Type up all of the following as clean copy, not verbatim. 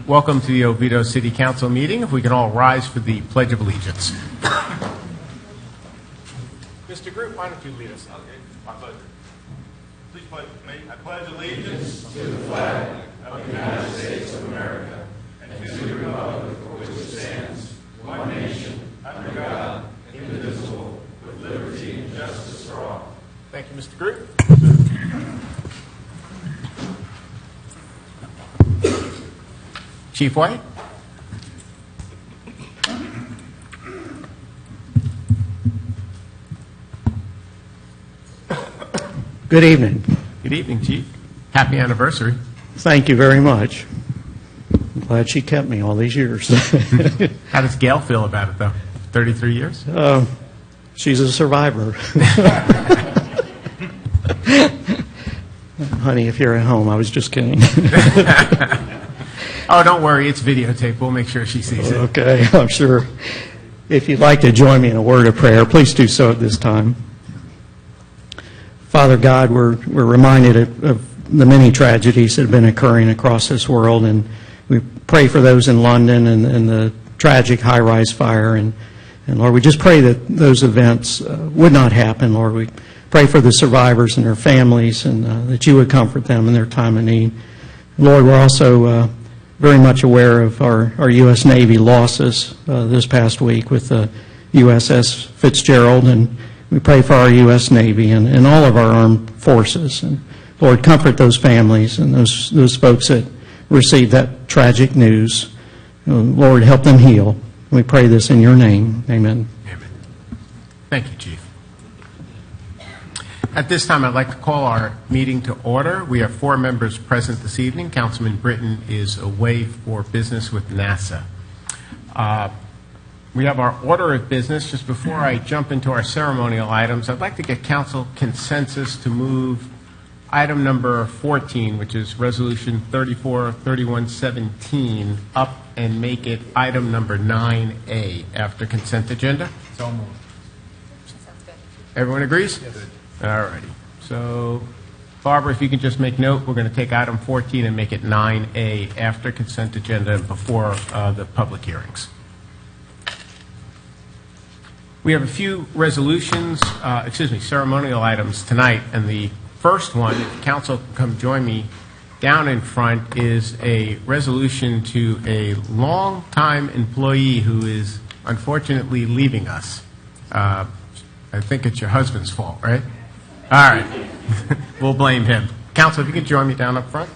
Welcome to the Oviedo City Council meeting. If we can all rise for the Pledge of Allegiance. Mr. Group, why don't you lead us? Okay, my pleasure. Please pledge me. I pledge allegiance to the flag of the United States of America and to the republic for which it stands, one nation, under God, indivisible, with liberty and justice for all. Thank you, Mr. Group. Chief White. Good evening. Good evening, Chief. Happy anniversary. Thank you very much. I'm glad she kept me all these years. How does Gail feel about it, though? 33 years? She's a survivor. Honey, if you're at home, I was just kidding. Oh, don't worry. It's videotape. We'll make sure she sees it. Okay, I'm sure. If you'd like to join me in a word of prayer, please do so at this time. Father God, we're reminded of the many tragedies that have been occurring across this world, and we pray for those in London and the tragic high-rise fire. And Lord, we just pray that those events would not happen. Lord, we pray for the survivors and their families, and that you would comfort them in their time of need. Lord, we're also very much aware of our U.S. Navy losses this past week with the USS Fitzgerald, and we pray for our U.S. Navy and all of our armed forces. And Lord, comfort those families and those folks that received that tragic news. Lord, help them heal. We pray this in your name. Amen. Amen. Thank you, Chief. At this time, I'd like to call our meeting to order. We have 4 members present this evening. Councilman Britton is away for business with NASA. We have our order of business. Just before I jump into our ceremonial items, I'd like to get council consensus to move item number 14, which is Resolution 343117, up and make it item number 9A after consent agenda. So moved. Everyone agrees? Yes. All righty. So, Barbara, if you can just make note, we're going to take item 14 and make it 9A after consent agenda and before the public hearings. We have a few ceremonial items tonight, and the first one, if council can come join me down in front, is a resolution to a long-time employee who is unfortunately leaving us. I think it's your husband's fault, right? All right. We'll blame him. Council, if you could join me down up front.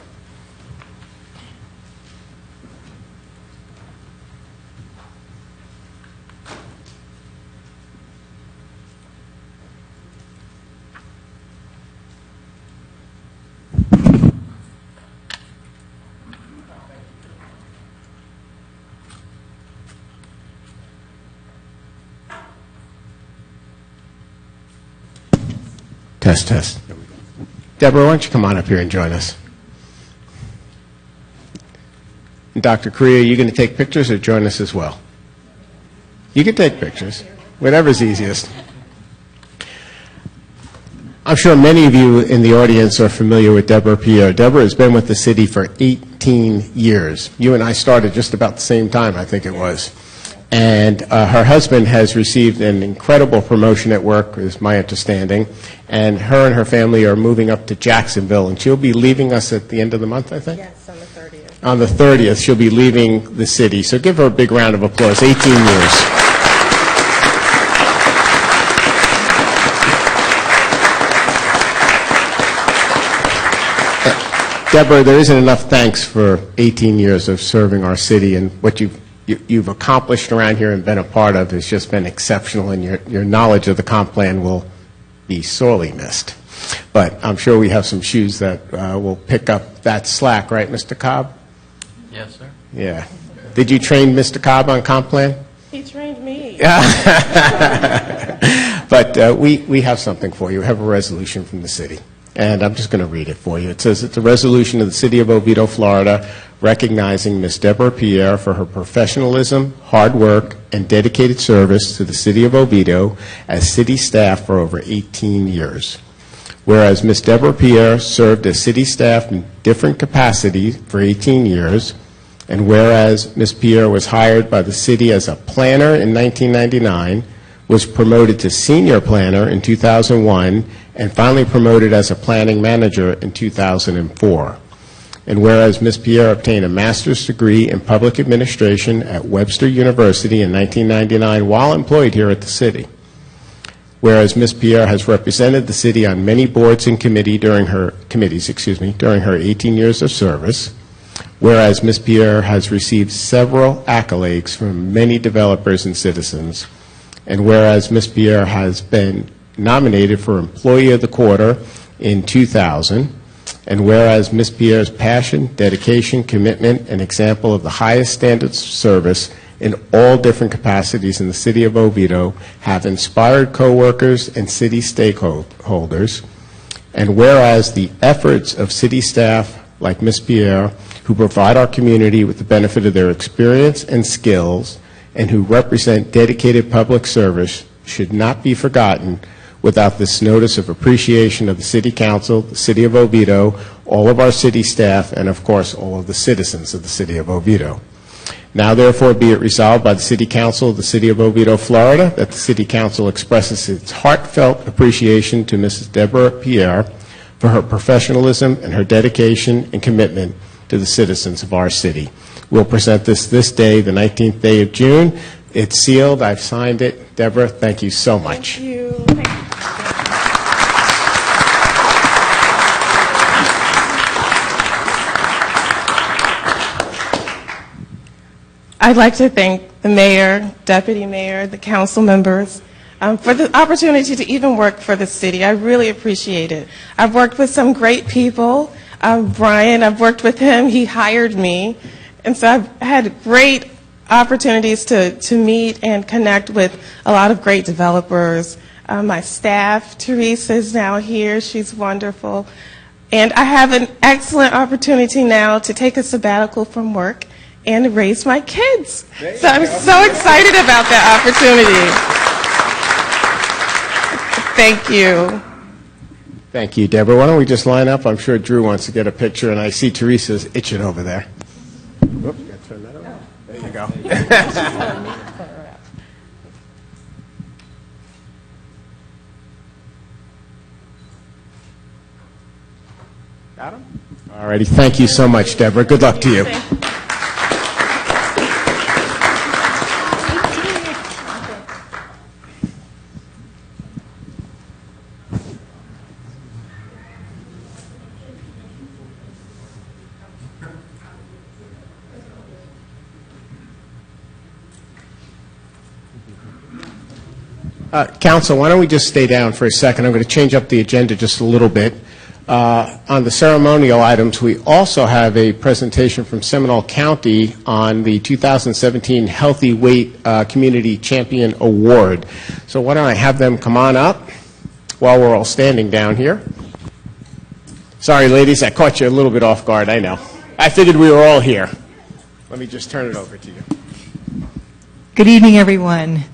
Test, test. Deborah, why don't you come on up here and join us? And Dr. Correa, are you going to take pictures or join us as well? You can take pictures, whatever's easiest. I'm sure many of you in the audience are familiar with Deborah Pierre. Deborah has been with the city for 18 years. You and I started just about the same time, I think it was. And her husband has received an incredible promotion at work, is my understanding. And her family are moving up to Jacksonville, and she'll be leaving us at the end of the month, I think? Yes, on the 30th. On the 30th, she'll be leaving the city. So give her a big round of applause. 18 years. Deborah, there isn't enough thanks for 18 years of serving our city, and what you've accomplished around here and been a part of has just been exceptional, and your knowledge of the comp plan will be sorely missed. But I'm sure we have some shoes that will pick up that slack, right, Mr. Cobb? Yes, sir. Yeah. Did you train Mr. Cobb on comp plan? He trained me. But we have something for you. We have a resolution from the city. And I'm just going to read it for you. It says it's a resolution of the City of Oviedo, Florida, recognizing Ms. Deborah Pierre for her professionalism, hard work, and dedicated service to the City of Oviedo as city staff for over 18 years. Whereas Ms. Deborah Pierre served as city staff in different capacities for 18 years, And whereas Ms. Pierre was hired by the city as a planner in 1999, was promoted to senior planner in 2001, and finally promoted as a planning manager in 2004. And whereas Ms. Pierre obtained a master's degree in public administration at Webster University in 1999 while employed here at the city. Whereas Ms. Pierre has represented the city on many boards and committees during her 18 years of service. Whereas Ms. Pierre has received several accolades from many developers and citizens. And whereas Ms. Pierre has been nominated for Employee of the Quarter in 2000, and whereas Ms. Pierre's passion, dedication, commitment, and example of the highest standards of service in all different capacities in the city of Oviedo have inspired coworkers and city stakeholders, and whereas the efforts of city staff like Ms. Pierre, who provide our community with the benefit of their experience and skills, and who represent dedicated public service, should not be forgotten without this notice of appreciation of the City Council, the City of Oviedo, all of our city staff, and of course all of the citizens of the City of Oviedo. Now therefore be it resolved by the City Council of the City of Oviedo, Florida, that the City Council expresses its heartfelt appreciation to Mrs. Deborah Pierre for her professionalism and her dedication and commitment to the citizens of our city. We'll present this day, the 19th day of June. It's sealed. I've signed it. Deborah, thank you so much. Thank you. I'd like to thank the mayor, deputy mayor, the council members for the opportunity to even work for the city. I really appreciate it. I've worked with some great people. Brian, I've worked with him. He hired me. And so I've had great opportunities to meet and connect with a lot of great developers. My staff, Teresa, is now here. She's wonderful. And I have an excellent opportunity now to take a sabbatical from work and raise my kids. So I'm so excited about that opportunity. Thank you. Thank you, Deborah. Why don't we just line up? I'm sure Drew wants to get a picture, and I see Teresa's itching over there. Whoops, got to turn that over. There you go. Got him? All righty. Thank you so much, Deborah. Good luck to you. Council, why don't we just stay down for a second? I'm going to change up the agenda just a little bit. On the ceremonial items, we also have a presentation from Seminole County on the 2017 Healthy Weight Community Champion Award. So why don't I have them come on up while we're all standing down here. Sorry, ladies, I caught you a little bit off guard, I know. I figured we were all here. Let me just turn it over to you. Good evening, everyone.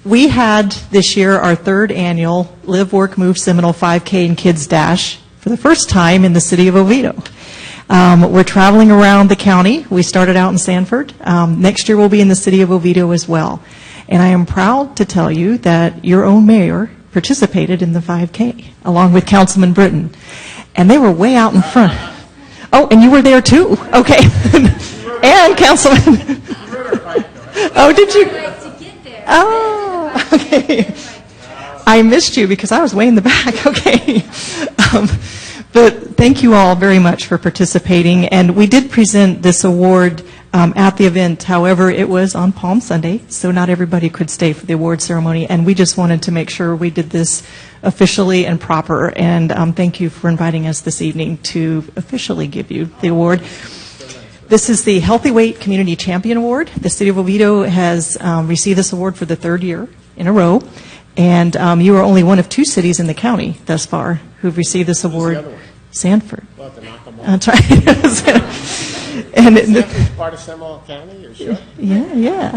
We had this year our third annual Live, Work, Move Seminole 5K and Kids Dash for the first time in the city of Oviedo. We're traveling around the county. We started out in Sanford. Next year we'll be in the city of Oviedo as well. And I am proud to tell you that your own mayor participated in the 5K along with Councilman Britton. And they were way out in front. Oh, and you were there too. Okay. And Councilman. Oh, did you? Oh, okay. I missed you because I was way in the back. Okay. But thank you all very much for participating. And we did present this award at the event. However, it was on Palm Sunday, so not everybody could stay for the award ceremony. And we just wanted to make sure we did this officially and proper. And thank you for inviting us this evening to officially give you the award. This is the Healthy Weight Community Champion Award. The City of Oviedo has received this award for the third year in a row. And you are only one of two cities in the county thus far who've received this award. Sanford. That's right. And Sanford's part of Seminole County, you're sure? yeah.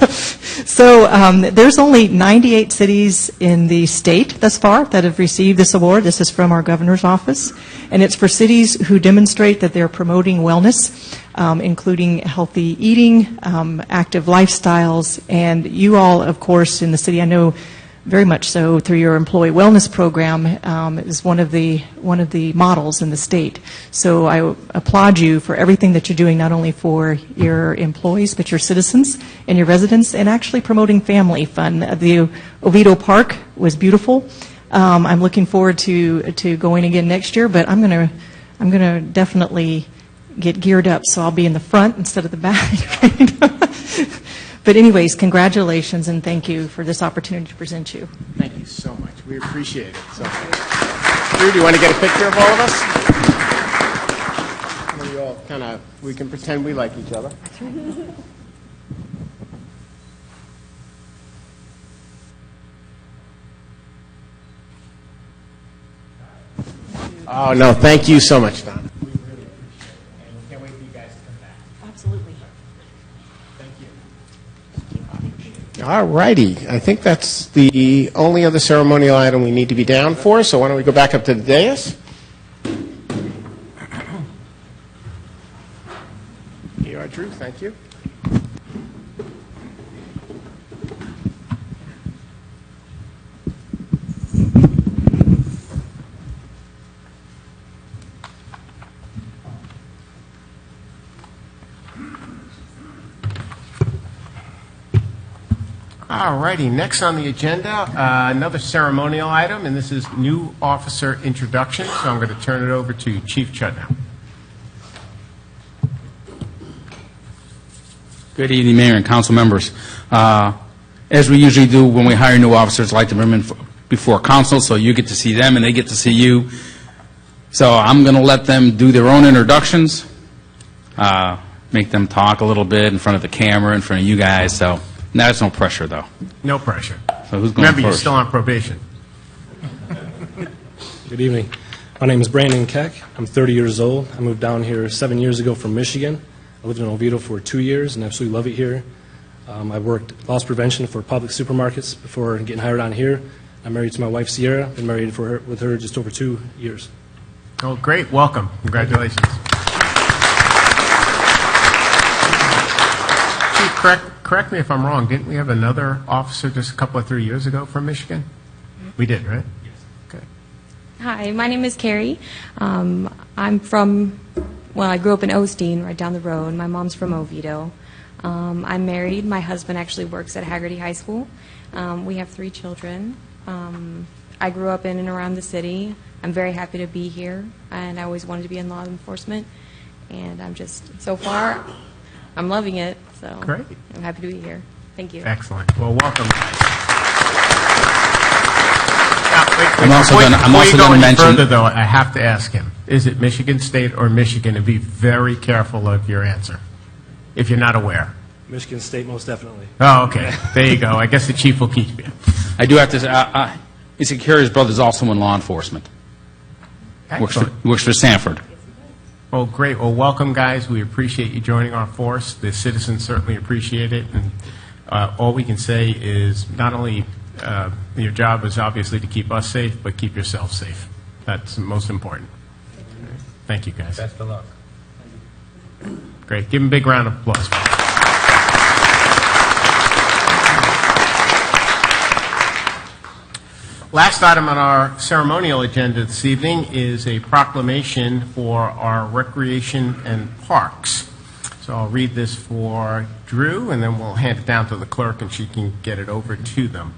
So there's only 98 cities in the state thus far that have received this award. This is from our governor's office. And it's for cities who demonstrate that they're promoting wellness, including healthy eating, active lifestyles. And you all, of course, in the city, I know very much so through your employee wellness program, is one of the models in the state. So I applaud you for everything that you're doing, not only for your employees, but your citizens and your residents, and actually promoting family fun. The Oviedo Park was beautiful. I'm looking forward to going again next year, but I'm gonna definitely get geared up, so I'll be in the front instead of the back. But anyways, congratulations and thank you for this opportunity to present you. Thank you so much. We appreciate it so much. Drew, do you want to get a picture of all of us? We all we can pretend we like each other. Oh, no, thank you so much, Donna. We really appreciate it. And we can't wait for you guys to come back. Absolutely. Thank you. All righty. I think that's the only other ceremonial item we need to be down for, so why don't we go back up to the dais? Here you are, Drew. Thank you. All righty, next on the agenda, another ceremonial item, and this is new officer introduction, so I'm going to turn it over to Chief Chudnow. Good evening, Mayor and council members. As we usually do when we hire new officers, I like to bring them in before council so you get to see them and they get to see you. So I'm going to let them do their own introductions, make them talk a little bit in front of the camera, in front of you guys, so there's no pressure, though. No pressure. So who's going Remember, you're first? still on probation. Good evening. My name is Brandon Keck. I'm 30 years old. I moved down here 7 years ago from Michigan. I lived in Oviedo for 2 years and absolutely love it here. I worked loss prevention for public supermarkets before getting hired on here. I'm married to my wife, Sierra. Been married with her just over 2 years. Oh, great. Welcome. Congratulations. Chief, correct me if I'm wrong. Didn't we have another officer just a couple of 3 years ago from Michigan? We did, right? Yes. Okay. Hi, my name is Carrie. I'm from, I grew up in Osteen, right down the road. My mom's from Oviedo. I'm married. My husband actually works at Haggerty High School. We have 3 children. I grew up in and around the city. I'm very happy to be here, and I always wanted to be in law enforcement. And so far, I'm loving it. So Great. I'm happy to be here. Thank you. Excellent. Well, welcome. I'm also going to mention. Further, though, I have to ask him: is it Michigan State or Michigan? And be very careful of your answer, if you're not aware. Michigan State, most definitely. Oh, okay. There you go. I guess the chief will keep you. I do have to say, Mr. Carrier's brother is also in law enforcement. Excellent. Works for Sanford. Well, great. Well, welcome, guys. We appreciate you joining our force. The citizens certainly appreciate it. And all we can say is not only your job is obviously to keep us safe, but keep yourself safe. That's the most important. Thank you, guys. Best of luck. Great. Give them a big round of applause. Last item on our ceremonial agenda this evening is a proclamation for our recreation and parks. So I'll read this for Drew, and then we'll hand it down to the clerk, and she can get it over to them.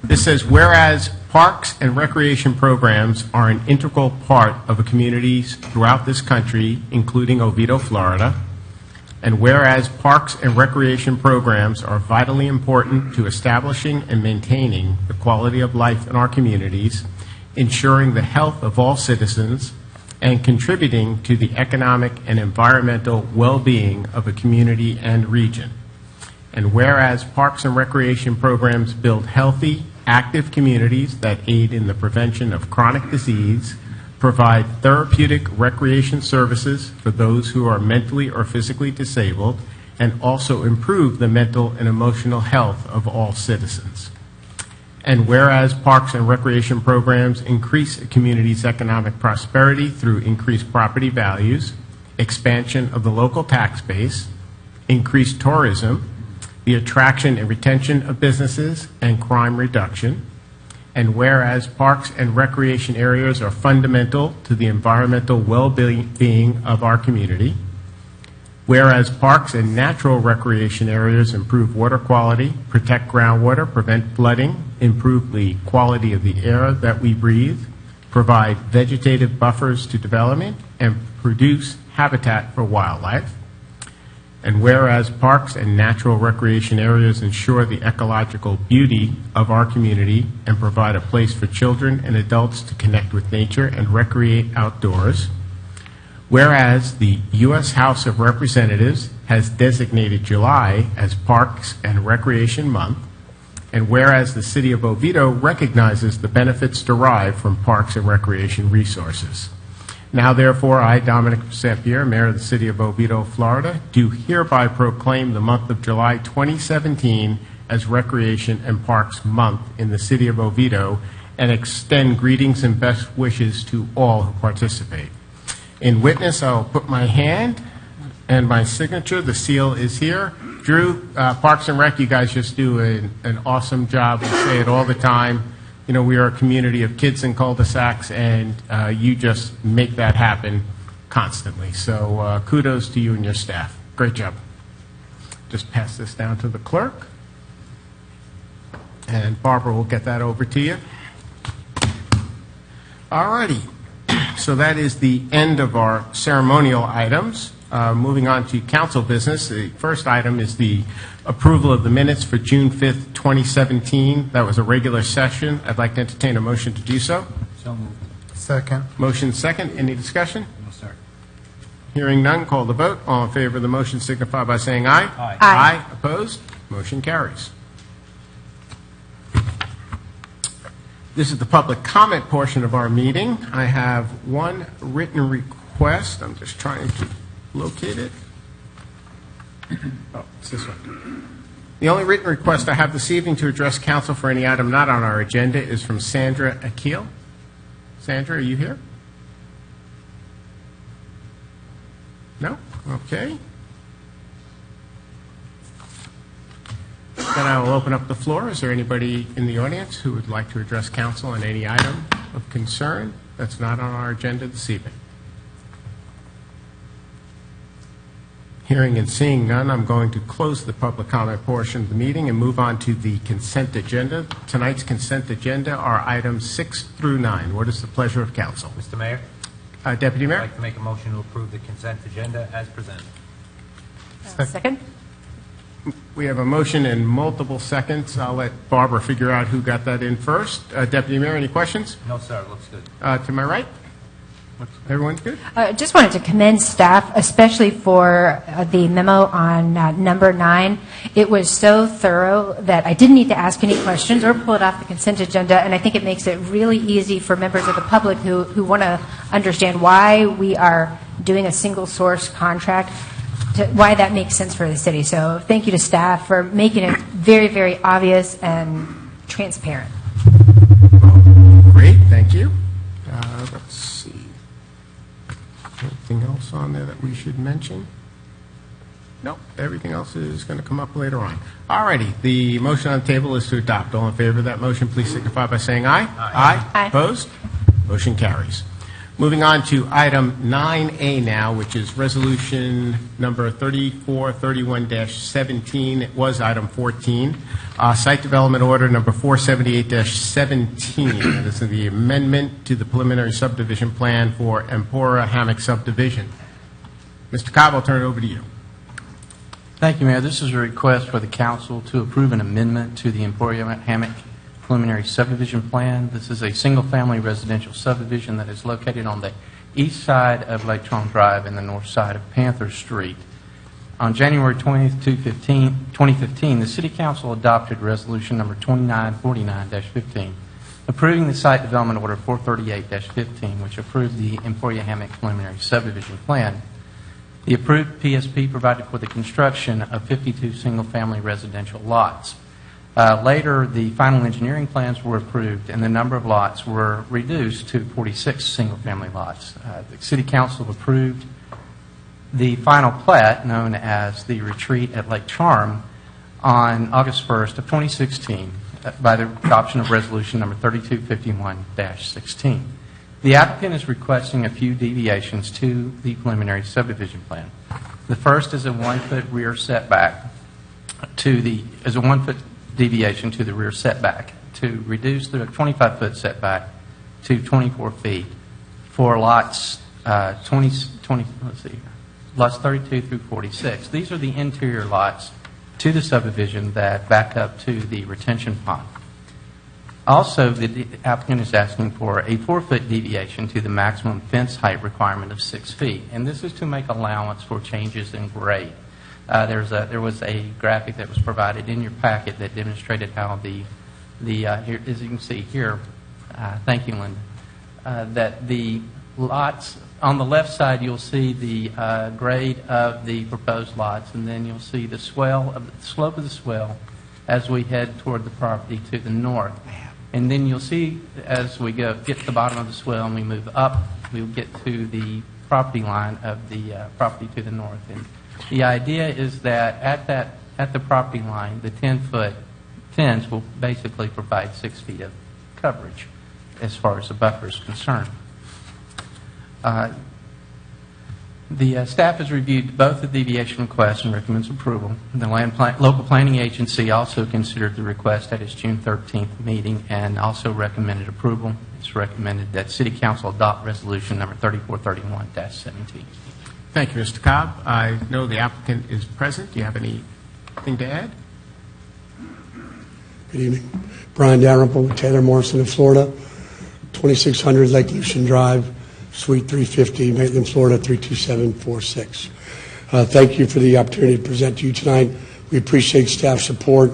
This says, whereas parks and recreation programs are an integral part of communities throughout this country, including Oviedo, Florida, and whereas parks and recreation programs are vitally important to establishing and maintaining the quality of life in our communities, ensuring the health of all citizens, and contributing to the economic and environmental well-being of a community and region. And whereas parks and recreation programs build healthy, active communities that aid in the prevention of chronic disease, provide therapeutic recreation services for those who are mentally or physically disabled, and also improve the mental and emotional health of all citizens. And whereas parks and recreation programs increase a community's economic prosperity through increased property values, expansion of the local tax base, increased tourism, the attraction and retention of businesses, and crime reduction. And whereas parks and recreation areas are fundamental to the environmental well-being of our community, whereas parks and natural recreation areas improve water quality, protect groundwater, prevent flooding, improve the quality of the air that we breathe, provide vegetative buffers to development, and produce habitat for wildlife. And whereas parks and natural recreation areas ensure the ecological beauty of our community and provide a place for children and adults to connect with nature and recreate outdoors. Whereas the U.S. House of Representatives has designated July as Parks and Recreation Month. And whereas the City of Oviedo recognizes the benefits derived from parks and recreation resources. Now, therefore, I, Dominic St. Pierre, Mayor of the City of Oviedo, Florida, do hereby proclaim the month of July 2017 as Recreation and Parks Month in the City of Oviedo and extend greetings and best wishes to all who participate. In witness, I'll put my hand and my signature. The seal is here. Drew, Parks and Rec, you guys just do an awesome job. We say it all the time. You know, we are a community of kids in cul-de-sacs, and you just make that happen constantly. So kudos to you and your staff. Great job. Just pass this down to the clerk, and Barbara will get that over to you. All righty. So that is the end of our ceremonial items. Moving on to council business. The first item is the approval of the minutes for June 5th, 2017. That was a regular session. I'd like to entertain a motion to do so. So moved. Second. Motion second. Any discussion? No, sir. Hearing none, call the vote. All in favor of the motion signify by saying aye. Aye. Aye. Opposed? Motion carries. This is the public comment portion of our meeting. I have one written request. I'm just trying to locate it. Oh, it's this one. The only written request I have this evening to address council for any item not on our agenda is from Sandra Akil. Sandra, are you here? No? Okay. Then I will open up the floor. Is there anybody in the audience who would like to address council on any item of concern that's not on our agenda this evening? Hearing and seeing none, I'm going to close the public comment portion of the meeting and move on to the consent agenda. Tonight's consent agenda are items 6 through 9. What is the pleasure of council? Mr. Mayor, Deputy Mayor? I'd like to make a motion to approve the consent agenda as presented. Second? We have a motion in multiple seconds. I'll let Barbara figure out who got that in first. Deputy Mayor, any questions? No, sir. Looks good. To my right? Everyone's good? Just wanted to commend staff, especially for the memo on number 9. It was so thorough that I didn't need to ask any questions or pull it off the consent agenda, and I think it makes it really easy for members of the public who want to understand why we are doing a single source contract, why that makes sense for the city. So thank you to staff for making it very, very obvious and transparent. Great, thank you. Let's see. Anything else on there that we should mention? No, everything else is going to come up later on. All righty, the motion on the table is to adopt. All in favor of that motion, please signify by saying aye. Aye. Aye. Opposed? Motion carries. Moving on to item 9A now, which is resolution number 3431-17. It was item 14. Site development order number 478-17. That is the amendment to the preliminary subdivision plan for Empora Hammock subdivision. Mr. Cobb, I'll turn it over to you. Thank you, Mayor. This is a request for the council to approve an amendment to the Emporium Hammock preliminary subdivision plan. This is a single-family residential subdivision that is located on the east side of Lake Tron Drive and the north side of Panther Street. On January 20th, 2015, the City Council adopted Resolution Number 2949-15, Approving the Site Development Order 438-15, which approved the Emporia Hammock Preliminary Subdivision Plan. The approved PSP provided for the construction of 52 single-family residential lots. Later, the final engineering plans were approved, and the number of lots were reduced to 46 single-family lots. The City Council approved the final plat, known as the Retreat at Lake Charm, on August 1st of 2016 by the adoption of Resolution Number 3251-16. The applicant is requesting a few deviations to the preliminary subdivision plan. The first is a 1-foot rear setback is a 1-foot deviation to the rear setback to reduce the 25-foot setback to 24 feet for lots lots 32 through 46. These are the interior lots to the subdivision that back up to the retention pond. Also, the applicant is asking for a 4-foot deviation to the maximum fence height requirement of 6 feet, and this is to make allowance for changes in grade. There was a graphic that was provided in your packet that demonstrated how here, as you can see here, thank you, Linda, that the lots on the left side, you'll see the grade of the proposed lots, and then you'll see the slope of the swell as we head toward the property to the north. And then you'll see as we get to the bottom of the swell and we move up, we'll get to the property line of the property to the north. And the idea is that at the property line, the 10-foot fence will basically provide 6 feet of coverage as far as the buffer is concerned. The staff has reviewed both the deviation request and recommends approval. The local planning agency also considered the request at its June 13th meeting and also recommended approval. It's recommended that City Council adopt Resolution Number 3431-17. Thank you, Mr. Cobb. I know the applicant is present. Do you have anything to add? Good evening. Brian Dalrymple with Taylor Morrison of Florida, 2600 Lake Lucian Drive, Suite 350, Maitland, Florida, 32746. Thank you for the opportunity to present to you tonight. We appreciate staff support.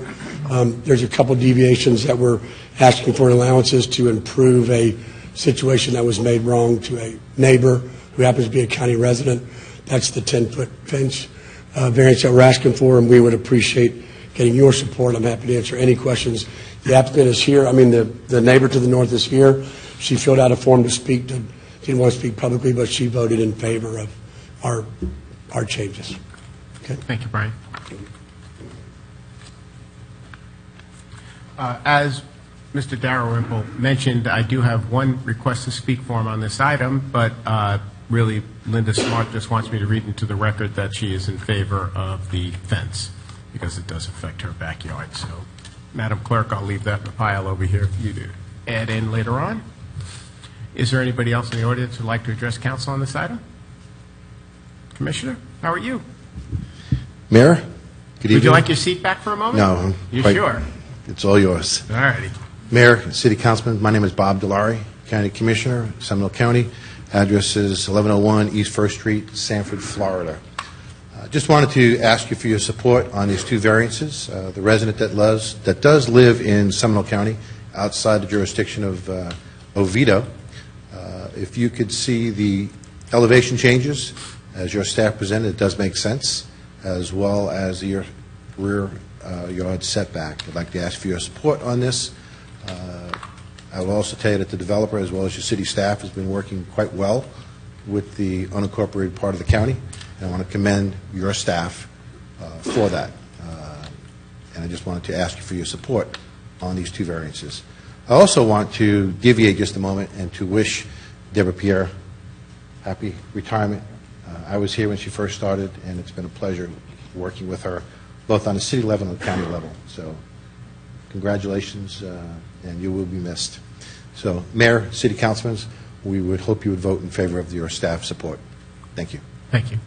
There's a couple deviations that we're asking for allowances to improve a situation that was made wrong to a neighbor who happens to be a county resident. That's the 10-foot fence variance that we're asking for, and we would appreciate getting your support. I'm happy to answer any questions. The applicant is here. The neighbor to the north is here. She filled out a form to speak. Didn't want to speak publicly, but she voted in favor of our changes. Okay. Thank you, Brian. As Mr. Dalrymple mentioned, I do have one request to speak for him on this item, but really Linda Smart just wants me to read into the record that she is in favor of the fence because it does affect her backyard. So, Madam Clerk, I'll leave that in the pile over here for you to add in later on. Is there anybody else in the audience who would like to address council on this item? Commissioner, how are you? Mayor, good evening. Would you like your seat back for a moment? No. You sure? It's all yours. All righty. Mayor, City Councilman, my name is Bob Delari, County Commissioner, Seminole County. Address is 1101 East 1st Street, Sanford, Florida. Just wanted to ask you for your support on these two variances. The resident that does live in Seminole County, outside the jurisdiction of Oviedo, if you could see the elevation changes as your staff presented, it does make sense, as well as your rear yard setback. I'd like to ask for your support on this. I will also tell you that the developer, as well as your city staff, has been working quite well with the unincorporated part of the county, and I want to commend your staff for that. And I just wanted to ask you for your support on these two variances. I also want to deviate just a moment and to wish Deborah Pierre happy retirement. I was here when she first started, and it's been a pleasure working with her, both on the city level and the county level. So congratulations, and you will be missed. So, Mayor, City Councilmen, we would hope you would vote in favor of your staff support. Thank you. Thank you.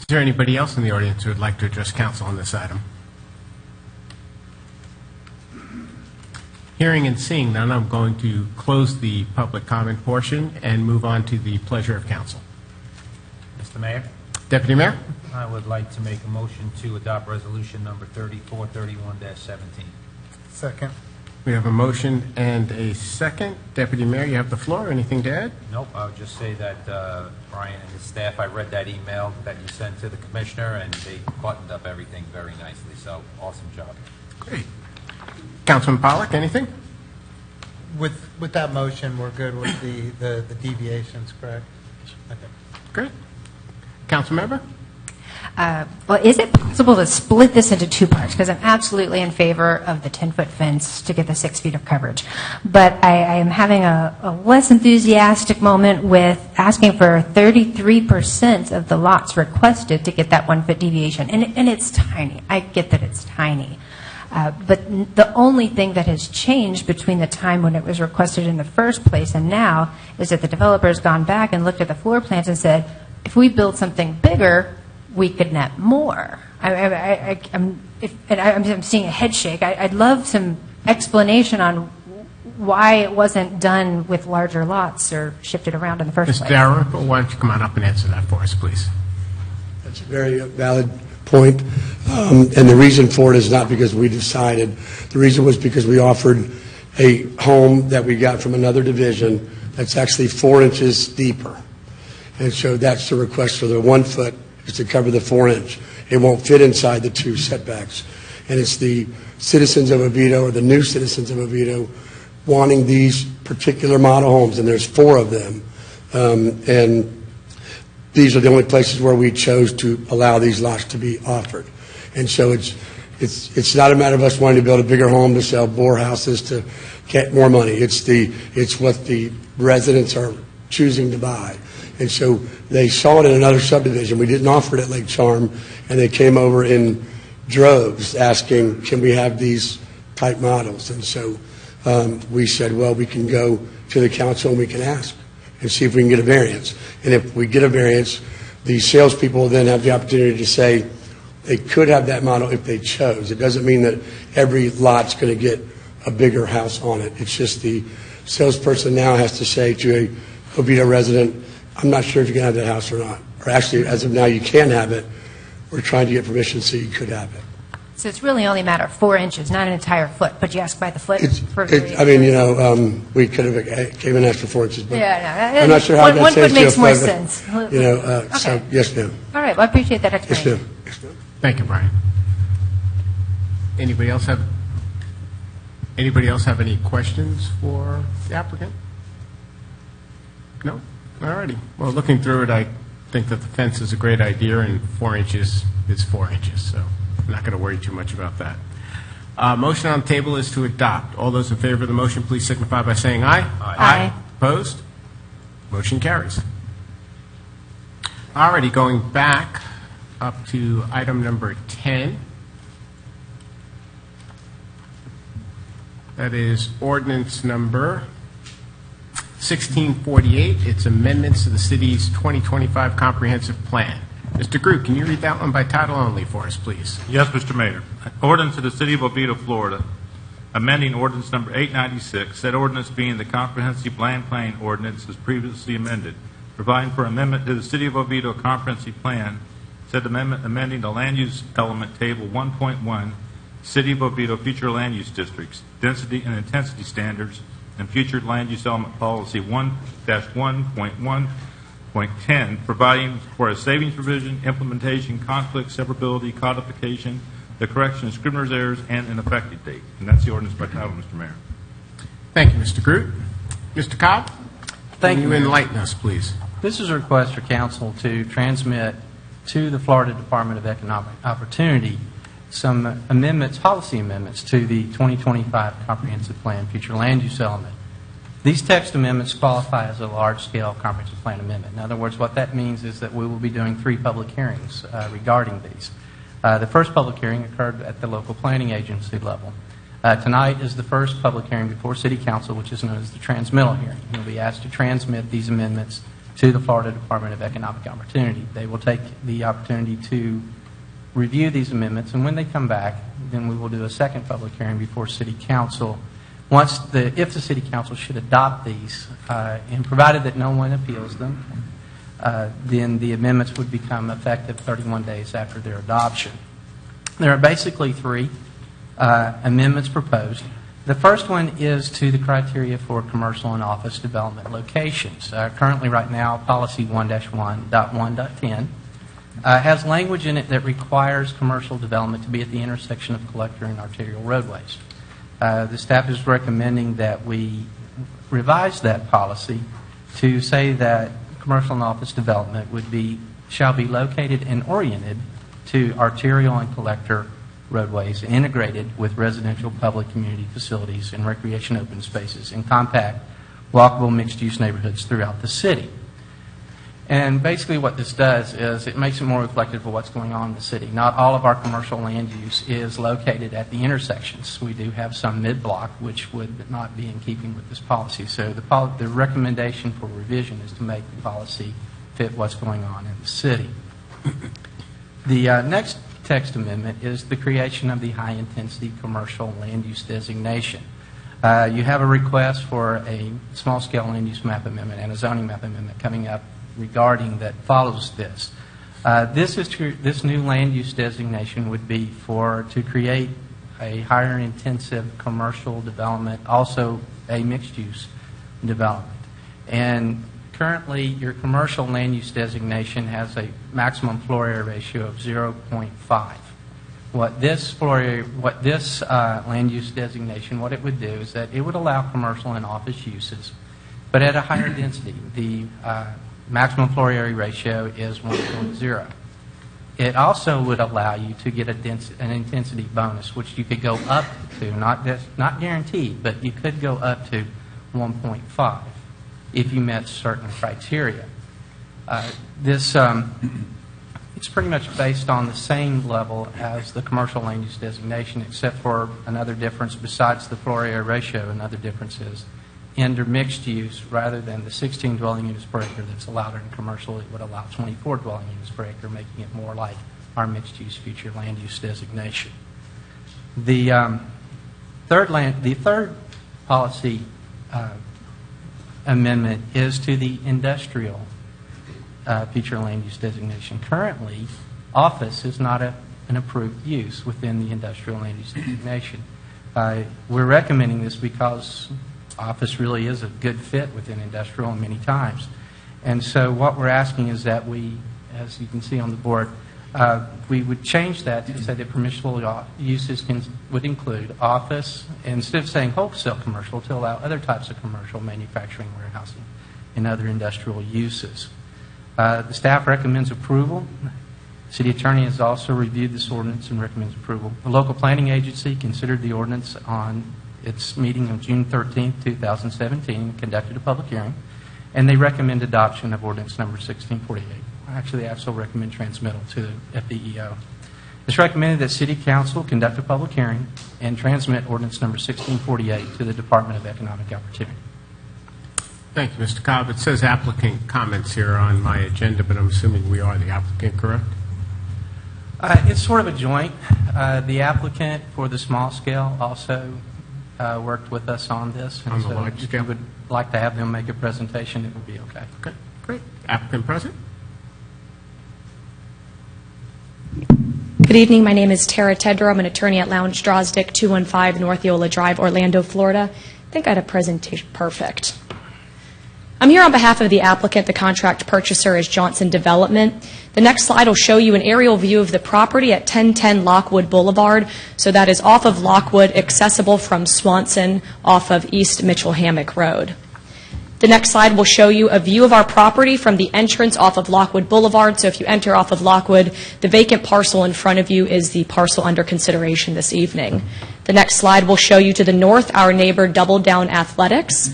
Is there anybody else in the audience who would like to address council on this item? Hearing and seeing none, I'm going to close the public comment portion and move on to the pleasure of council. Mr. Mayor, Deputy Mayor? I would like to make a motion to adopt resolution number 3431-17. Second. We have a motion and a second. Deputy Mayor, you have the floor. Anything to add? Nope, I would just say that Brian and his staff, I read that email that you sent to the commissioner, and they buttoned up everything very nicely, so awesome job. Great. Councilman Pollack, anything? With that motion, we're good with the deviations, correct? Okay. Great. Council member? Well, is it possible to split this into two parts? Because I'm absolutely in favor of the 10-foot fence to get the 6 feet of coverage. But I am having a less enthusiastic moment with asking for 33% of the lots requested to get that 1-foot deviation. And it's tiny. I get that it's tiny. But the only thing that has changed between the time when it was requested in the first place and now is that the developer's gone back and looked at the floor plans and said, if we build something bigger, we could net more. I'm seeing a head shake. I'd love some explanation on why it wasn't done with larger lots or shifted around in the first place. Mr. Darrow, why don't you come on up and answer that for us, please? That's a very valid point. And the reason for it is not because we decided. The reason was because we offered a home that we got from another division that's actually 4 inches deeper. And so that's the request for the 1 foot, is to cover the 4 inch. It won't fit inside the 2 setbacks. And it's the citizens of Oviedo, or the new citizens of Oviedo, wanting these particular model homes, and there's 4 of them. And these are the only places where we chose to allow these lots to be offered. And so it's not a matter of us wanting to build a bigger home to sell more houses to get more money. It's what the residents are choosing to buy. And so they saw it in another subdivision. We didn't offer it at Lake Charm, and they came over in droves asking, can we have these type models? And so we said, well, we can go to the council and we can ask and see if we can get a variance. And if we get a variance, the salespeople then have the opportunity to say they could have that model if they chose. It doesn't mean that every lot's going to get a bigger house on it. It's just the salesperson now has to say to a Oviedo resident, I'm not sure if you can have that house or not. Or actually, as of now, you can have it. We're trying to get permission so you could have it. So it's really only a matter of 4 inches, not an entire foot. But you ask by the foot? We could have came and asked for 4 inches, but Yeah, no. I'm not sure how that 1 foot changed to a makes more foot, sense. but, so, Okay. yes, ma'am. All right, well, I appreciate that Yes, explanation. ma'am. Yes, ma'am. Thank you, Brian. Anybody else have any questions for the applicant? No? All righty. Well, looking through it, I think that the fence is a great idea, and 4 inches is 4 inches, so I'm not going to worry too much about that. Motion on the table is to adopt. All those in favor of the motion, please signify by saying aye. Aye. Opposed? Motion carries. All righty, going back up to item number 10. That is ordinance number 1648. It's amendments to the city's 2025 comprehensive plan. Mr. Groot, can you read that one by title only for us, please? Yes, Mr. Mayor. Ordinance of the City of Oviedo, Florida, amending ordinance number 896, said ordinance being the comprehensive land plan ordinance as previously amended, providing for amendment to the City of Oviedo comprehensive plan, said amendment amending the land use element table 1.1, City of Oviedo future land use districts, density and intensity standards, and future land use element policy 1-1.1.10, providing for a savings provision, implementation, conflict, severability, codification, the correction of scrivener's errors, and an effective date. And that's the ordinance by title, Mr. Mayor. Thank you, Mr. Groot. Mr. Cobb? Thank Can you. you enlighten us, please? This is a request for council to transmit to the Florida Department of Economic Opportunity some amendments, policy amendments to the 2025 Comprehensive Plan Future Land Use Element. These text amendments qualify as a large-scale comprehensive plan amendment. In other words, what that means is that we will be doing 3 public hearings regarding these. The first public hearing occurred at the local planning agency level. Tonight is the first public hearing before City Council, which is known as the transmittal hearing. You'll be asked to transmit these amendments to the Florida Department of Economic Opportunity. They will take the opportunity to review these amendments, and when they come back, then we will do a second public hearing before City Council. If the City Council should adopt these, and provided that no one appeals them, then the amendments would become effective 31 days after their adoption. There are basically 3 amendments proposed. The first one is to the criteria for commercial and office development locations. Currently, right now, policy 1-1.1.10 has language in it that requires commercial development to be at the intersection of collector and arterial roadways. The staff is recommending that we revise that policy to say that commercial and office development shall be located and oriented to arterial and collector roadways integrated with residential public community facilities and recreation open spaces in compact, walkable, mixed-use neighborhoods throughout the city. And basically what this does is it makes it more reflective of what's going on in the city. Not all of our commercial land use is located at the intersections. We do have some mid-block, which would not be in keeping with this policy. So the recommendation for revision is to make the policy fit what's going on in the city. The next text amendment is the creation of the high-intensity commercial land use designation. You have a request for a small-scale land use map amendment and a zoning map amendment coming up regarding that follows this. This new land use designation would be to create a higher intensive commercial development, also a mixed-use development. And currently, your commercial land use designation has a maximum floor area ratio of 0.5. What this land use designation, what it would do is that it would allow commercial and office uses, but at a higher density. The maximum floor area ratio is 1.0. It also would allow you to get an intensity bonus, which you could go up to, not guaranteed, but you could go up to 1.5 if you met certain criteria. It's pretty much based on the same level as the commercial land use designation, except for another difference besides the floor area ratio. Another difference is under mixed use, rather than the 16 dwelling units per acre that's allowed in commercial, it would allow 24 dwelling units per acre, making it more like our mixed use future land use designation. The third policy amendment is to the industrial future land use designation. Currently, office is not an approved use within the industrial land use designation. We're recommending this because office really is a good fit within industrial many times. And so what we're asking is that we, as you can see on the board, we would change that to say that permissible uses would include office, instead of saying wholesale commercial, to allow other types of commercial, manufacturing, warehousing, and other industrial uses. The staff recommends approval. The city attorney has also reviewed this ordinance and recommends approval. The local planning agency considered the ordinance on its meeting on June 13, 2017, and conducted a public hearing, and they recommend adoption of ordinance number 1648. Actually, they also recommend transmittal to the FDEO. It's recommended that City Council conduct a public hearing and transmit ordinance number 1648 to the Department of Economic Opportunity. Thank you, Mr. Cobb. It says applicant comments here on my agenda, but I'm assuming we are the applicant, correct? It's sort of a joint. The applicant for the small scale also worked with us on this. On the large if scale? you would like to have them make a presentation, it would be okay. Okay, great. Applicant present? Good evening. My name is Tara Tedder. I'm an attorney at Lounge Drosdick, 215 North Yola Drive, Orlando, Florida. I think I had a presentation. Perfect. I'm here on behalf of the applicant. The contract purchaser is Johnson Development. The next slide will show you an aerial view of the property at 1010 Lockwood Boulevard. So that is off of Lockwood, accessible from Swanson, off of East Mitchell Hammock Road. The next slide will show you a view of our property from the entrance off of Lockwood Boulevard. So if you enter off of Lockwood, the vacant parcel in front of you is the parcel under consideration this evening. The next slide will show you to the north our neighbor Double Down Athletics.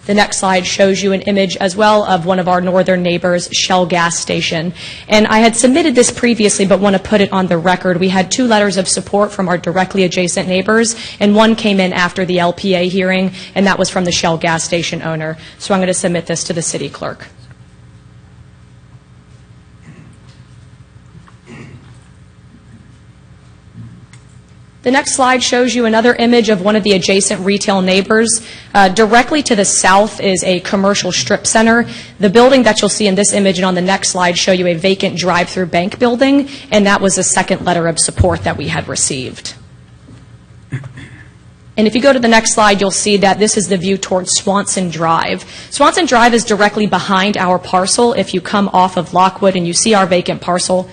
The next slide shows you an image as well of one of our northern neighbors, Shell Gas Station. And I had submitted this previously, but want to put it on the record. We had 2 letters of support from our directly adjacent neighbors, and one came in after the LPA hearing, and that was from the Shell Gas Station owner. So I'm going to submit this to the city clerk. The next slide shows you another image of one of the adjacent retail neighbors. Directly to the south is a commercial strip center. The building that you'll see in this image and on the next slide show you a vacant drive-through bank building, and that was the second letter of support that we had received. And if you go to the next slide, you'll see that this is the view towards Swanson Drive. Swanson Drive is directly behind our parcel. If you come off of Lockwood and you see our vacant parcel,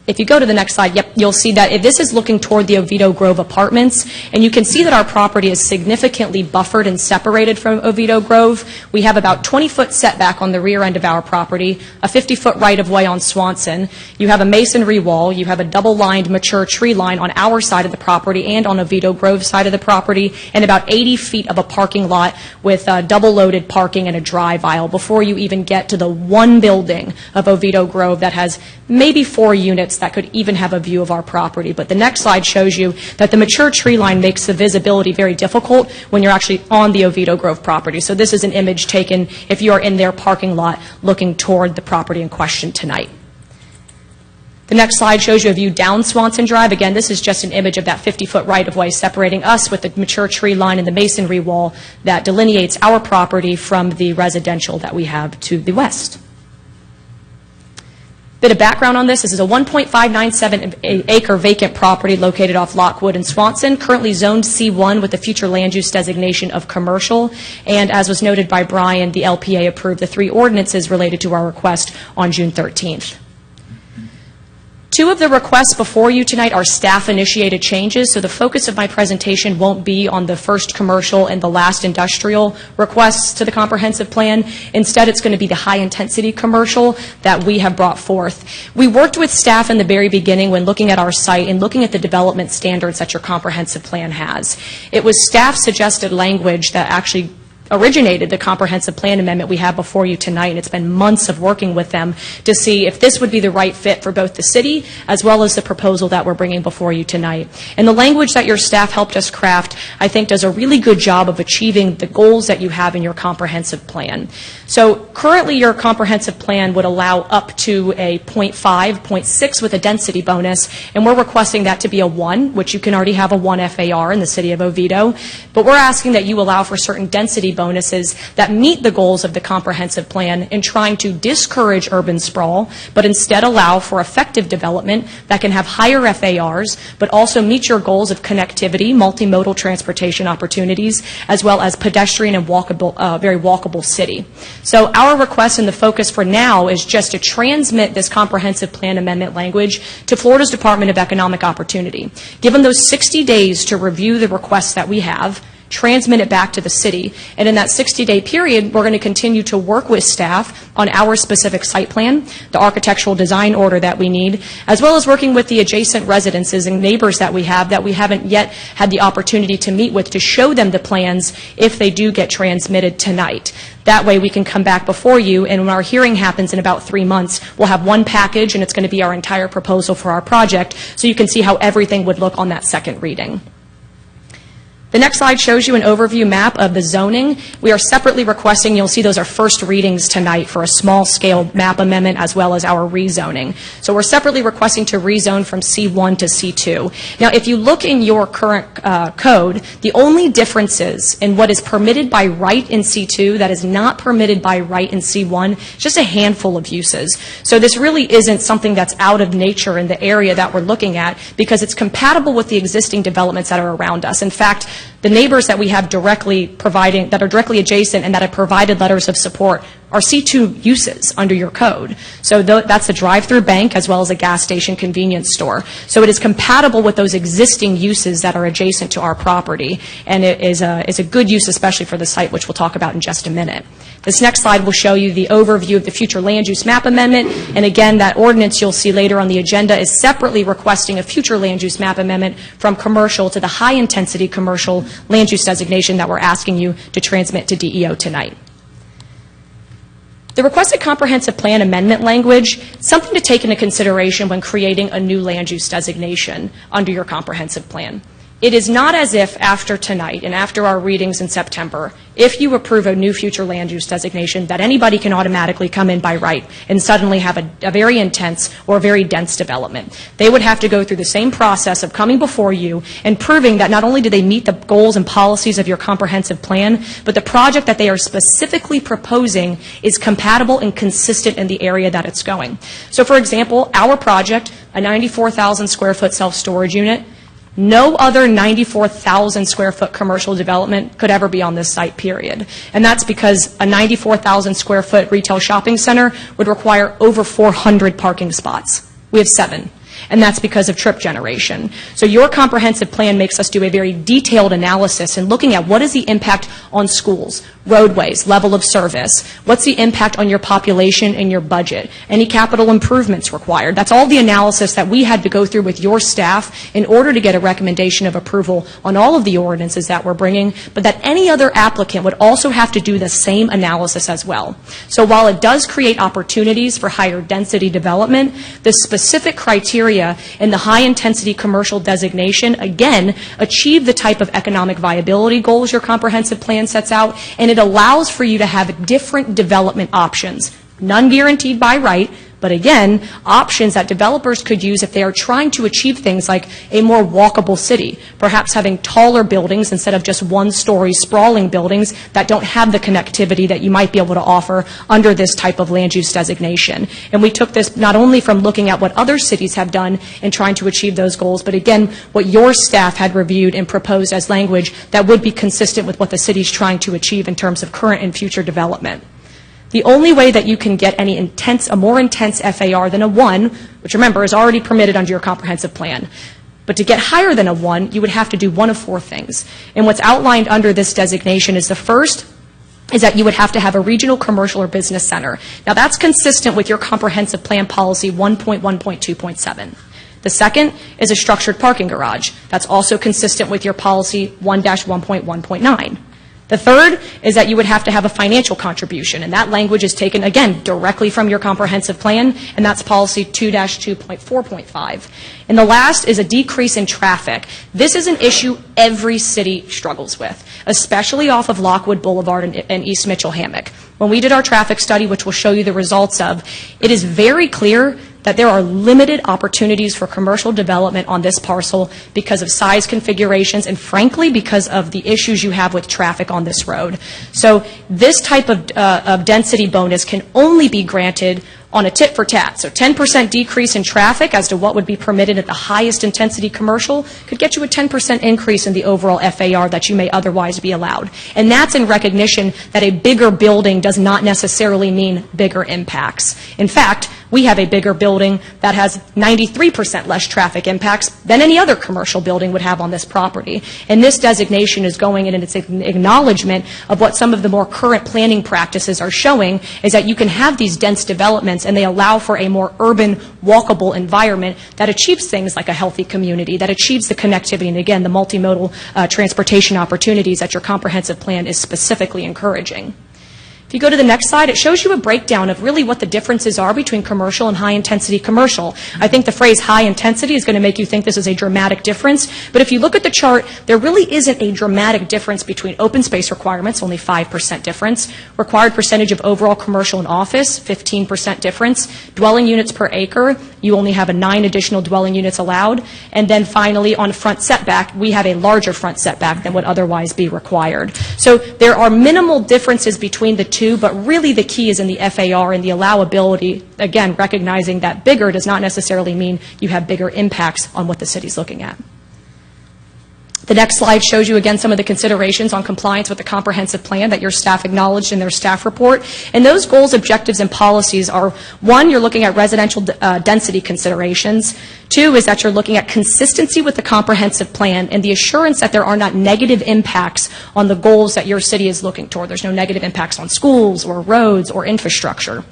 if you go to the next slide, you'll see that if this is looking toward the Oviedo Grove apartments, and you can see that our property is significantly buffered and separated from Oviedo Grove. We have about 20-foot setback on the rear end of our property, a 50-foot right-of-way on Swanson. You have a masonry wall. You have a double-lined mature tree line on our side of the property and on Oviedo Grove side of the property, and about 80 feet of a parking lot with double-loaded parking and a drive aisle before you even get to the one building of Oviedo Grove that has maybe 4 units that could even have a view of our property. But the next slide shows you that the mature tree line makes the visibility very difficult when you're actually on the Oviedo Grove property. So this is an image taken if you are in their parking lot looking toward the property in question tonight. The next slide shows you a view down Swanson Drive. Again, this is just an image of that 50-foot right-of-way separating us with the mature tree line and the masonry wall that delineates our property from the residential that we have to the west. Bit of background on this. This is a 1.597-acre vacant property located off Lockwood and Swanson, currently zoned C1 with the future land use designation of commercial. And as was noted by Brian, the LPA approved the 3 ordinances related to our request on June 13th. 2 of the requests before you tonight are staff-initiated changes, so the focus of my presentation won't be on the first commercial and the last industrial requests to the comprehensive plan. Instead, it's going to be the high-intensity commercial that we have brought forth. We worked with staff in the very beginning when looking at our site and looking at the development standards that your comprehensive plan has. It was staff-suggested language that actually originated the comprehensive plan amendment we have before you tonight, and it's been months of working with them to see if this would be the right fit for both the city as well as the proposal that we're bringing before you tonight. And the language that your staff helped us craft, I think, does a really good job of achieving the goals that you have in your comprehensive plan. So currently your comprehensive plan would allow up to a 0.5, 0.6 with a density bonus, and we're requesting that to be a 1, which you can already have a 1 FAR in the city of Oviedo, but we're asking that you allow for certain density bonuses that meet the goals of the comprehensive plan in trying to discourage urban sprawl, but instead allow for effective development that can have higher FARs, but also meet your goals of connectivity, multimodal transportation opportunities, as well as pedestrian and walkable, very walkable city. So our request and the focus for now is just to transmit this comprehensive plan amendment language to Florida's Department of Economic Opportunity. Give them those 60 days to review the requests that we have, transmit it back to the city, and in that 60-day period, we're going to continue to work with staff on our specific site plan, the architectural design order that we need, as well as working with the adjacent residences and neighbors that we haven't yet had the opportunity to meet with to show them the plans if they do get transmitted tonight. That way we can come back before you, and when our hearing happens in about 3 months, we'll have one package, and it's going to be our entire proposal for our project, so you can see how everything would look on that second reading. The next slide shows you an overview map of the zoning. We are separately requesting, you'll see those are first readings tonight for a small-scale map amendment as well as our rezoning. So we're separately requesting to rezone from C1 to C2. Now, if you look in your current code, the only differences in what is permitted by right in C2 that is not permitted by right in C1, just a handful of uses. So this really isn't something that's out of nature in the area that we're looking at because it's compatible with the existing developments that are around us. In fact, the neighbors that we have directly providing, that are directly adjacent and that have provided letters of support are C2 uses under your code. So that's a drive-through bank as well as a gas station convenience store. So it is compatible with those existing uses that are adjacent to our property, and it is a good use, especially for the site, which we'll talk about in just a minute. This next slide will show you the overview of the future land use map amendment, and again, that ordinance you'll see later on the agenda is separately requesting a future land use map amendment from commercial to the high-intensity commercial land use designation that we're asking you to transmit to DEO tonight. The requested comprehensive plan amendment language, something to take into consideration when creating a new land use designation under your comprehensive plan. It is not as if after tonight and after our readings in September, if you approve a new future land use designation, that anybody can automatically come in by right and suddenly have a very intense or very dense development. They would have to go through the same process of coming before you and proving that not only do they meet the goals and policies of your comprehensive plan, but the project that they are specifically proposing is compatible and consistent in the area that it's going. So for example, our project, a 94,000 square foot self-storage unit, No other 94,000 square foot commercial development could ever be on this site, period. And that's because a 94,000 square foot retail shopping center would require over 400 parking spots. We have 7. And that's because of trip generation. So your comprehensive plan makes us do a very detailed analysis in looking at what is the impact on schools, roadways, level of service, what's the impact on your population and your budget, any capital improvements required. That's all the analysis that we had to go through with your staff in order to get a recommendation of approval on all of the ordinances that we're bringing, but that any other applicant would also have to do the same analysis as well. So while it does create opportunities for higher density development, the specific criteria in the high-intensity commercial designation, again, achieve the type of economic viability goals your comprehensive plan sets out, and it allows for you to have different development options, none guaranteed by right, but again, options that developers could use if they are trying to achieve things like a more walkable city, perhaps having taller buildings instead of just one-story sprawling buildings that don't have the connectivity that you might be able to offer under this type of land use designation. And we took this not only from looking at what other cities have done in trying to achieve those goals, but again, what your staff had reviewed and proposed as language that would be consistent with what the city's trying to achieve in terms of current and future development. The only way that you can get a more intense FAR than a 1, which remember is already permitted under your comprehensive plan, but to get higher than a 1, you would have to do one of 4 things. And what's outlined under this designation is the first is that you would have to have a regional commercial or business center. Now that's consistent with your comprehensive plan policy 1.1.2.7. The second is a structured parking garage. That's also consistent with your policy 1-1.1.9. The third is that you would have to have a financial contribution, and that language is taken, again, directly from your comprehensive plan, and that's policy 2-2.4.5. And the last is a decrease in traffic. This is an issue every city struggles with, especially off of Lockwood Boulevard and East Mitchell Hammock. When we did our traffic study, which we'll show you the results of, it is very clear that there are limited opportunities for commercial development on this parcel because of size configurations and, frankly, because of the issues you have with traffic on this road. So this type of density bonus can only be granted on a tit for tat. So 10% decrease in traffic as to what would be permitted at the highest intensity commercial could get you a 10% increase in the overall FAR that you may otherwise be allowed. And that's in recognition that a bigger building does not necessarily mean bigger impacts. In fact, we have a bigger building that has 93% less traffic impacts than any other commercial building would have on this property. And this designation is going in and it's an acknowledgement of what some of the more current planning practices are showing is that you can have these dense developments and they allow for a more urban, walkable environment that achieves things like a healthy community, that achieves the connectivity and, again, the multimodal transportation opportunities that your comprehensive plan is specifically encouraging. If you go to the next slide, it shows you a breakdown of really what the differences are between commercial and high-intensity commercial. I think the phrase high-intensity is going to make you think this is a dramatic difference, but if you look at the chart, there really isn't a dramatic difference between open space requirements, only 5% difference, required percentage of overall commercial and office, 15% difference, dwelling units per acre, you only have 9 additional dwelling units allowed, and then finally on front setback, we have a larger front setback than would otherwise be required. So there are minimal differences between the two, but really the key is in the FAR and the allowability, again, recognizing that bigger does not necessarily mean you have bigger impacts on what the city's looking at. The next slide shows you again some of the considerations on compliance with the comprehensive plan that your staff acknowledged in their staff report. And those goals, objectives, and policies are, 1, you're looking at residential density considerations. 2 is that you're looking at consistency with the comprehensive plan and the assurance that there are not negative impacts on the goals that your city is looking toward. There's no negative impacts on schools or roads or infrastructure.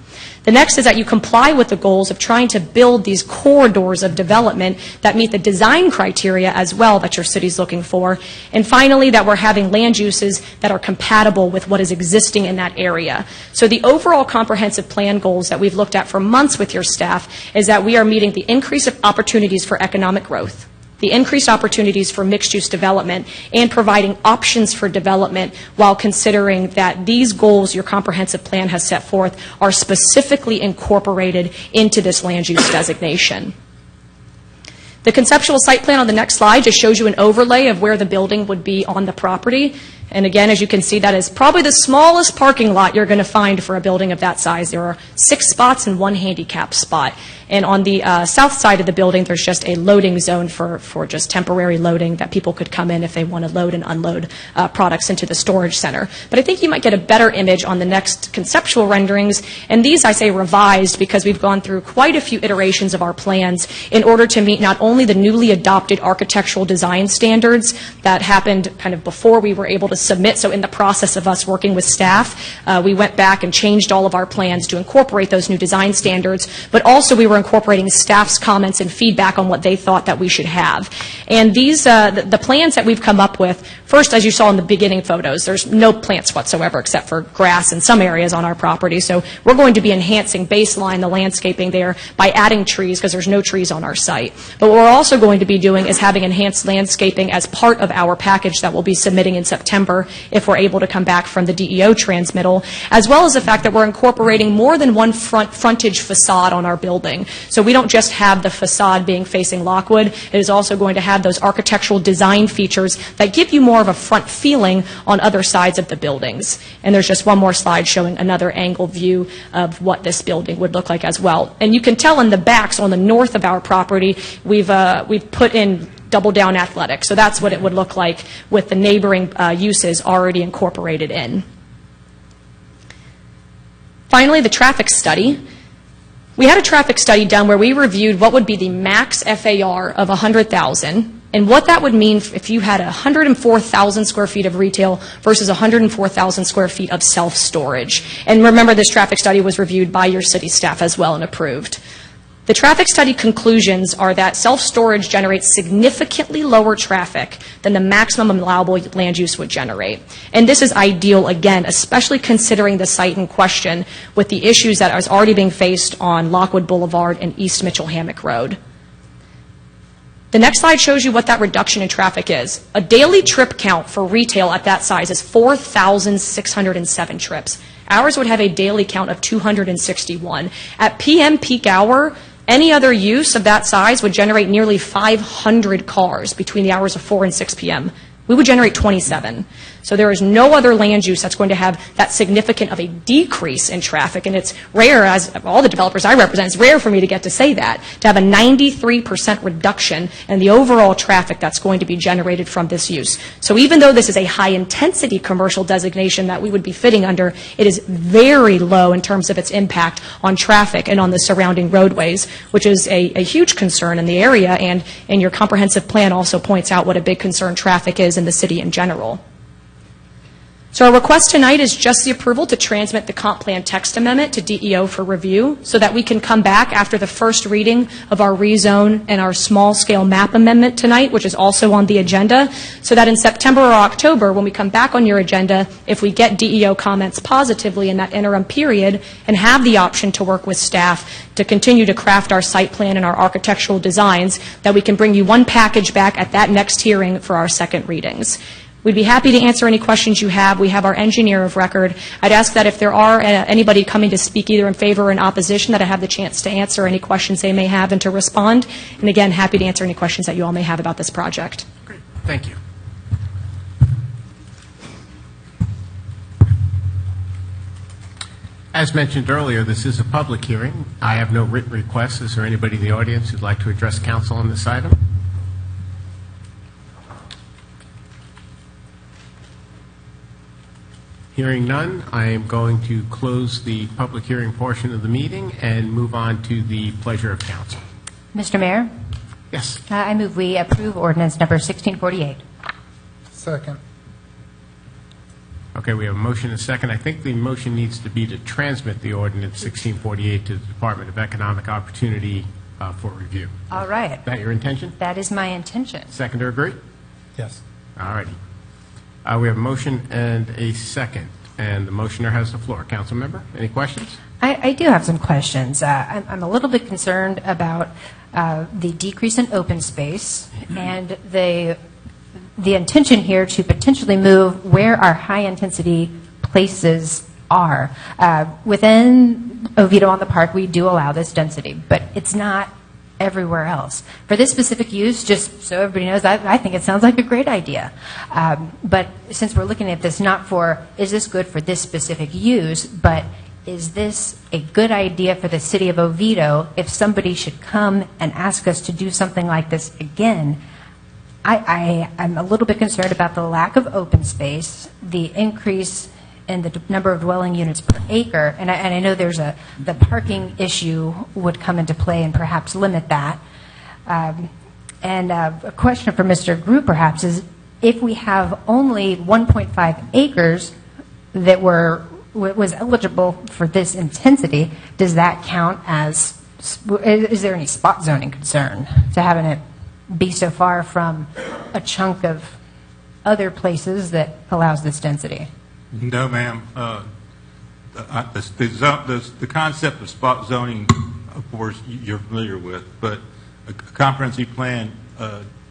The next is that you comply with the goals of trying to build these corridors of development that meet the design criteria as well that your city's looking for. And finally, that we're having land uses that are compatible with what is existing in that area. So the overall comprehensive plan goals that we've looked at for months with your staff is that we are meeting the increase of opportunities for economic growth, the increased opportunities for mixed-use development, and providing options for development while considering that these goals your comprehensive plan has set forth are specifically incorporated into this land use designation. The conceptual site plan on the next slide just shows you an overlay of where the building would be on the property. And again, as you can see, that is probably the smallest parking lot you're going to find for a building of that size. There are 6 spots and 1 handicap spot. And on the south side of the building, there's just a loading zone for just temporary loading that people could come in if they want to load and unload products into the storage center. But I think you might get a better image on the next conceptual renderings. And these, I say revised, because we've gone through quite a few iterations of our plans in order to meet not only the newly adopted architectural design standards that happened kind of before we were able to submit. So in the process of us working with staff, we went back and changed all of our plans to incorporate those new design standards, but also we were incorporating staff's comments and feedback on what they thought that we should have. And these, the plans that we've come up with, first, as you saw in the beginning photos, there's no plants whatsoever except for grass in some areas on our property. So we're going to be enhancing baseline, the landscaping there, by adding trees because there's no trees on our site. But what we're also going to be doing is having enhanced landscaping as part of our package that we'll be submitting in September if we're able to come back from the DEO transmittal, as well as the fact that we're incorporating more than one frontage facade on our building. So we don't just have the facade being facing Lockwood. It is also going to have those architectural design features that give you more of a front feeling on other sides of the buildings. And there's just one more slide showing another angle view of what this building would look like as well. And you can tell in the backs on the north of our property, we've put in double down athletics. So that's what it would look like with the neighboring uses already incorporated in. Finally, the traffic study. We had a traffic study done where we reviewed what would be the max FAR of 100,000 and what that would mean if you had 104,000 square feet of retail versus 104,000 square feet of self-storage. And remember, this traffic study was reviewed by your city staff as well and approved. The traffic study conclusions are that self-storage generates significantly lower traffic than the maximum allowable land use would generate. And this is ideal, again, especially considering the site in question with the issues that are already being faced on Lockwood Boulevard and East Mitchell Hammock Road. The next slide shows you what that reduction in traffic is. A daily trip count for retail at that size is 4,607 trips. Ours would have a daily count of 261. At PM peak hour, any other use of that size would generate nearly 500 cars between the hours of 4 and 6 p.m. We would generate 27. So there is no other land use that's going to have that significant of a decrease in traffic. And it's rare, as all the developers I represent, it's rare for me to get to say that, to have a 93% reduction in the overall traffic that's going to be generated from this use. So even though this is a high-intensity commercial designation that we would be fitting under, it is very low in terms of its impact on traffic and on the surrounding roadways, which is a huge concern in the area. And your comprehensive plan also points out what a big concern traffic is in the city in general. So our request tonight is just the approval to transmit the comp plan text amendment to DEO for review so that we can come back after the first reading of our rezone and our small scale map amendment tonight, which is also on the agenda, so that in September or October, when we come back on your agenda, if we get DEO comments positively in that interim period and have the option to work with staff to continue to craft our site plan and our architectural designs, that we can bring you one package back at that next hearing for our second readings. We'd be happy to answer any questions you have. We have our engineer of record. I'd ask that if there are anybody coming to speak either in favor or in opposition, that I have the chance to answer any questions they may have and to respond. And again, happy to answer any questions that you all may have about this project. Great. Thank you. As mentioned earlier, this is a public hearing. I have no written requests. Is there anybody in the audience who'd like to address council on this item? Hearing none, I am going to close the public hearing portion of the meeting and move on to the pleasure of council. Mr. Mayor? Yes. I move we approve ordinance number 1648. Second. Okay, we have a motion and a second. I think the motion needs to be to transmit the ordinance 1648 to the Department of Economic Opportunity for review. All right. Is that your intention? That is my intention. Seconder agree? Yes. All righty. We have a motion and a second, and the motioner has the floor. Council member, any questions? I do have some questions. I'm a little bit concerned about the decrease in open space and the intention here to potentially move where our high-intensity places are. Within Oviedo on the Park, we do allow this density, but it's not everywhere else. For this specific use, just so everybody knows, I think it sounds like a great idea. But since we're looking at this not for, is this good for this specific use, but is this a good idea for the city of Oviedo if somebody should come and ask us to do something like this again? I'm a little bit concerned about the lack of open space, the increase in the number of dwelling units per acre, and I know the parking issue would come into play and perhaps limit that. And a question for Mr. Group perhaps is, if we have only 1.5 acres that was eligible for this intensity, does that count as, is there any spot zoning concern to having it be so far from a chunk of other places that allows this density? No, ma'am. The concept of spot zoning, of course, you're familiar with, but a comprehensive plan,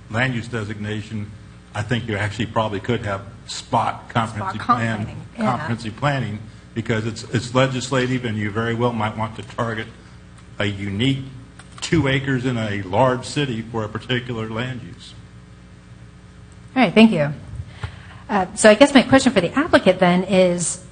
land use designation, I think you actually probably could have spot comprehensive planning, because it's legislative, and you very well might want to target a unique 2 acres in a large city for a particular land use. All right, thank you. So I guess my question for the applicant then is,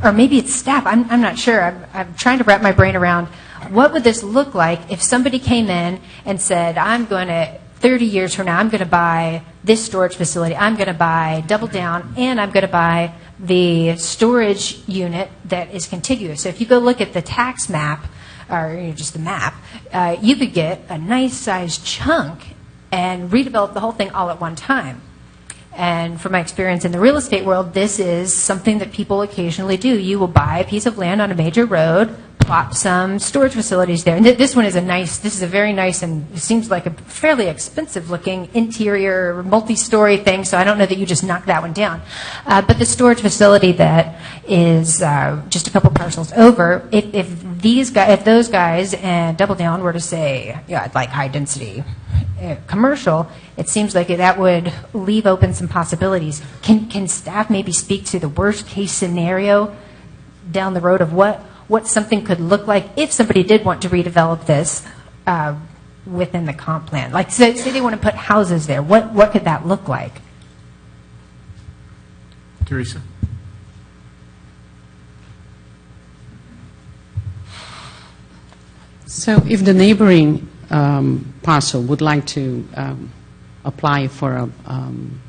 or maybe it's staff, I'm not sure. I'm trying to wrap my brain around what would this look like if somebody came in and said, I'm going to, 30 years from now, I'm going to buy this storage facility, I'm going to buy Double Down, and I'm going to buy the storage unit that is contiguous. So if you go look at the tax map, or just the map, you could get a nice sized chunk and redevelop the whole thing all at one time. And from my experience in the real estate world, this is something that people occasionally do. You will buy a piece of land on a major road, plop some storage facilities there. And this one is this is a very nice, and it seems like a fairly expensive looking interior multi-story thing, so I don't know that you just knock that one down. But the storage facility that is just a couple parcels over, if those guys and Double Down were to say, yeah, I'd like high density commercial, it seems like that would leave open some possibilities. Can staff maybe speak to the worst case scenario down the road of what something could look like if somebody did want to redevelop this within the comp plan? Like, say they want to put houses there. What could that look like? Teresa? So if the neighboring parcel would like to apply for a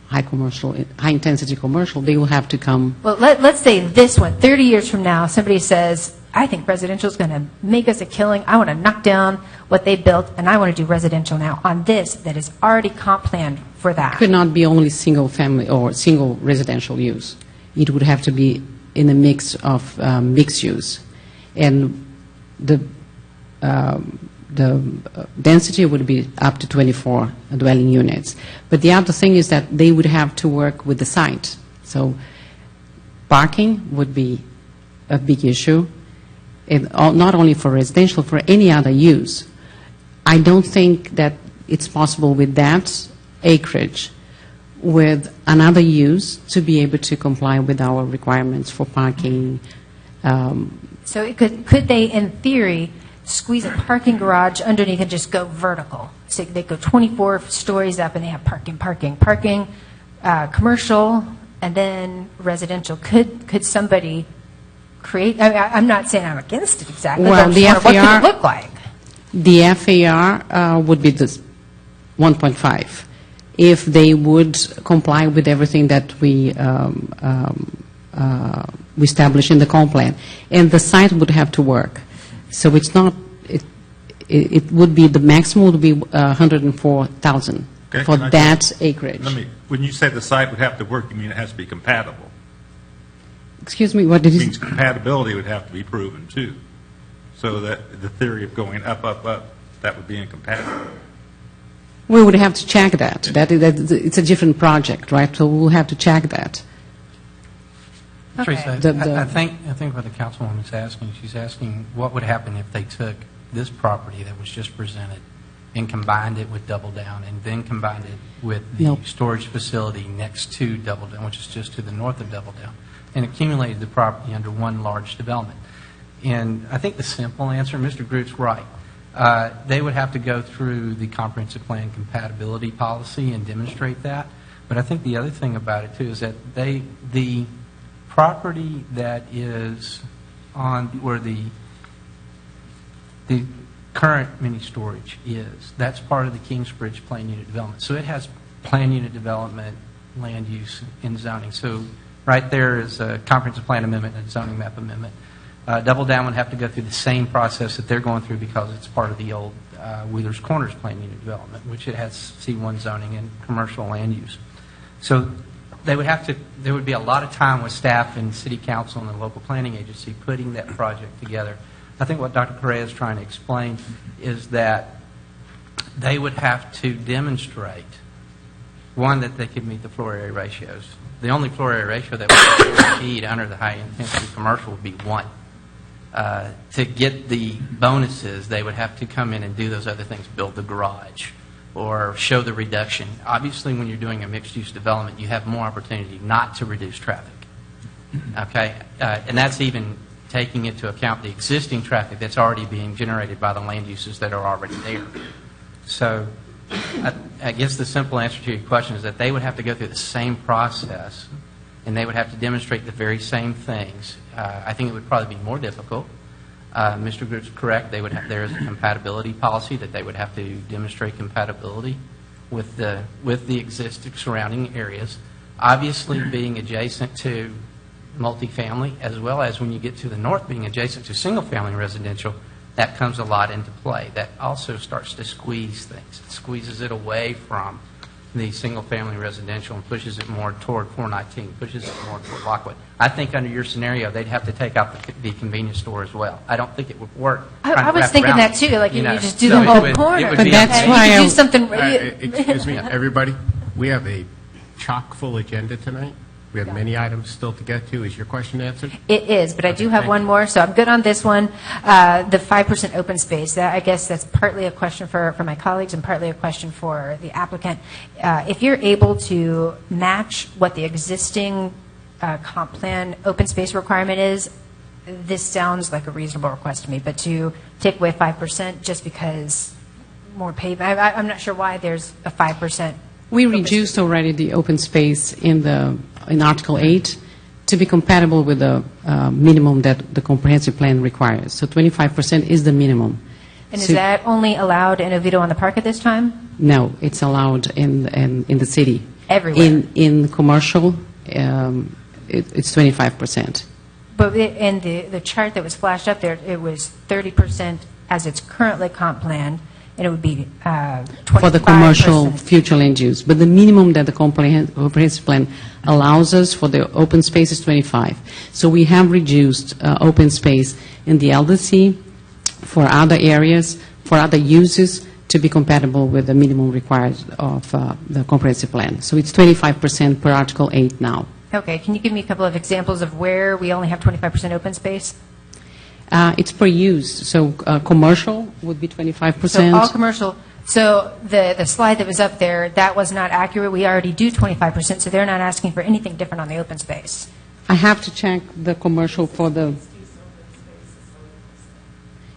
high intensity commercial, they will have to come. Well, let's say this one, 30 years from now, somebody says, I think residential is going to make us a killing. I want to knock down what they built, and I want to do residential now on this that is already comp planned for that. It could not be only single family or single residential use. It would have to be in a mix of mixed use. And the density would be up to 24 dwelling units. But the other thing is that they would have to work with the site. So parking would be a big issue, and not only for residential, for any other use. I don't think that it's possible with that acreage, with another use, to be able to comply with our requirements for parking. So could they, in theory, squeeze a parking garage underneath and just go vertical? So they go 24 stories up and they have parking, commercial, and then residential. Could somebody create, I'm not saying I'm against it exactly, Well, but the what could FAR it look like? The FAR would be this 1.5 if they would comply with everything that we establish in the comp plan. And the site would have to work. So it's not, it would be, the maximum would be 104,000 for that acreage. When you say the site would have to work, you mean it has to be compatible? Excuse me, what did you say? It means compatibility would have to be proven, too. So that the theory of going up, that would be incompatible. We would have to check that. It's a different project, right? So we'll have to check that. Teresa, I think what the councilwoman is asking, she's asking what would happen if they took this property that was just presented and combined it with Double Down, and then combined it with the storage facility next to Double Down, which is just to the north of Double Down, and accumulated the property under one large development. And I think the simple answer, Mr. Groot's right, they would have to go through the comprehensive plan compatibility policy and demonstrate that. But I think the other thing about it, too, is that the property that is on where the current mini storage is. That's part of the Kingsbridge Plan Unit Development. So it has Plan Unit Development, land use, and zoning. So right there is a comprehensive plan amendment and a zoning map amendment. Double Down would have to go through the same process that they're going through because it's part of the old Wheeler's Corners Plan Unit Development, which it has C1 zoning and commercial land use. So they would have to, there would be a lot of time with staff and city council and the local planning agency putting that project together. I think what Dr. Correa is trying to explain is that they would have to demonstrate, one, that they could meet the floor area ratios. The only floor area ratio that would be guaranteed under the high-intensity commercial would be 1. To get the bonuses, they would have to come in and do those other things, build the garage or show the reduction. Obviously, when you're doing a mixed-use development, you have more opportunity not to reduce traffic. Okay? And that's even taking into account the existing traffic that's already being generated by the land uses that are already there. So I guess the simple answer to your question is that they would have to go through the same process, and they would have to demonstrate the very same things. I think it would probably be more difficult. Mr. Groot's correct. They would have, there is a compatibility policy that they would have to demonstrate compatibility with the existing surrounding areas. Obviously, being adjacent to multifamily, as well as when you get to the north, being adjacent to single-family residential, that comes a lot into play. That also starts to squeeze things. It squeezes it away from the single-family residential and pushes it more toward 419, pushes it more toward Lockwood. I think under your scenario, they'd have to take out the convenience store as well. I don't think it would work. I was thinking that too, like you just do the So whole corner. But that's why you I- do something. Excuse me, everybody, we have a chock-full agenda tonight. We have many items still to get to. Is your question answered? It is, but I do have thank one you. more, so I'm good on this one. The 5% open space, I guess that's partly a question for my colleagues and partly a question for the applicant. If you're able to match what the existing comp plan open space requirement is, this sounds like a reasonable request to me, but to take away 5% just because more pavement, I'm not sure why there's a 5%. We reduced already the open space in Article 8 to be compatible with the minimum that the comprehensive plan requires. So 25% is the minimum. And is So- that only allowed in Oviedo on the Park at this time? No, it's allowed in the city. Everywhere? In commercial, it's 25%. But in the chart that was flashed up there, it was 30% as it's currently comp planned, and it would be 25%. For the commercial future land use. But the minimum that the comprehensive plan allows us for the open space is 25. So we have reduced open space in the LDC for other areas, for other uses, to be compatible with the minimum required of the comprehensive plan. So it's 25% per Article 8 now. Okay, can you give me a couple of examples of where we only have 25% open space? It's per use. So commercial would be 25%. So all commercial, so the slide that was up there, that was not accurate. We already do 25%, so they're not asking for anything different on the open space. I have to check the commercial for the...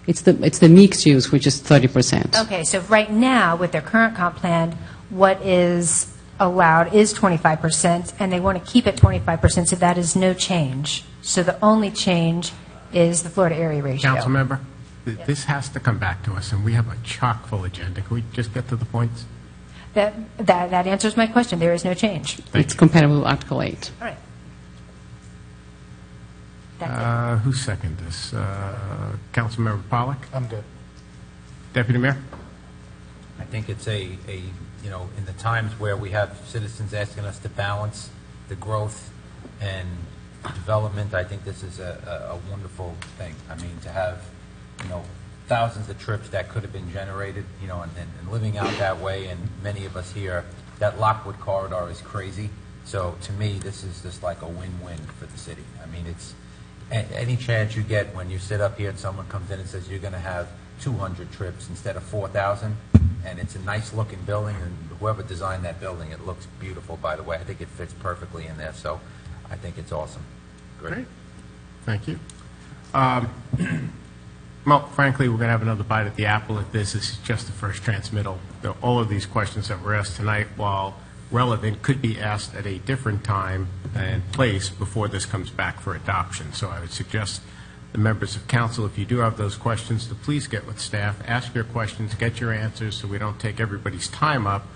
It's the mixed use, which is 30%. Okay, so right now, with their current comp plan, what is allowed is 25%, and they want to keep it 25%, so that is no change. So the only change is the Florida area ratio. Council member, this has to come back to us, and we have a chock-full agenda. Can we just get to the points? That answers my question. There is no change. It's compatible with Article 8. All right. That's Who seconded this? Councilmember Pollack? I'm good. Deputy Mayor? I think it's in the times where we have citizens asking us to balance the growth and development, I think this is a wonderful thing. I mean, to have, thousands of trips that could have been generated, and living out that way, and many of us here, that Lockwood corridor is crazy. So to me, this is just like a win-win for the city. I mean, it's any chance you get when you sit up here and someone comes in and says you're going to have 200 trips instead of 4,000, and it's a nice-looking building, and whoever designed that building, it looks beautiful, by the way. I think it fits perfectly in there, so I think it's awesome. Great. Thank you. Well, frankly, we're going to have another bite at the apple if this is just the first transmittal. All of these questions that were asked tonight, while relevant, could be asked at a different time and place before this comes back for adoption. So I would suggest the members of council, if you do have those questions, to please get with staff, ask your questions, get your answers, so we don't take everybody's time up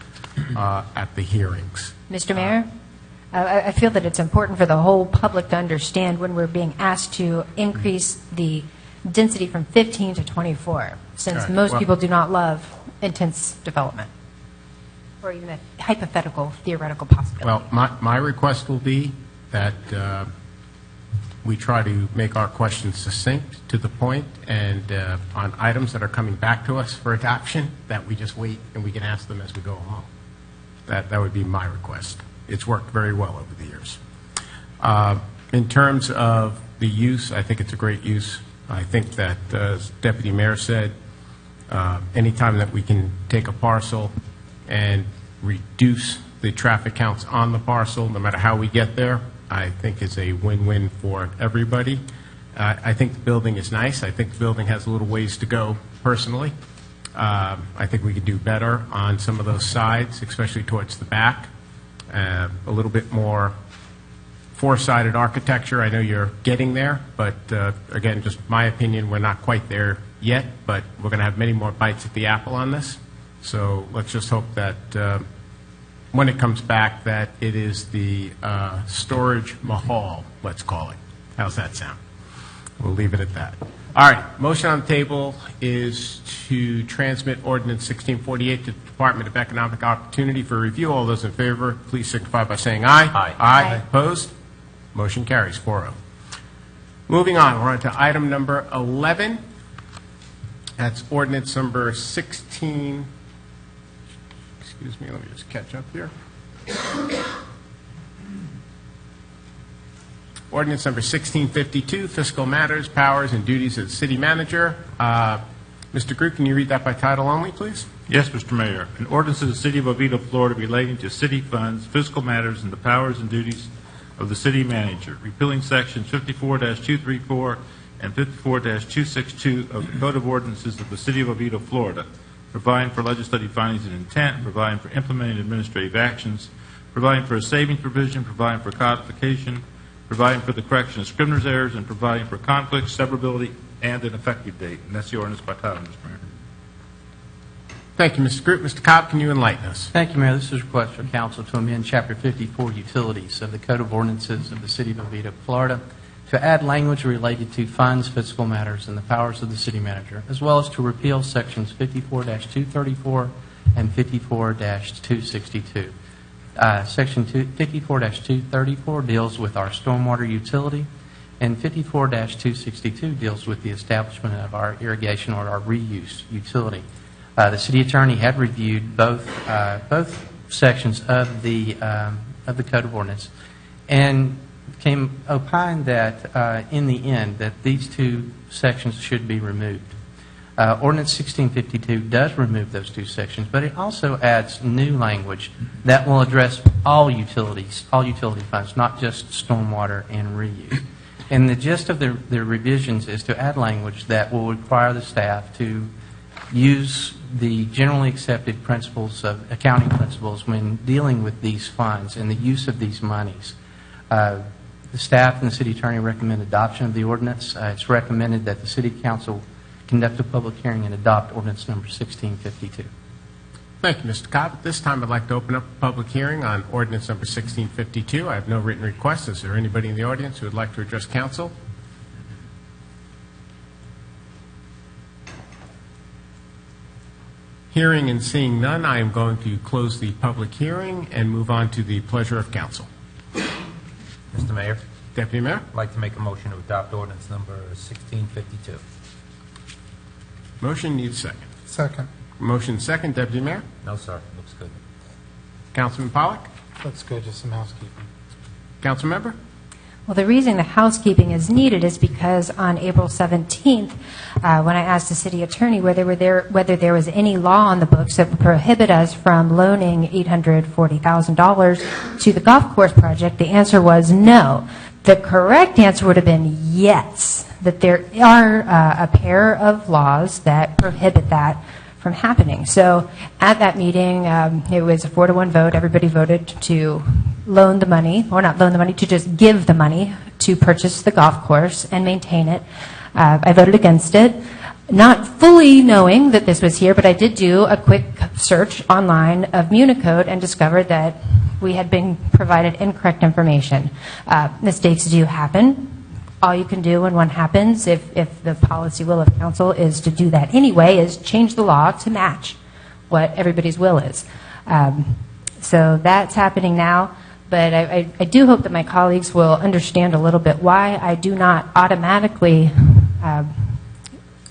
at the hearings. Mr. Mayor, I feel that it's important for the whole public to understand when we're being asked to increase the density from 15 to 24, since Right. most Well- people do not love intense development, or even a hypothetical, theoretical possibility. Well, my request will be that we try to make our questions succinct, to the point, and on items that are coming back to us for adoption, that we just wait and we can ask them as we go along. That would be my request. It's worked very well over the years. In terms of the use, I think it's a great use. I think that, as Deputy Mayor said, anytime that we can take a parcel and reduce the traffic counts on the parcel, no matter how we get there, I think is a win-win for everybody. I think the building is nice. I think the building has a little ways to go, personally. I think we could do better on some of those sides, especially towards the back. A little bit more four-sided architecture. I know you're getting there, but again, just my opinion, we're not quite there yet, but we're going to have many more bites at the apple on this. So let's just hope that when it comes back, that it is the storage mahal, let's call it. How's that sound? We'll leave it at that. All right, motion on the table is to transmit Ordinance 1648 to the Department of Economic Opportunity for review. All those in favor, please signify by saying aye. Aye. Aye. Opposed? Motion carries 4-0. Moving on, we're on to item number 11. That's ordinance number 16. Excuse me, let me just catch up here. Ordinance number 1652, fiscal matters, powers, and duties of the city manager. Mr. Groot, can you read that by title only, please? Yes, Mr. Mayor. An ordinance of the City of Oviedo, Florida relating to city funds, fiscal matters, and the powers and duties of the city manager, repealing sections 54-234 and 54-262 of the Code of Ordinances of the City of Oviedo, Florida, providing for legislative findings and intent, providing for implementing administrative actions, providing for a savings provision, providing for codification, providing for the correction of scrivener's errors, and providing for conflict, severability, and an effective date. And that's the ordinance by title, Mr. Mayor. Thank you, Mr. Groot. Mr. Cobb, can you enlighten us? Thank you, Mayor. This is a request for council to amend Chapter 54, Utilities of the Code of Ordinances of the City of Oviedo, Florida, to add language related to funds, fiscal matters, and the powers of the city manager, as well as to repeal sections 54-234 and 54-262. Section 54-234 deals with our stormwater utility, and 54-262 deals with the establishment of our irrigation or our reuse utility. The city attorney had reviewed both sections of the Code of Ordinance, and opined that in the end that these two sections should be removed. Ordinance 1652 does remove those two sections, but it also adds new language that will address all utility funds, not just stormwater and reuse. And the gist of the revisions is to add language that will require the staff to use the generally accepted principles of accounting principles when dealing with these funds and the use of these monies. The staff and the city attorney recommend adoption of the ordinance. It's recommended that the city council conduct a public hearing and adopt ordinance number 1652. Thank you, Mr. Cobb. At this time, I'd like to open up a public hearing on ordinance number 1652. I have no written requests. Is there anybody in the audience who would like to address council? Hearing and seeing none, I am going to close the public hearing and move on to the pleasure of council. Mr. Mayor, Deputy Mayor? I'd like to make a motion to adopt ordinance number 1652. Motion needs second. Second. Motion second. Deputy Mayor? No, sir. Looks good. Councilman Pollack? Looks good, just some housekeeping. Council member? Well, the reason the housekeeping is needed is because on April 17th, when I asked the city attorney whether there was any law on the books that would prohibit us from loaning $840,000 to the golf course project, the answer was no. The correct answer would have been yes, that there are a pair of laws that prohibit that from happening. So at that meeting, it was a 4-to-1 vote. Everybody voted to loan the money, or not loan the money, to just give the money to purchase the golf course and maintain it. I voted against it, not fully knowing that this was here, but I did do a quick search online of Municode and discovered that we had been provided incorrect information. Mistakes do happen. All you can do when one happens, if the policy will of council is to do that anyway, is change the law to match what everybody's will is. So that's happening now, but I do hope that my colleagues will understand a little bit why I do not automatically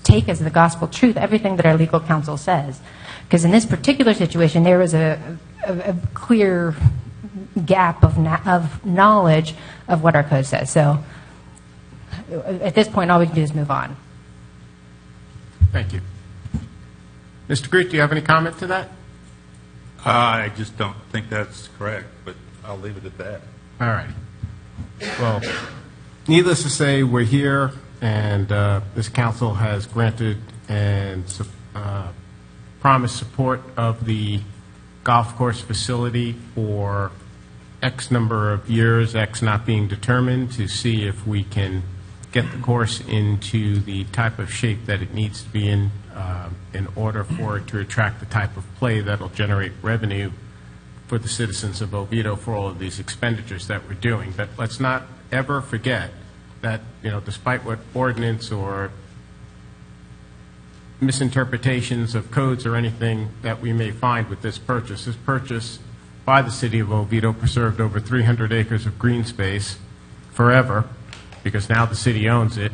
take as the gospel truth everything that our legal counsel says. Because in this particular situation, there was a clear gap of knowledge of what our code says. So at this point, all we can do is move on. Thank you. Mr. Groot, do you have any comment to that? I just don't think that's correct, but I'll leave it at that. All right. Well, needless to say, we're here, and this council has granted and promised support of the golf course facility for X number of years, X not being determined, to see if we can get the course into the type of shape that it needs to be in order for it to attract the type of play that will generate revenue for the citizens of Oviedo for all of these expenditures that we're doing. But let's not ever forget that, despite what ordinance or misinterpretations of codes or anything that we may find with this purchase by the city of Oviedo preserved over 300 acres of green space forever, because now the city owns it,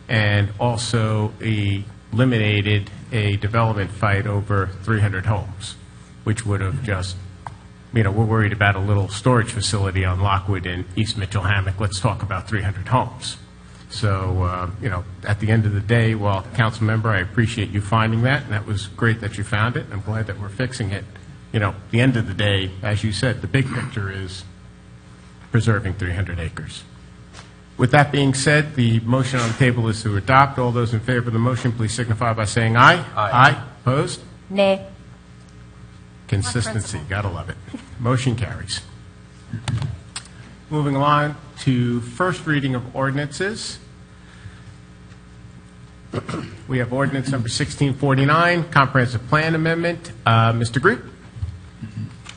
and also eliminated a development fight over 300 homes, which would have just, we're worried about a little storage facility on Lockwood in East Mitchell Hammock. Let's talk about 300 homes. So, at the end of the day, well, council member, I appreciate you finding that, and that was great that you found it. I'm glad that we're fixing it. The end of the day, as you said, the big picture is preserving 300 acres. With that being said, the motion on the table is to adopt. All those in favor of the motion, please signify by saying aye. Aye. Opposed? Nay. Consistency. Gotta love it. Motion carries. Moving along to first reading of ordinances. We have ordinance number 1649, comprehensive plan amendment. Mr. Groot?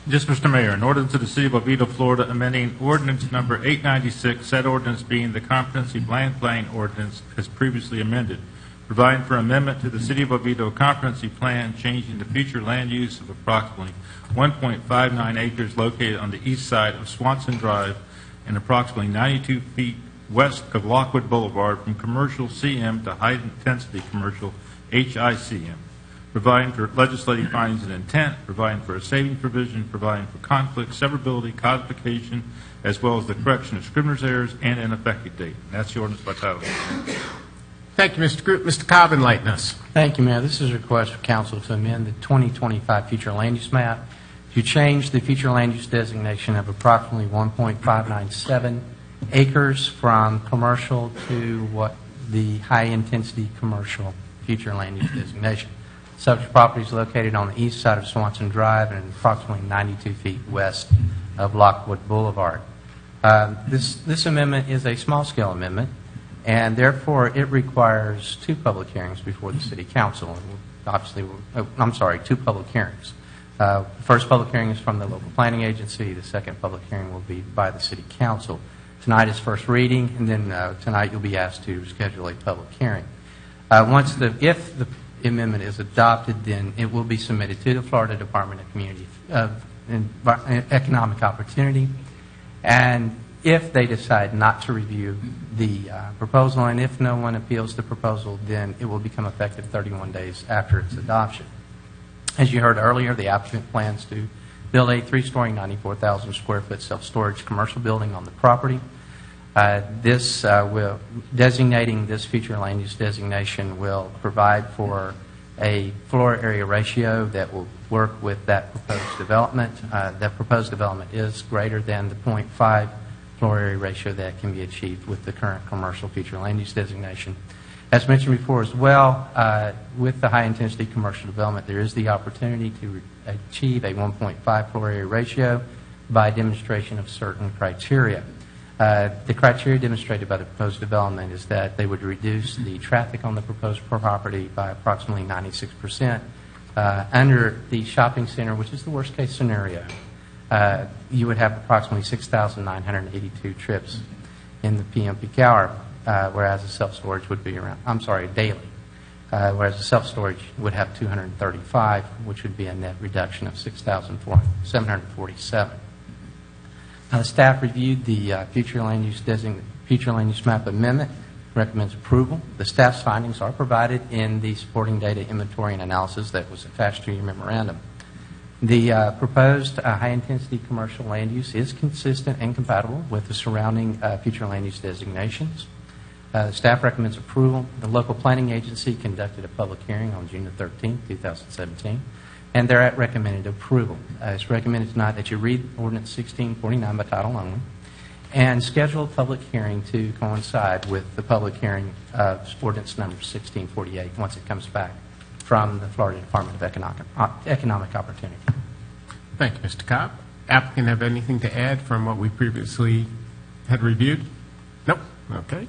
Just, Mr. Mayor, an ordinance of the City of Oviedo, Florida, amending ordinance number 896, said ordinance being the comprehensive land plan ordinance as previously amended, providing for amendment to the City of Oviedo comprehensive plan, changing the future land use of approximately 1.59 acres located on the east side of Swanson Drive and approximately 92 feet west of Lockwood Boulevard from commercial CM to high-intensity commercial HICM, providing for legislative findings and intent, providing for a saving provision, providing for conflict, severability, codification, as well as the correction of scrivener's errors and an effective date. And that's the ordinance by title. Thank you, Mr. Groot. Mr. Cobb, enlighten us. Thank you, Mayor. This is a request for council to amend the 2025 future land use map to change the future land use designation of approximately 1.597 acres from commercial to what the high-intensity commercial future land use designation. Subject property is located on the east side of Swanson Drive and approximately 92 feet west of Lockwood Boulevard. This amendment is a small-scale amendment, and therefore it requires two public hearings before the City Council. Obviously, two public hearings. The first public hearing is from the local planning agency. The second public hearing will be by the City Council. Tonight is first reading, and then tonight you'll be asked to schedule a public hearing. If the amendment is adopted, then it will be submitted to the Florida Department of Economic Opportunity. And if they decide not to review the proposal, and if no one appeals the proposal, then it will become effective 31 days after its adoption. As you heard earlier, the applicant plans to build a 3-story, 94,000 square foot self-storage commercial building on the property. Designating this future land use designation will provide for a floor area ratio that will work with that proposed development. That proposed development is greater than the 0.5 floor area ratio that can be achieved with the current commercial future land use designation. As mentioned before as well, with the high-intensity commercial development, there is the opportunity to achieve a 1.5 floor area ratio by demonstration of certain criteria. The criteria demonstrated by the proposed development is that they would reduce the traffic on the proposed property by approximately 96%. Under the shopping center, which is the worst-case scenario, you would have approximately 6,982 trips in the PM peak hour, whereas the self-storage would be daily, whereas the self-storage would have 235, which would be a net reduction of 6,747. The staff reviewed the future land use map amendment, recommends approval. The staff's findings are provided in the supporting data inventory and analysis that was attached to your memorandum. The proposed high-intensity commercial land use is consistent and compatible with the surrounding future land use designations. Staff recommends approval. The local planning agency conducted a public hearing on June 13, 2017, and they're at recommended approval. It's recommended tonight that you read Ordinance 1649 by title only and schedule a public hearing to coincide with the public hearing of Ordinance number 1648 once it comes back from the Florida Department of Economic Opportunity. Thank you, Mr. Cobb. Applicant have anything to add from what we previously had reviewed? Nope. Okay.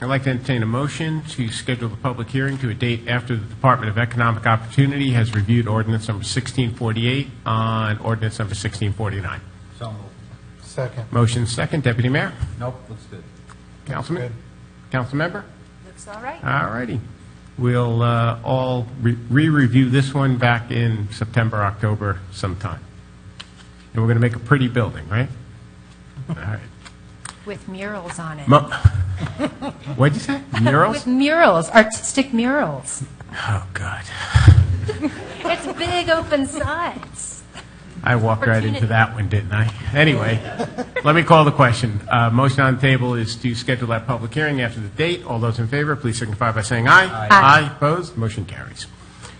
I'd like to entertain a motion to schedule the public hearing to a date after the Department of Economic Opportunity has reviewed ordinance number 1648 on ordinance number 1649. So moved. Second. Motion second. Deputy Mayor? Nope, looks good. Councilman? Council member? Looks all right. All righty. We'll all re-review this one back in September, October sometime. And we're going to make a pretty building, right? All right. With murals on it. What'd you say? Murals? With murals, artistic murals. Oh, God. It's big open signs. I walked right into that one, didn't I? Anyway, let me call the question. Motion on the table is to schedule that public hearing after the date. All those in favor, please signify by saying aye. Aye. Opposed? Motion carries.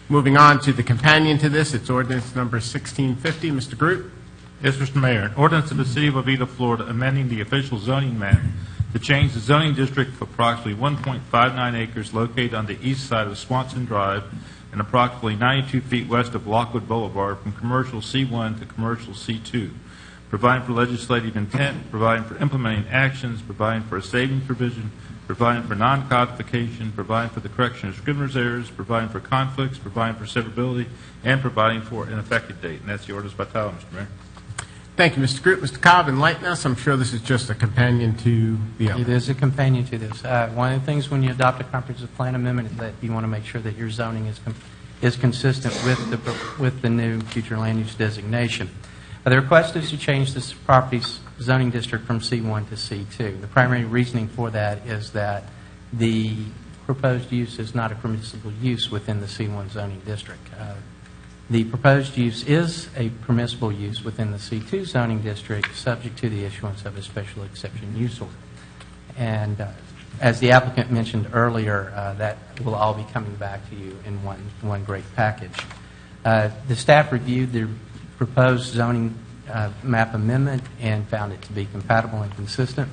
Moving on to the companion to this, it's ordinance number 1650. Mr. Groot? Yes, Mr. Mayor. An ordinance of the City of Oviedo, Florida, amending the official zoning map to change the zoning district of approximately 1.59 acres located on the east side of Swanson Drive and approximately 92 feet west of Lockwood Boulevard from commercial C1 to commercial C2, providing for legislative intent, providing for implementing actions, providing for a savings provision, providing for non-codification, providing for the correction of scrivener's errors, providing for conflicts, providing for severability, and providing for an effective date. And that's the orders by title, Mr. Mayor. Thank you, Mr. Groot. Mr. Cobb, enlighten us. I'm sure this is just a companion to the other. It is a companion to this. One of the things when you adopt a comprehensive plan amendment is that you want to make sure that your zoning is consistent with the new future land use designation. The request is to change this property's zoning district from C1 to C2. The primary reasoning for that is that the proposed use is not a permissible use within the C1 zoning district. The proposed use is a permissible use within the C2 zoning district, subject to the issuance of a special exception use order. And as the applicant mentioned earlier, that will all be coming back to you in one great package. The staff reviewed the proposed zoning map amendment and found it to be compatible and consistent.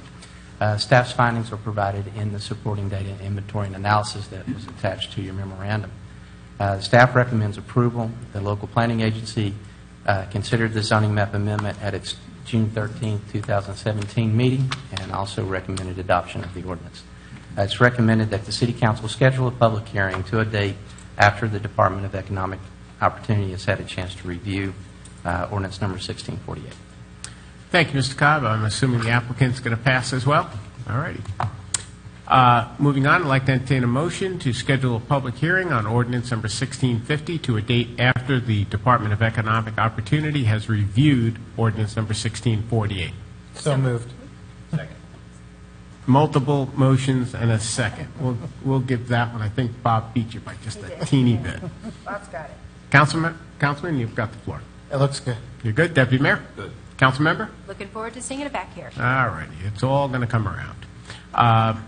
Staff's findings are provided in the supporting data inventory and analysis that was attached to your memorandum. Staff recommends approval. The local planning agency considered the zoning map amendment at its June 13, 2017 meeting and also recommended adoption of the ordinance. It's recommended that the City Council schedule a public hearing to a date after the Department of Economic Opportunity has had a chance to review ordinance number 1648. Thank you, Mr. Cobb. I'm assuming the applicant's going to pass as well. All righty. Moving on, I'd like to entertain a motion to schedule a public hearing on ordinance number 1650 to a date after the Department of Economic Opportunity has reviewed ordinance number 1648. So moved. Second. Multiple motions and a second. We'll give that one. I think Bob beat you by just a teeny bit. Bob's got it. Councilman, you've got the floor. It looks good. You're good, Deputy Mayor? Good. Council member? Looking forward to seeing it back here. All righty. It's all going to come around.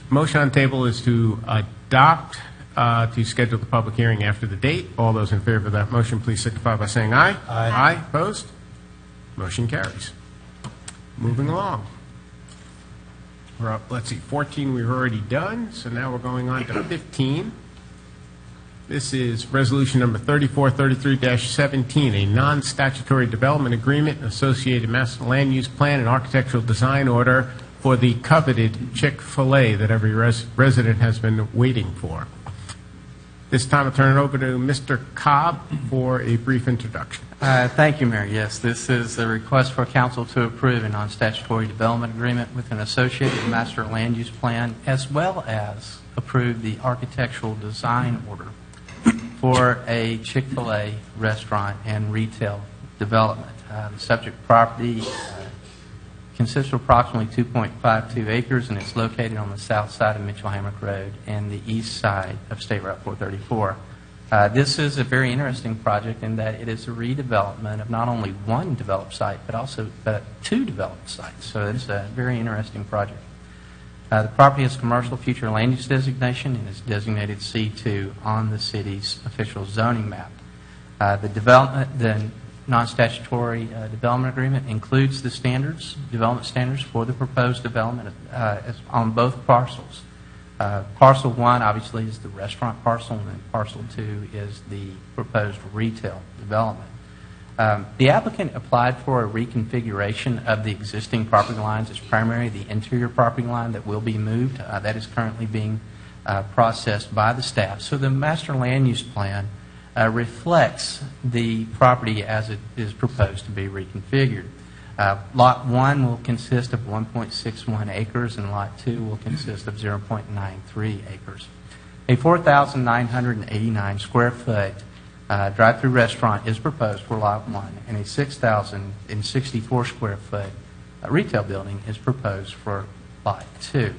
Motion on the table is to adopt, to schedule the public hearing after the date. All those in favor of that motion, please signify by saying aye. Aye. Aye. Opposed? Motion carries. Moving along. We're up, let's see, 14 we've already done, so now we're going on to 15. This is Resolution Number 3433-17, a non-statutory development agreement and associated master land use plan and architectural design order for the coveted Chick-fil-A that every resident has been waiting for. This time I'll turn it over to Mr. Cobb for a brief introduction. Thank you, Mayor. Yes, this is a request for council to approve a non-statutory development agreement with an associated master land use plan, as well as approve the architectural design order for a Chick-fil-A restaurant and retail development. The subject property consists of approximately 2.52 acres, and it's located on the south side of Mitchell Hammock Road and the east side of State Route 434. This is a very interesting project in that it is a redevelopment of not only one developed site, but also two developed sites. So it's a very interesting project. The property has commercial future land use designation and is designated C2 on the city's official zoning map. The non-statutory development agreement includes the development standards for the proposed development on both parcels. Parcel 1 obviously is the restaurant parcel, and then parcel 2 is the proposed retail development. The applicant applied for a reconfiguration of the existing property lines. It's primarily the interior property line that will be moved. That is currently being processed by the staff. So the master land use plan reflects the property as it is proposed to be reconfigured. Lot 1 will consist of 1.61 acres, and Lot 2 will consist of 0.93 acres. A 4,989 square foot drive-through restaurant is proposed for Lot 1, and a 6,064 square foot retail building is proposed for Lot 2.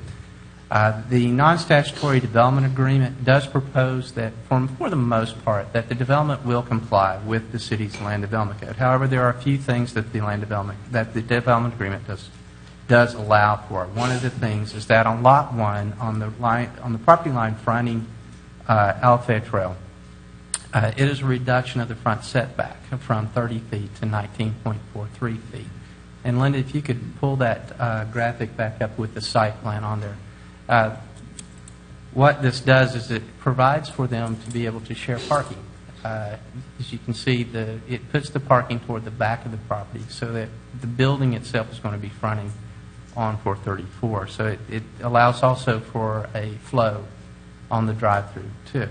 The non-statutory development agreement does propose that, for the most part, that the development will comply with the city's land development code. However, there are a few things that the development agreement does allow for. One of the things is that on Lot 1, on the property line fronting Alpha Trail, it is a reduction of the front setback from 30 feet to 19.43 feet. And Linda, if you could pull that graphic back up with the site plan on there. What this does is it provides for them to be able to share parking. As you can see, it puts the parking toward the back of the property so that the building itself is going to be fronting on 434. So it allows also for a flow on the drive-through too.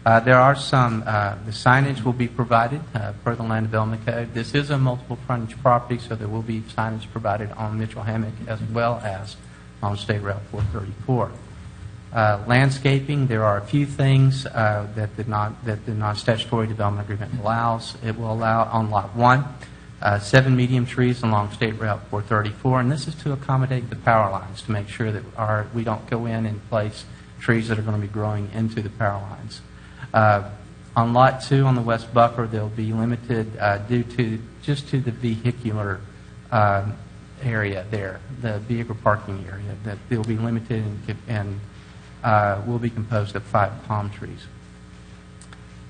There are the signage will be provided per the Land Development Code. This is a multiple frontage property, so there will be signage provided on Mitchell Hammock as well as on State Route 434. Landscaping, there are a few things that the non-statutory development agreement allows. It will allow on Lot 1, 7 medium trees along State Route 434, and this is to accommodate the power lines to make sure that we don't go in and place trees that are going to be growing into the power lines. On Lot 2 on the west buffer, they'll be limited due to the vehicular area there, the vehicle parking area, that they'll be limited and will be composed of 5 palm trees.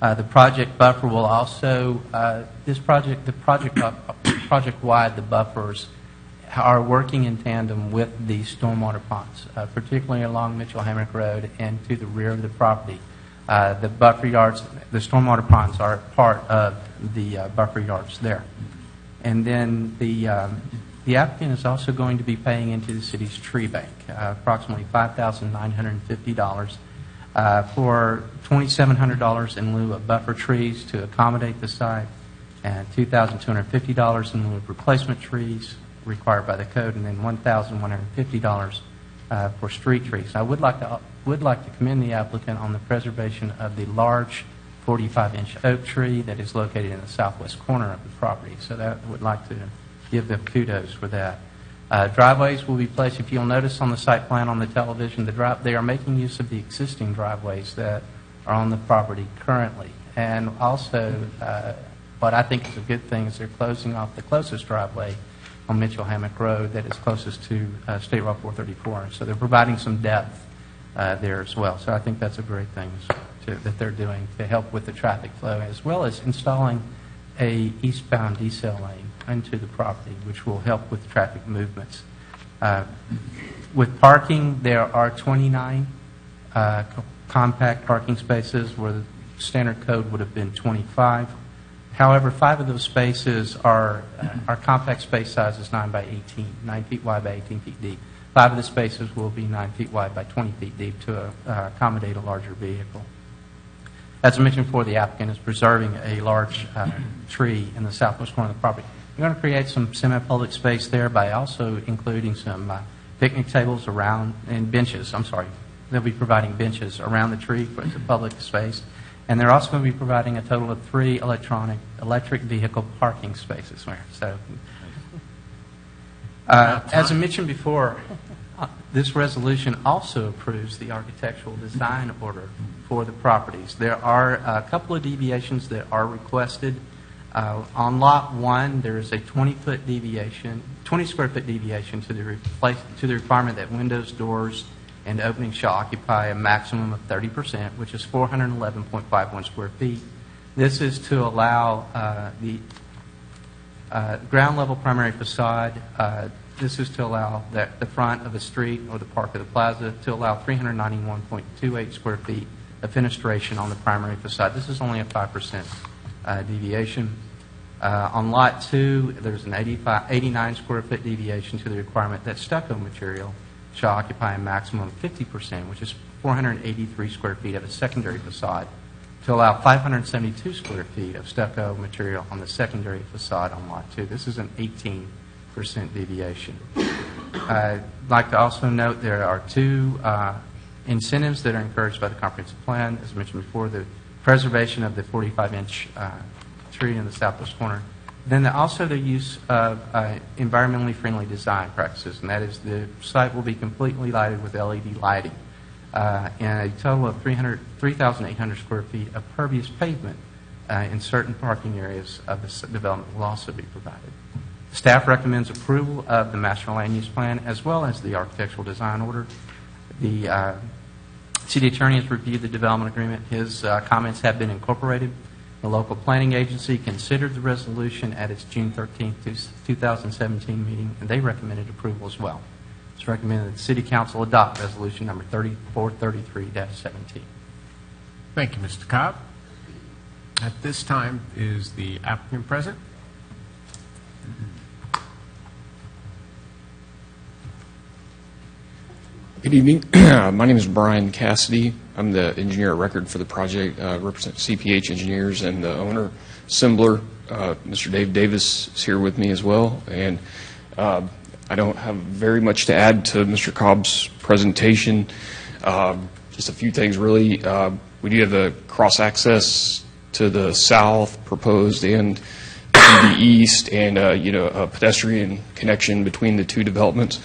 The project buffer will also, project-wide, the buffers are working in tandem with the stormwater ponds, particularly along Mitchell Hammock Road and to the rear of the property. The buffer yards, the stormwater ponds are part of the buffer yards there. And then the applicant is also going to be paying into the city's tree bank, approximately $5,950 for $2,700 in lieu of buffer trees to accommodate the site, and $2,250 in lieu of replacement trees required by the code, and then $1,150 for street trees. I would like to commend the applicant on the preservation of the large 45-inch oak tree that is located in the southwest corner of the property. So that I would like to give them kudos for that. Driveways will be placed, if you'll notice on the site plan on the television, they are making use of the existing driveways that are on the property currently. And also, what I think is a good thing is they're closing off the closest driveway on Mitchell Hammock Road that is closest to State Route 434. So they're providing some depth there as well. So I think that's a great thing that they're doing to help with the traffic flow, as well as installing a eastbound decel lane into the property, which will help with traffic movements. With parking, there are 29 compact parking spaces where the standard code would have been 25. However, 5 of those spaces are compact space size is 9 by 18, 9 feet wide by 18 feet deep. 5 of the spaces will be 9 feet wide by 20 feet deep to accommodate a larger vehicle. As I mentioned before, the applicant is preserving a large tree in the southwest corner of the property. We're going to create some semi-public space there by also including some picnic tables around and benches. I'm sorry. They'll be providing benches around the tree for the public space. And they're also going to be providing a total of 3 electric vehicle parking spaces there. So, as I mentioned before, this resolution also approves the architectural design order for the properties. There are a couple of deviations that are requested. On Lot 1, there is a 20-foot deviation, 20 square foot deviation to the requirement that windows, doors, and openings shall occupy a maximum of 30%, which is 411.51 square feet. This is to allow the ground level primary facade. This is to allow the front of the street or the park of the plaza to allow 391.28 square feet of fenestration on the primary facade. This is only a 5% deviation. On Lot 2, there's an 89 square foot deviation to the requirement that stucco material shall occupy a maximum of 50%, which is 483 square feet of a secondary facade, to allow 572 square feet of stucco material on the secondary facade on Lot 2. This is an 18% deviation. I'd like to also note there are 2 incentives that are encouraged by the comprehensive plan. As mentioned before, the preservation of the 45-inch tree in the southwest corner. Then also the use of environmentally friendly design practices, and that is the site will be completely lighted with LED lighting, and a total of 3,800 square feet of pervious pavement in certain parking areas of the development will also be provided. Staff recommends approval of the master land use plan as well as the architectural design order. The city attorney has reviewed the development agreement. His comments have been incorporated. The local planning agency considered the resolution at its June 13, 2017 meeting, and they recommended approval as well. It's recommended that the City Council adopt resolution number 3433-17. Thank you, Mr. Cobb. At this time, is the applicant present? Good evening. My name is Brian Cassidy. I'm the engineer of record for the project. Represent CPH Engineers and the owner, Sembler. Mr. Dave Davis is here with me as well. And I don't have very much to add to Mr. Cobb's presentation. Just a few things, really. We do have a cross-access to the south proposed and to the east, and a pedestrian connection between the 2 developments.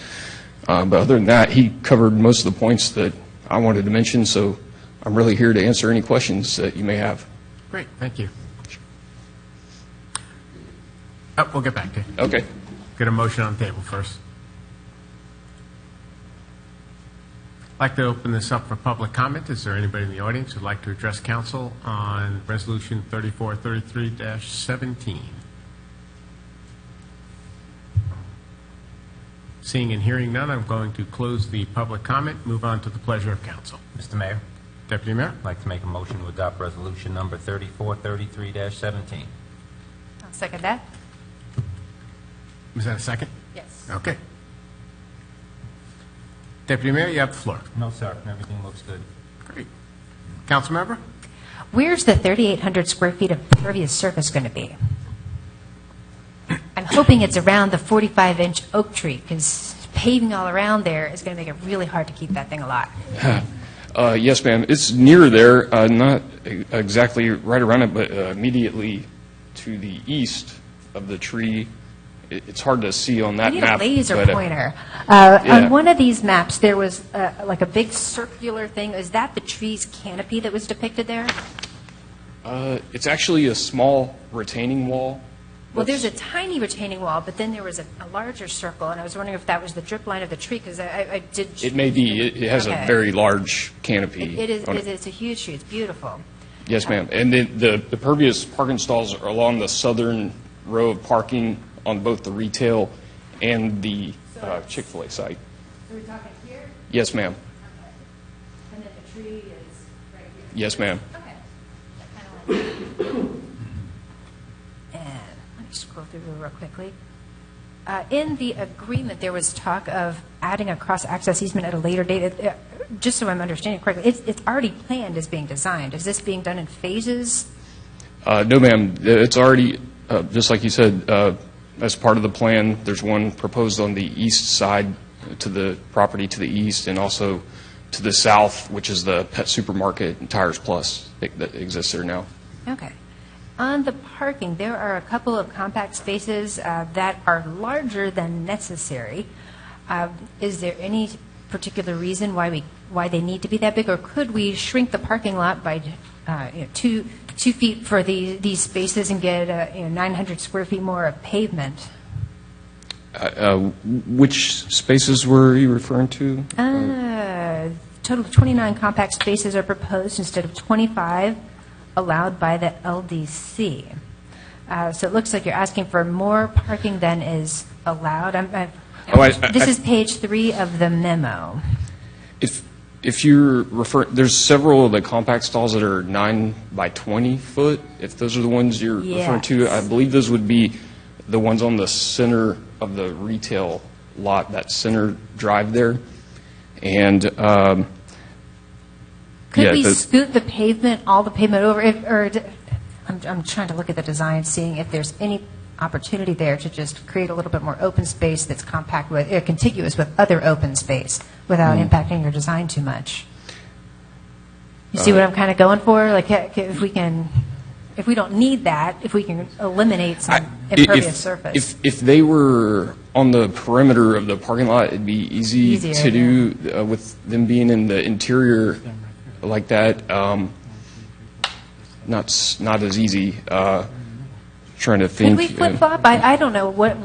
But other than that, he covered most of the points that I wanted to mention, so I'm really here to answer any questions that you may have. Great, thank you. We'll get back to you. Okay. Get a motion on the table first. I'd like to open this up for public comment. Is there anybody in the audience who'd like to address council on Resolution 3433-17? Seeing and hearing none, I'm going to close the public comment, move on to the pleasure of council. Mr. Mayor. Deputy Mayor. I'd like to make a motion to adopt resolution number 3433-17. I'll second that. Was that a second? Yes. Okay. Deputy Mayor, you have the floor. No, sir. Everything looks good. Great. Council member? Where's the 3,800 square feet of pervious surface going to be? I'm hoping it's around the 45-inch oak tree, because paving all around there is going to make it really hard to keep that thing alive. Yes, ma'am. It's near there, not exactly right around it, but immediately to the east of the tree. It's hard to see on that I need map. a laser but, pointer. yeah. On one of these maps, there was like a big circular thing. Is that the tree's canopy that was depicted there? It's actually a small retaining wall. Well, there's a tiny retaining wall, but then there was a larger circle, and I was wondering if that was the drip line of the tree, because I did... It may be. It has Okay. a very large canopy. It is. on it. It's a huge tree. It's beautiful. Yes, ma'am. And then the pervious parking stalls are along the southern row of parking on both the retail and the Chick-fil-A site. So we're talking here? Yes, ma'am. And then the tree is Yes, ma'am. And let me scroll through real quickly. In the agreement, there was talk of adding a cross-access easement at a later date. Just so I'm understanding correctly, it's already planned as being designed. Is this being done in phases? No, ma'am. It's already, just like you said, as part of the plan, there's one proposed on the east side to the property to the east, and also to the south, which is the pet supermarket and Tires Plus that exists there now. Okay. On the parking, there are a couple of compact spaces that are larger than necessary. Is there any particular reason why they need to be that big, or could we shrink the parking lot by 2 feet for these spaces and get 900 square feet more of pavement? Which spaces were you referring to? Total of 29 compact spaces are proposed instead of 25 allowed by the LDC. So it looks like you're asking for more parking than is allowed. This is page 3 of the memo. If you're referring, there's several of the compact stalls that are 9 by 20 foot. If those are the ones you're referring to, I believe those would be the ones on the center of the retail lot, that center drive there. And could we scoot the pavement, all the pavement over? I'm trying to look at the design, seeing if there's any opportunity there to just create a little bit more open space that's compact with, contiguous with other open space without impacting your design too much. You see what I'm kind of going for? Like if we don't need that, if we can eliminate some impervious surface. If they were on the perimeter of the parking lot, it'd be easier to do with them being in the interior like that. Not as easy. Trying to think. Could we flip-flop? I don't know what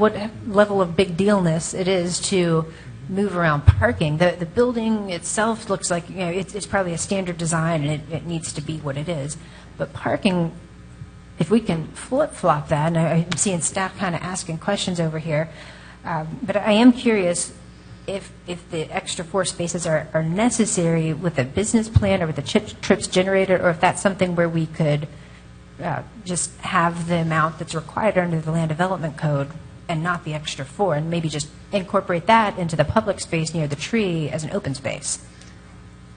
level of big dealness it is to move around parking. The building itself looks like it's probably a standard design, and it needs to be what it is. But parking, if we can flip-flop that, and I'm seeing staff kind of asking questions over here, but I am curious if the extra 4 spaces are necessary with a business plan or with the trips generated, or if that's something where we could just have the amount that's required under the land development code and not the extra 4, and maybe just incorporate that into the public space near the tree as an open space.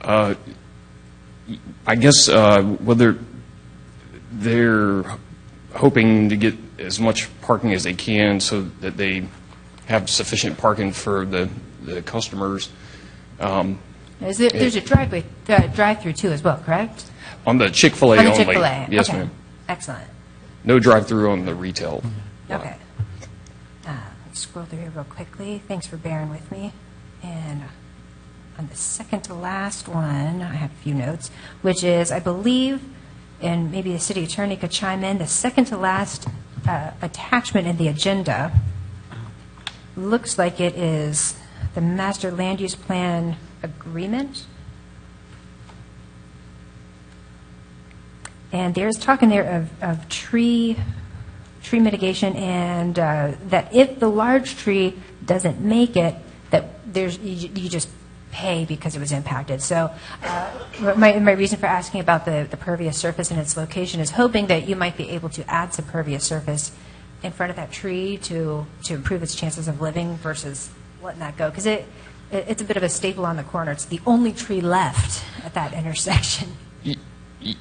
I guess whether they're hoping to get as much parking as they can so that they have sufficient parking for the customers. There's a drive-through too as well, correct? On the Chick-fil-A on the only. Chick-fil-A. Yes, okay. ma'am. Excellent. No drive-through on the retail. Okay. Let's scroll through here real quickly. Thanks for bearing with me. And on the second to last one, I have a few notes, which is, I believe, and maybe the city attorney could chime in, the second to last attachment in the agenda looks like it is the master land use plan agreement. And there's talk in there of tree mitigation, and that if the large tree doesn't make it, that you just pay because it was impacted. So my reason for asking about the pervious surface and its location is hoping that you might be able to add some pervious surface in front of that tree to improve its chances of living versus letting that go. Because it's a bit of a staple on the corner. It's the only tree left at that intersection.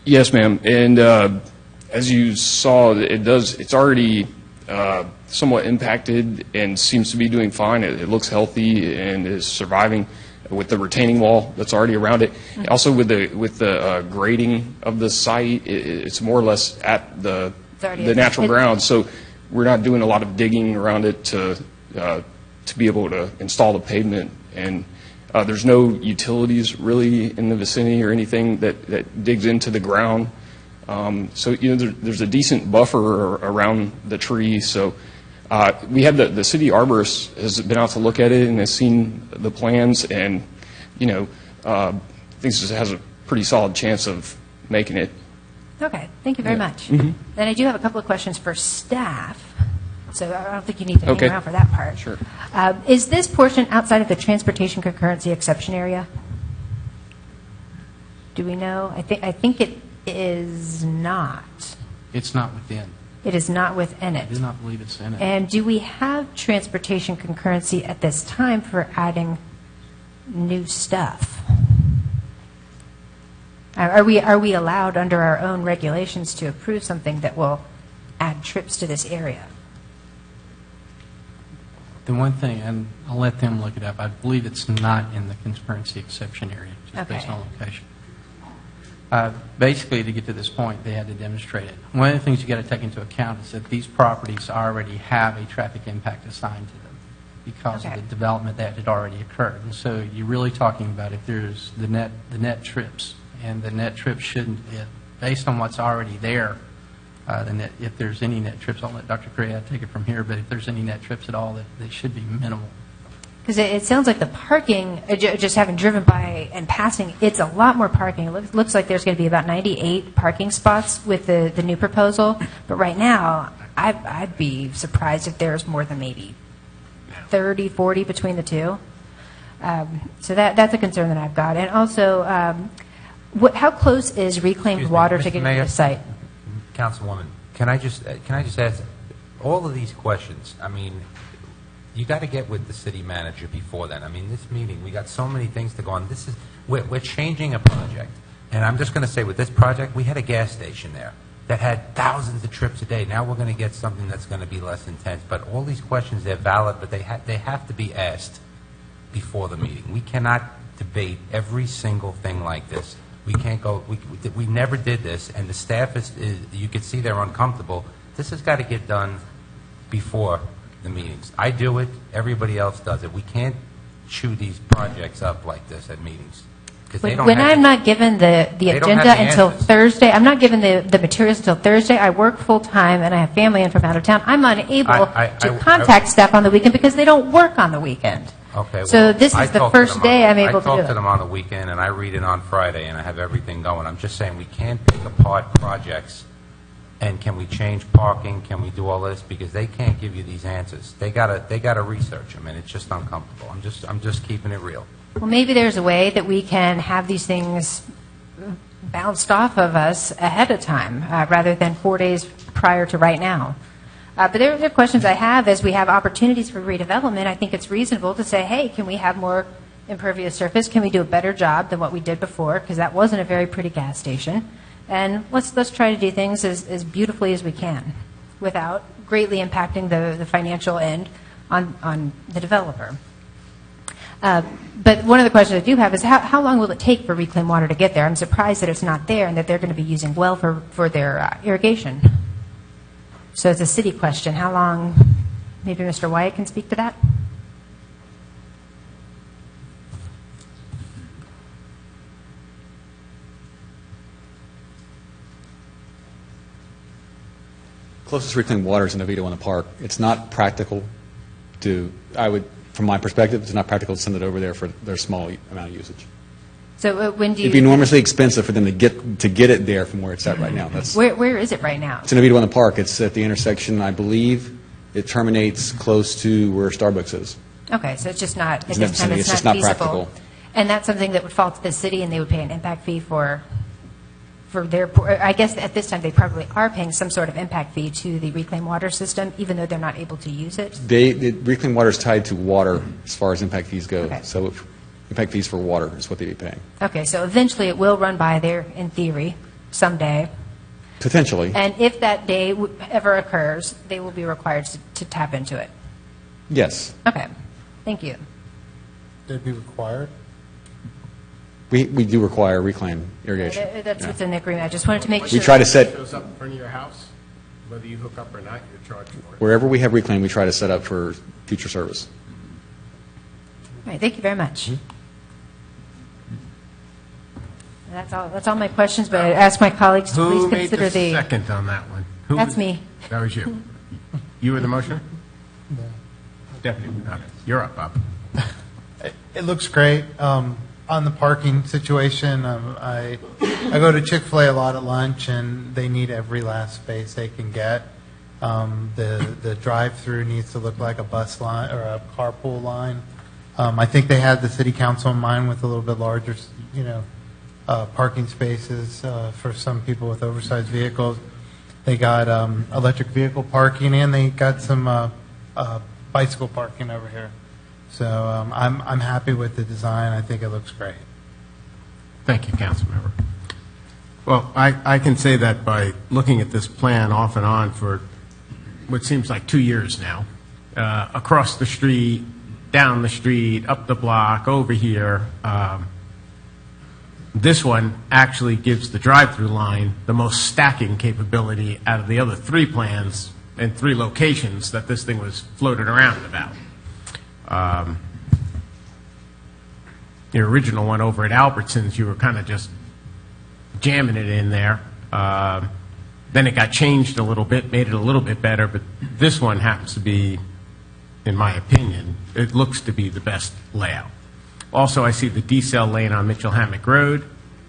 Yes, ma'am. And as you saw, it's already somewhat impacted and seems to be doing fine. It looks healthy and is surviving with the retaining wall that's already around it. Mm-hmm. Also, with the grading of the site, it's more or less at the natural ground. So we're not doing a lot of digging around it to be able to install the pavement. And there's no utilities really in the vicinity or anything that digs into the ground. So there's a decent buffer around the tree. So we had the city arborist has been out to look at it and has seen the plans, and thinks it has a pretty solid chance of making it. Okay, thank you very much. Mm-hmm. Then I do have a couple of questions for staff. So I don't think you need to hang around for that part. Sure. Is this portion outside of the transportation concurrency exception area? Do we know? I think it is not. It's not within. It is not within I it. do not believe it's in it. And do we have transportation concurrency at this time for adding new stuff? Are we allowed under our own regulations to approve something that will add trips to this area? The one thing, and I'll let them look it up, I believe it's not in the concurrency exception area, just based Okay. on location. Basically, to get to this point, they had to demonstrate it. One of the things you got to take into account is that these properties already have a traffic impact assigned to them because of Okay. the development that had already occurred. And so you're really talking about if there's the net trips, and the net trips shouldn't, based on what's already there, if there's any net trips, I'll let Dr. Correa take it from here, but if there's any net trips at all, they should be minimal. Because it sounds like the parking, just having driven by and passing, it's a lot more parking. It looks like there's going to be about 98 parking spots with the new proposal. But right now, I'd be surprised if there's more than maybe 30, 40 between the two. So that's a concern that I've got. And also, how close is reclaimed Excuse me, water to Mr. getting to Mayor? the site? Councilwoman, can I just ask, all of these questions, I mean, you got to get with the city manager before then. I mean, this meeting, we got so many things to go on. We're changing a project. And I'm just going to say, with this project, we had a gas station there that had thousands of trips a day. Now we're going to get something that's going to be less intense. But all these questions, they're valid, but they have to be asked before the meeting. We cannot debate every single thing like this. We can't go, we never did this, and the staff is you can see they're uncomfortable. This has got to get done before the meetings. I do it, everybody else does it. We can't chew these projects up like this at meetings. When I'm not given the agenda until Thursday, I'm not given the materials until Thursday. I work full-time and I have family in from out of town. I'm unable to contact staff on the weekend because they don't work on the weekend. Okay. So this is the first day I'm able to do I talk to it. them on the weekend, and I read it on Friday, and I have everything going. I'm just saying we can't pick apart projects, and can we change parking? Can we do all this? Because they can't give you these answers. They gotta research them, and it's just uncomfortable. I'm just keeping it real. Well, maybe there's a way that we can have these things bounced off of us ahead of time rather than 4 days prior to right now. But there are questions I have as we have opportunities for redevelopment. I think it's reasonable to say, hey, can we have more impervious surface? Can we do a better job than what we did before? Because that wasn't a very pretty gas station. And let's try to do things as beautifully as we can without greatly impacting the financial end on the developer. But one of the questions I do have is how long will it take for reclaimed water to get there? I'm surprised that it's not there and that they're going to be using well for their irrigation. So it's a city question. How long? Maybe Mr. Wyatt can speak to that? Closest reclaimed water is in Oviedo in the park. It's not practical from my perspective, it's not practical to send it over there for their small amount of usage. So when do you? It'd be enormously expensive for them to get it there from where it's at right now. Where is it right now? It's in Oviedo in the park. It's at the intersection, I believe. It terminates close to where Starbucks is. Okay, so it's just not, at It's this time, it's just not not feasible. practical. And that's something that would fall to the city, and they would pay an impact fee for their, I guess at this time, they probably are paying some sort of impact fee to the reclaimed water system, even though they're not able to use it. The reclaimed water is tied to water as far as impact fees go. Okay. So impact fees for water is what they'd be paying. Okay, so eventually it will run by there, in theory, someday. Potentially. And if that day ever occurs, they will be required to tap into it. Yes. Okay, thank you. They'd be required? We do require reclaim irrigation. That's Yeah. what's in the agreement. I just wanted to make sure. We try to set, It shows up in front of your house, whether you hook up or not, you're charged for it. wherever we have reclaim, we try to set up for future service. All right, thank you very much. That's all my questions, but I ask my colleagues to please Who made consider the second on that one? That's me. That was you. You were the motioner? Deputy, okay. You're up, Bob. It looks great. On the parking situation, I go to Chick-fil-A a lot at lunch, and they need every last space they can get. The drive-through needs to look like a bus line or a carpool line. I think they had the city council in mind with a little bit larger, parking spaces for some people with oversized vehicles. They got electric vehicle parking, and they got some bicycle parking over here. So I'm happy with the design. I think it looks great. Thank you, Councilmember. Well, I can say that by looking at this plan off and on for what seems like 2 years now, across the street, down the street, up the block, over here, this one actually gives the drive-through line the most stacking capability out of the other 3 plans and 3 locations that this thing was floated around about. The original one over at Albertsons, you were kind of just jamming it in there. Then it got changed a little bit, made it a little bit better, but this one happens to be, in my opinion, it looks to be the best layout. Also, I see the decel lane on Mitchell Hammock Road.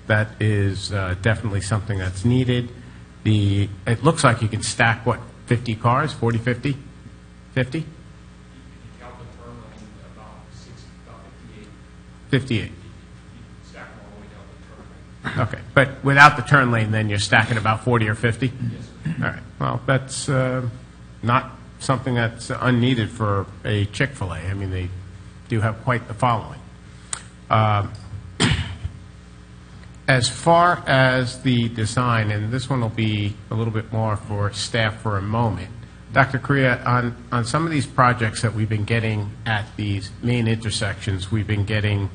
That is definitely something that's needed. It looks like you can stack, 50 cars, 40, 50? 50? 58. Okay, but without the turn lane, then you're stacking about 40 or 50? Yes. All right, well, that's not something that's unneeded for a Chick-fil-A. I mean, they do have quite the following. As far as the design, and this one will be a little bit more for staff for a moment, Dr. Correa, on some of these projects that we've been getting at these main intersections, we've been getting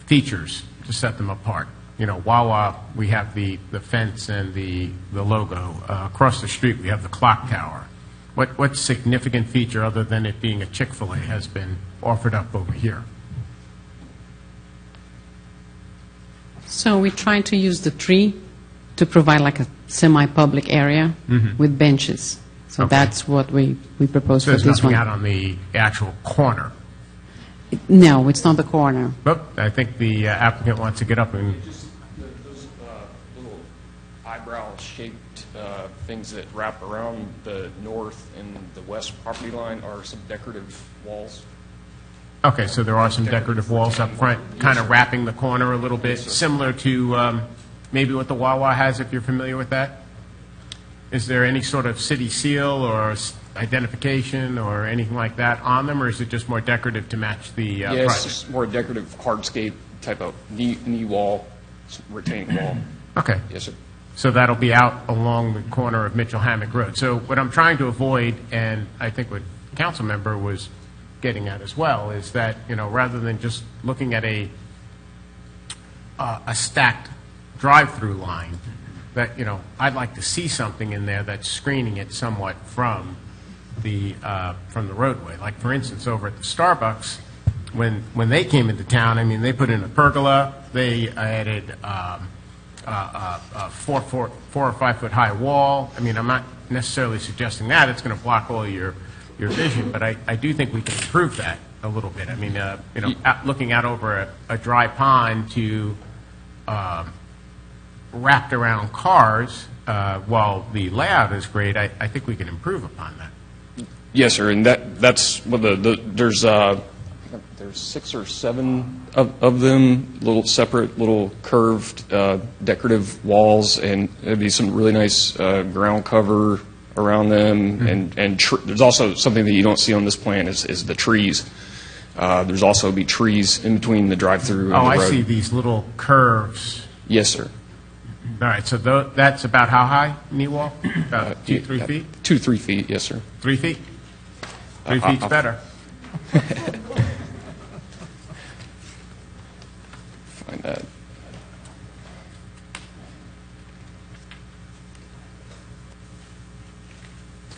features to set them apart. You know, Wawa, we have the fence and the logo. Across the street, we have the clock tower. What significant feature, other than it being a Chick-fil-A, has been offered up over here? So we try to use the tree to provide like a semi-public area with benches. So that's what we propose So for there's this nothing one. out on the actual corner. No, it's not the corner. But I think the applicant wants to get up and... Just those little eyebrow-shaped things that wrap around the north and the west property line are some decorative walls. Okay, so there are some decorative walls up front, kind of wrapping the corner a little bit, similar to maybe what the Wawa has, if you're familiar with that. Is there any sort of city seal or identification or anything like that on them, or is it just more decorative to match the Yeah, project? it's just more decorative hardscape type of knee wall, retaining wall. Okay. Yes, sir. So that'll be out along the corner of Mitchell Hammock Road. So what I'm trying to avoid, and I think what the council member was getting at as well, is that, you know, rather than just looking at a stacked drive-through line, that, you know, I'd like to see something in there that's screening it somewhat from the roadway. Like, for instance, over at the Starbucks, when they came into town, I mean, they put in a pergola, they added a 4 or 5 foot high wall. I mean, I'm not necessarily suggesting that it's going to block all your vision, but I do think we can improve that a little bit. I mean, you know, looking out over a dry pond to wrapped around cars, while the layout is great, I think we can improve upon that. Yes, sir, and that's what there's 6 or 7 of them, little separate, little curved decorative walls, and it'd be some really nice ground cover around them, and there's also something that you don't see on this plan is the trees. There's also be trees in between the drive-through and the road. I see these little curves. Yes, sir. All right, so that's about how high, knee wall? About 2, 3 feet? 2, 3 feet, yes, sir. 3 feet? 3 feet's better. Find that.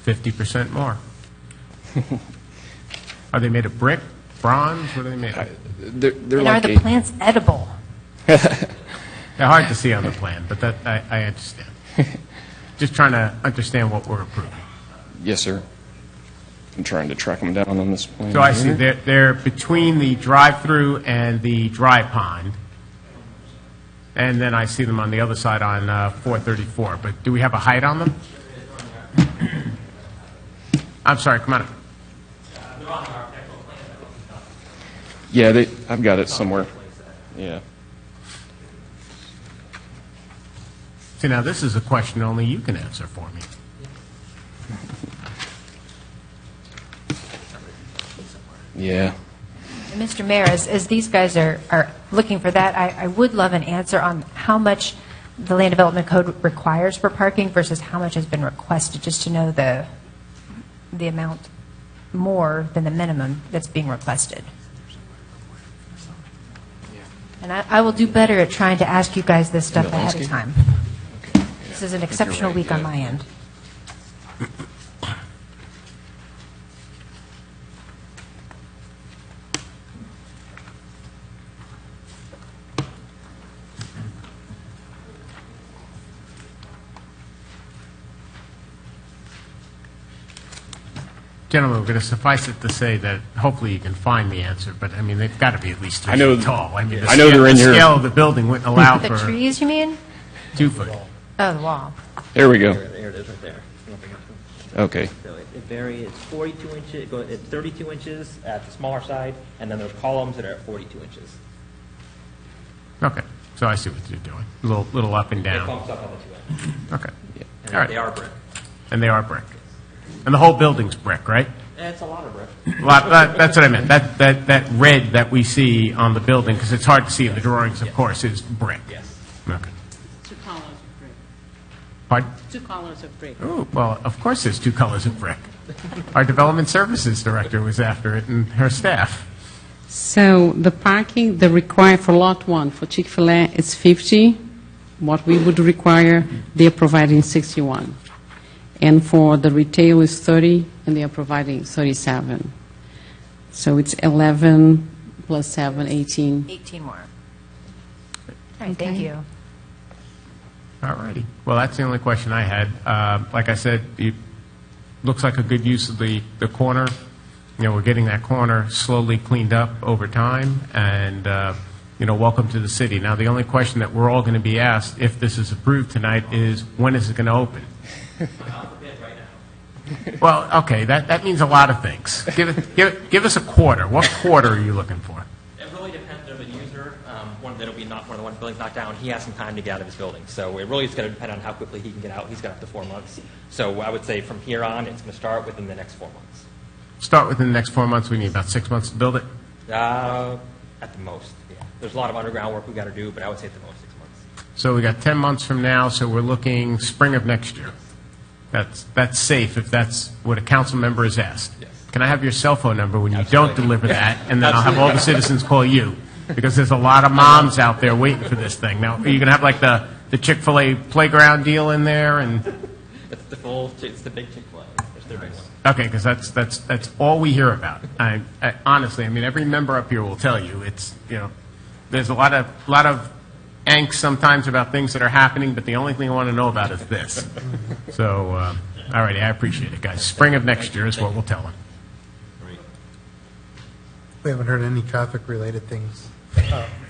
$50 more. Are they made of brick, bronze? What are they made of? They're And like are the plants edible? They're hard to see on the plan, but that I understand. Just trying to understand what we're approving. Yes, sir. I'm trying to track them down on this plan. So I see they're between the drive-through and the dry pond, and then I see them on the other side on 434. But do we have a height on them? I'm sorry, come on. Yeah, I've got it somewhere. Yeah. See, now this is a question only you can answer for me. Yeah. Mr. Mayor, as these guys are looking for that, I would love an answer on how much the Land Development Code requires for parking versus how much has been requested, just to know the amount more than the minimum that's being requested. And I will do better at trying to ask you guys this stuff ahead of time. This is an exceptional week on my end. Gentlemen, we're going to suffice it to say that hopefully you can find the answer, but I mean, they've got to be at least 3 I know- feet tall. I mean, I know they're in the here. scale of the building wouldn't allow The for trees, you mean? 2 foot. Oh, the wall. There we go. There it is right there. Okay. So it varies. It's 42 inches. It's 32 inches at the smaller side, and then there's columns that are at 42 inches. Okay, so I see what you're doing. A little up and It down. bumps up on the 2 ends. Okay. And All right. they are brick. And they are brick. And the whole building's brick, right? And it's a lot of brick. That's what I meant. That red that we see on the building, because it's hard to see in the drawings, of course, is brick. Yes. Okay. 2 colors of brick. Pardon? 2 colors of brick. Oh, well, of course there's 2 colors of brick. Our Development Services Director was after it and her staff. So the parking, the required for Lot 1 for Chick-fil-A is 50. What we would require, they're providing 61. And for the retail is 30, and they are providing 37. So it's 11 plus 7, 18. 18 more. All right, thank you. All righty. Well, that's the only question I had. Like I said, it looks like a good use of the corner. You know, we're getting that corner slowly cleaned up over time, and, welcome to the city. Now, the only question that we're all going to be asked, if this is approved tonight, is when is it going to open? Well, okay, that means a lot of things. Give us a quarter. What quarter are you looking for? It really depends on the user. One of the one buildings knocked down, he has some time to get out of his building. So it really is going to depend on how quickly he can get out. He's got up to 4 months. So I would say from here on, it's going to start within the next 4 months. Start within the next 4 months. We need about 6 months to build it. At the most, yeah. There's a lot of underground work we got to do, but I would say at the most 6 months. So we got 10 months from now, so we're looking spring of next year. That's safe if that's what a council member has asked. Yes. Can I have your cell phone number when you don't deliver that, and then I'll have all the citizens call you? Because there's a lot of moms out there waiting for this thing. Now, are you going to have like the Chick-fil-A playground deal in there? And It's the big Chick-fil-A. It's their big one. okay, because that's all we hear about. Honestly, I mean, every member up here will tell you it's there's a lot of angst sometimes about things that are happening, but the only thing I want to know about is this. So, all righty, I appreciate it, guys. Spring of next year is what we'll tell them. We haven't heard any traffic-related things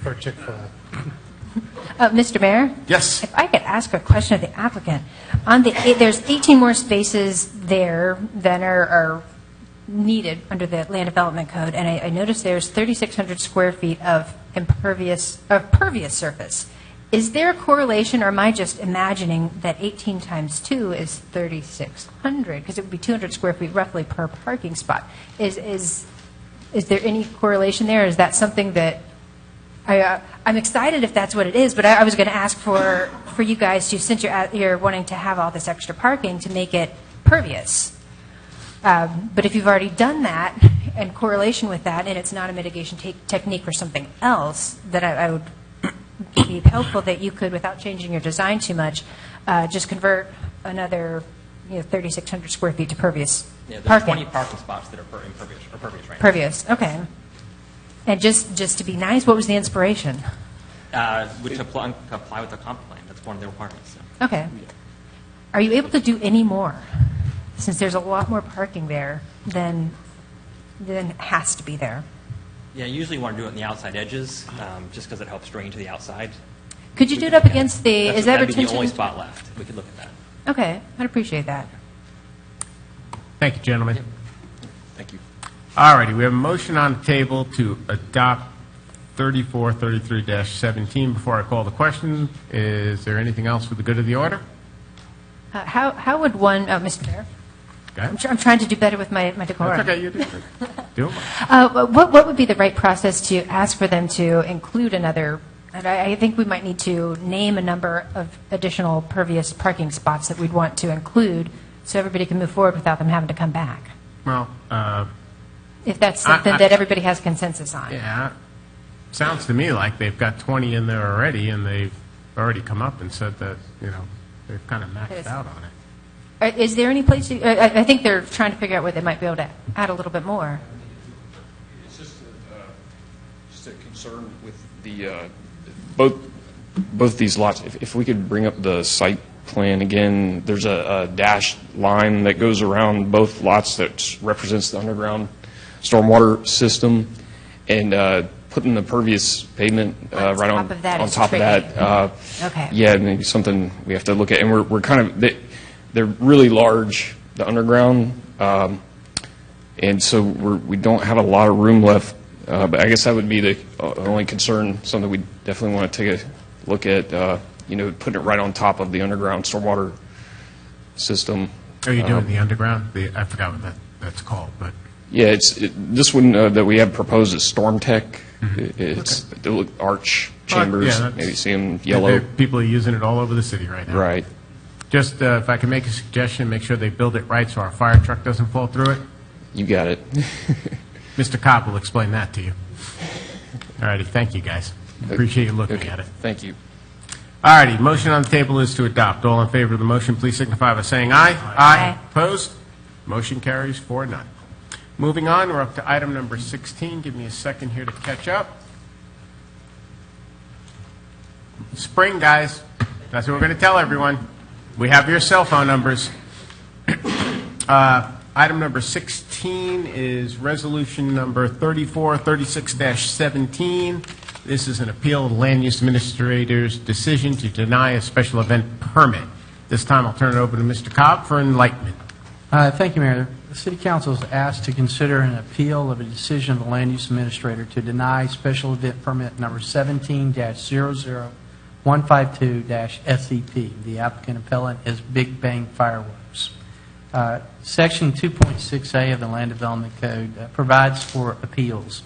for Chick-fil-A. Mr. Mayor? Yes. If I could ask a question of the applicant. There's 18 more spaces there than are needed under the Land Development Code, and I noticed there's 3,600 square feet of pervious surface. Is there a correlation, or am I just imagining that 18 times 2 is 3,600? Because it would be 200 square feet roughly per parking spot. Is there any correlation there? Is that something that I'm excited if that's what it is, but I was going to ask for you guys to, since you're wanting to have all this extra parking, to make it pervious. But if you've already done that, and correlation with that, and it's not a mitigation technique for something else, that I would be helpful that you could, without changing your design too much, just convert another 3,600 square feet to pervious There's parking. 20 parking spots that are impervious right now. Pervious, okay. And just to be nice, what was the inspiration? To apply with the comp plan. That's one of the requirements. So. Okay. Are you able to do any more? Since there's a lot more parking there than has to be there. Yeah, usually you want to do it on the outside edges, just because it helps drain to the outside. Could you do it up against the, is that That'd be retention? the only spot left. We could look at that. Okay, I'd appreciate that. Thank you, gentlemen. Thank you. All righty, we have a motion on the table to adopt 3433-17. Before I call the question, is there anything else for the good of the order? How would one, Mr. Mayor? Go ahead. I'm trying to do better with my decorum. That's okay, you do it. Do it. What would be the right process to ask for them to include another? And I think we might need to name a number of additional pervious parking spots that we'd want to include so everybody can move forward without them having to come back. Well, If that's something that everybody has consensus on. yeah, sounds to me like they've got 20 in there already, and they've already come up and said that, they've kind of maxed out on it. Is there any place, I think they're trying to figure out where they might be able to add a little bit more. It's just a concern with the, both these lots. If we could bring up the site plan again, there's a dashed line that goes around both lots that represents the underground stormwater system, and putting the pervious pavement right on top of that. Okay. Yeah, maybe something we have to look at. And we're kind of, they're really large, the underground, and so we don't have a lot of room left. But I guess that would be the only concern, something we definitely want to take a look at, putting it right on top of the underground stormwater system. Are you doing the underground? I forgot what that's called, but... Yeah, this one that we have proposed is Storm Tech. It's the arch chambers. Maybe see them yellow. People are using it all over the city right now. Right. Just if I can make a suggestion, make sure they build it right so our fire truck doesn't fall through it. You got it. Mr. Kopp will explain that to you. All righty, thank you, guys. Appreciate you looking at it. Thank you. All righty, motion on the table is to adopt. All in favor of the motion, please signify by saying aye. Aye. Opposed? Motion carries 4-0. Moving on, we're up to item number 16. Give me a second here to catch up. Spring, guys. That's what we're going to tell everyone. We have your cell phone numbers. Item number 16 is resolution number 3436-17. This is an appeal of the Land Use Administrator's decision to deny a special event permit. This time I'll turn it over to Mr. Cobb for enlightenment. Thank you, Mayor. The City Council is asked to consider an appeal of a decision of the Land Use Administrator to deny special event permit number 17-00152-SEP. The applicant appellant is Big Bang Fireworks. Section 2.6A of the Land Development Code provides for appeals.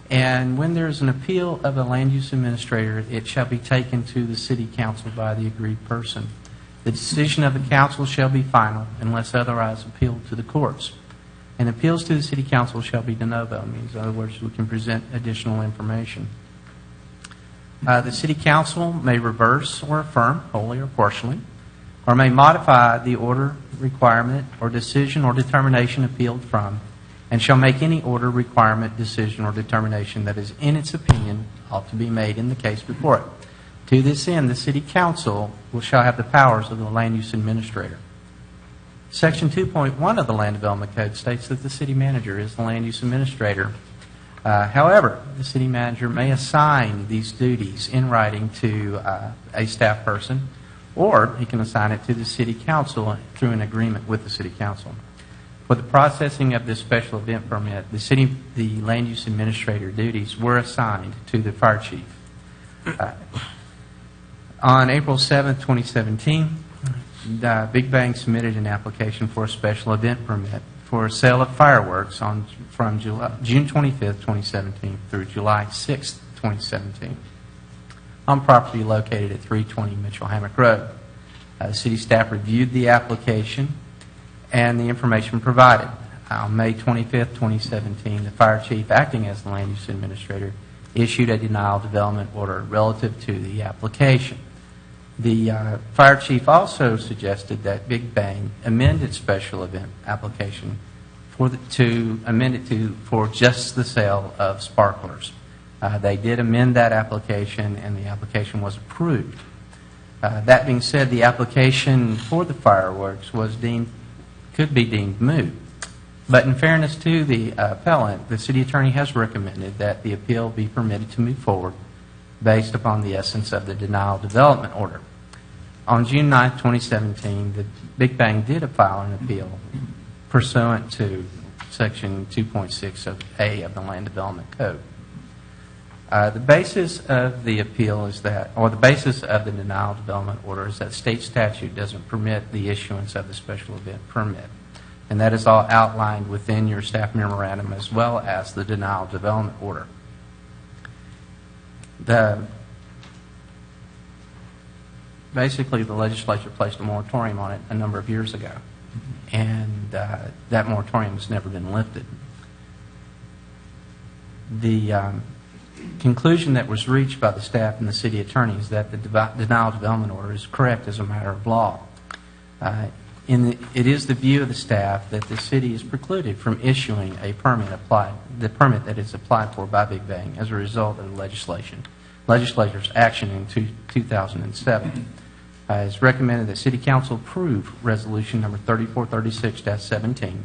And when there is an appeal of a Land Use Administrator, it shall be taken to the City Council by the aggrieved person. The decision of the council shall be final unless otherwise appealed to the courts. And appeals to the City Council shall be de novo, means in other words, we can present additional information. The City Council may reverse or affirm, wholly or partially, or may modify the order, requirement, or decision or determination appealed from, and shall make any order, requirement, decision, or determination that is, in its opinion, ought to be made in the case before it. To this end, the City Council shall have the powers of the Land Use Administrator. Section 2.1 of the Land Development Code states that the City Manager is the Land Use Administrator. However, the City Manager may assign these duties in writing to a staff person, or he can assign it to the City Council through an agreement with the City Council. For the processing of this special event permit, the Land Use Administrator duties were assigned to the Fire Chief. On April 7, 2017, Big Bang submitted an application for a special event permit for a sale of fireworks from June 25, 2017 through July 6, 2017 on property located at 320 Mitchell Hammock Road. City staff reviewed the application and the information provided. On May 25, 2017, the Fire Chief, acting as the Land Use Administrator, issued a denial development order relative to the application. The Fire Chief also suggested that Big Bang amend its special event application to amend it for just the sale of sparklers. They did amend that application, and the application was approved. That being said, the application for the fireworks could be deemed moot. But in fairness to the appellant, the City Attorney has recommended that the appeal be permitted to move forward based upon the essence of the denial development order. On June 9, 2017, the Big Bang did file an appeal pursuant to Section 2.6 of A of the Land Development Code. The basis of the appeal is that, or the basis of the denial of development order is that state statute doesn't permit the issuance of the special event permit. And that is all outlined within your staff memorandum as well as the denial of development order. Basically, the legislature placed a moratorium on it a number of years ago, and that moratorium has never been lifted. The conclusion that was reached by the staff and the city attorney is that the denial of development order is correct as a matter of law. It is the view of the staff that the city is precluded from issuing a permit the permit that is applied for by Big Bang as a result of the legislature's action in 2007. It's recommended that City Council approve Resolution Number 3436-17,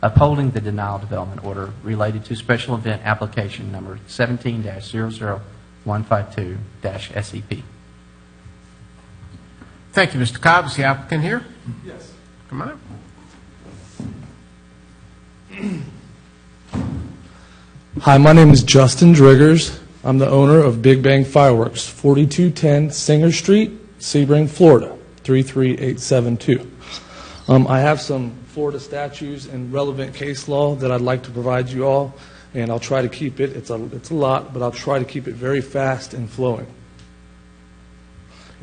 upholding the denial of development order related to special event application number 17-00152-SEP. Thank you, Mr. Cobb. Is the applicant here? Yes. Come on up. Hi, my name is Justin Driggers. I'm the owner of Big Bang Fireworks, 4210 Singer Street, Sebring, Florida, 33872. I have some Florida statutes and relevant case law that I'd like to provide you all, and I'll try to keep it. It's a lot, but I'll try to keep it very fast and flowing.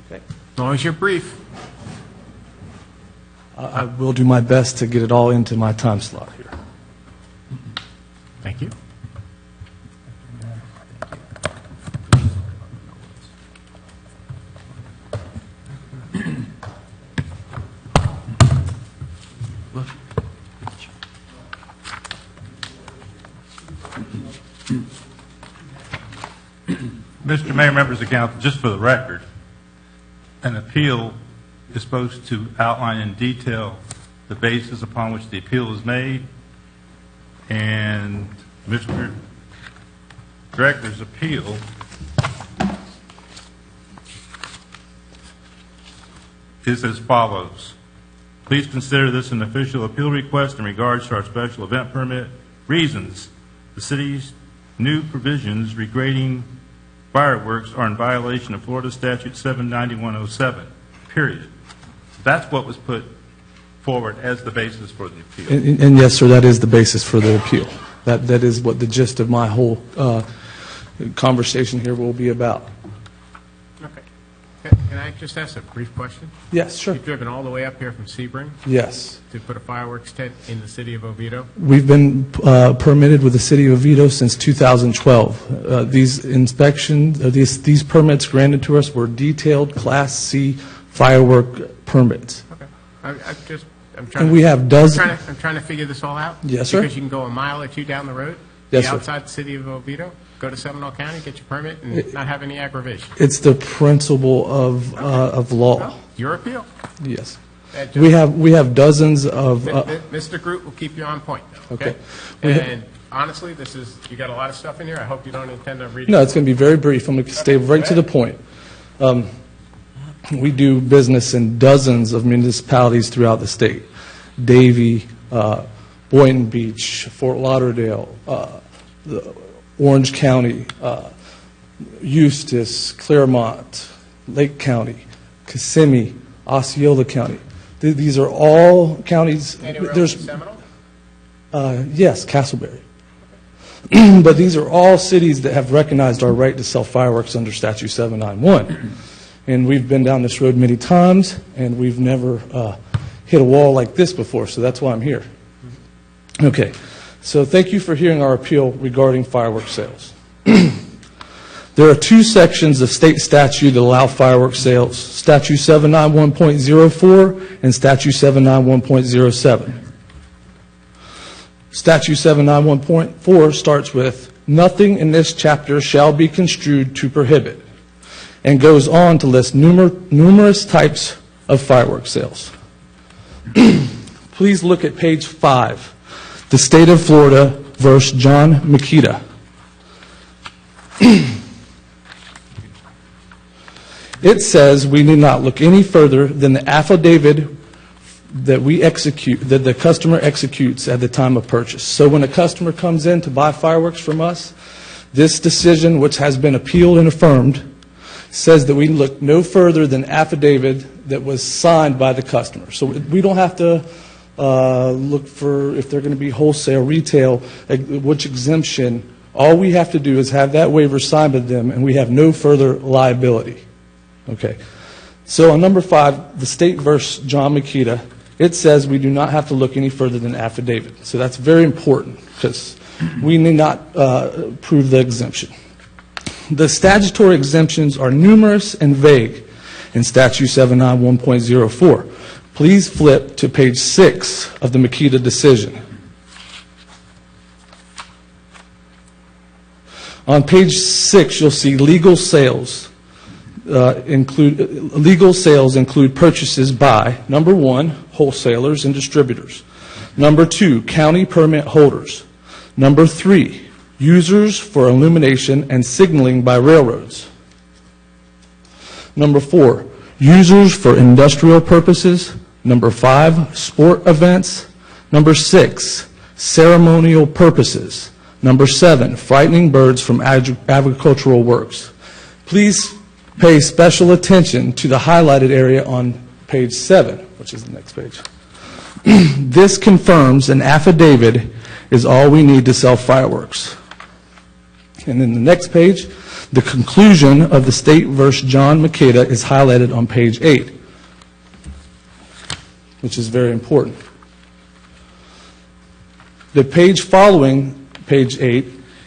Okay. As long as you're brief. I will do my best to get it all into my time slot here. Thank you. Mr. Mayor, members of council, just for the record, an appeal is supposed to outline in detail the basis upon which the appeal is made, and Mr. Director's appeal is as follows. Please consider this an official appeal request in regards to our special event permit. Reasons: the city's new provisions regarding fireworks are in violation of Florida Statute 79107, period. That's what was put forward as the basis for the appeal. And yes, sir, that is the basis for the appeal. That is what the gist of my whole conversation here will be about. Okay. Can I just ask a brief question? Yes, sure. You've driven all the way up here from Sebring? Yes. To put a fireworks tent in the city of Oviedo? We've been permitted with the city of Oviedo since 2012. These inspections, these permits granted to us were detailed Class C firework permits. Okay. I'm And we have dozens. I'm trying to figure this all out. Yes, sir. Because you can go a mile or two down the road, Yes, be sir. outside the city of Oviedo, go to Seminole County, get your permit, and not have any aggravation. It's the principle of law. Well, your appeal. Yes. We have dozens of. Mr. Groot will keep you on point, though, Okay. And honestly, you got a lot of stuff in here. I hope you don't intend to read it. No, it's going to be very brief. I'm going to stay right to the point. We do business in dozens of municipalities throughout the state. Davie, Boynton Beach, Fort Lauderdale, Orange County, Eustis, Claremont, Lake County, Kissimmee, Osceola County. These are all counties. Anywhere else in Seminole? Yes, Castleberry. But these are all cities that have recognized our right to sell fireworks under Statute 791. And we've been down this road many times, and we've never hit a wall like this before, so that's why I'm here. Okay, so thank you for hearing our appeal regarding fireworks sales. There are two sections of state statute that allow fireworks sales, Statute 791.04 and Statute 791.07. Statute 791.4 starts with, "Nothing in this chapter shall be construed to prohibit," and goes on to list numerous types of fireworks sales. Please look at page 5, the State of Florida versus John Makita. It says we need not look any further than the affidavit that the customer executes at the time of purchase. So when a customer comes in to buy fireworks from us, This decision, which has been appealed and affirmed, says that we look no further than affidavit that was signed by the customer. So we don't have to look for if they're going to be wholesale, retail, which exemption. All we have to do is have that waiver signed by them, and we have no further liability. Okay. So on number 5, the state versus John Makita, it says we do not have to look any further than affidavit. So that's very important because we need not prove the exemption. The statutory exemptions are numerous and vague in Statute 791.04. Please flip to page 6 of the Makita decision. On page 6, you'll see legal sales include purchases by, number 1, wholesalers and distributors. Number 2, county permit holders. Number 3, users for illumination and signaling by railroads. Number 4, users for industrial purposes. Number 5, sport events. Number 6, ceremonial purposes. Number 7, frightening birds from agricultural works. Please pay special attention to the highlighted area on page 7, which is the next page. This confirms an affidavit is all we need to sell fireworks. And then the next page, the conclusion of the state versus John Makita is highlighted on page 8, which is very important. The page following page 8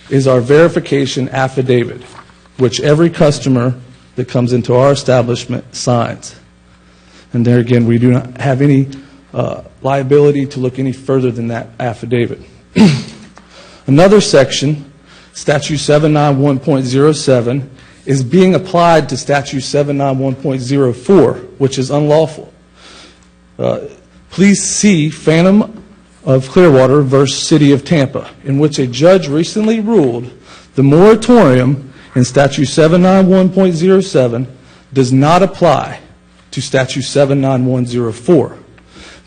is our verification affidavit, which every customer that comes into our establishment signs. And there again, we do not have any liability to look any further than that affidavit. Another section, Statute 791.07, is being applied to Statute 791.04, which is unlawful. Please see Phantom of Clearwater versus City of Tampa, in which a judge recently ruled the moratorium in Statute 791.07 does not apply to Statute 791.04.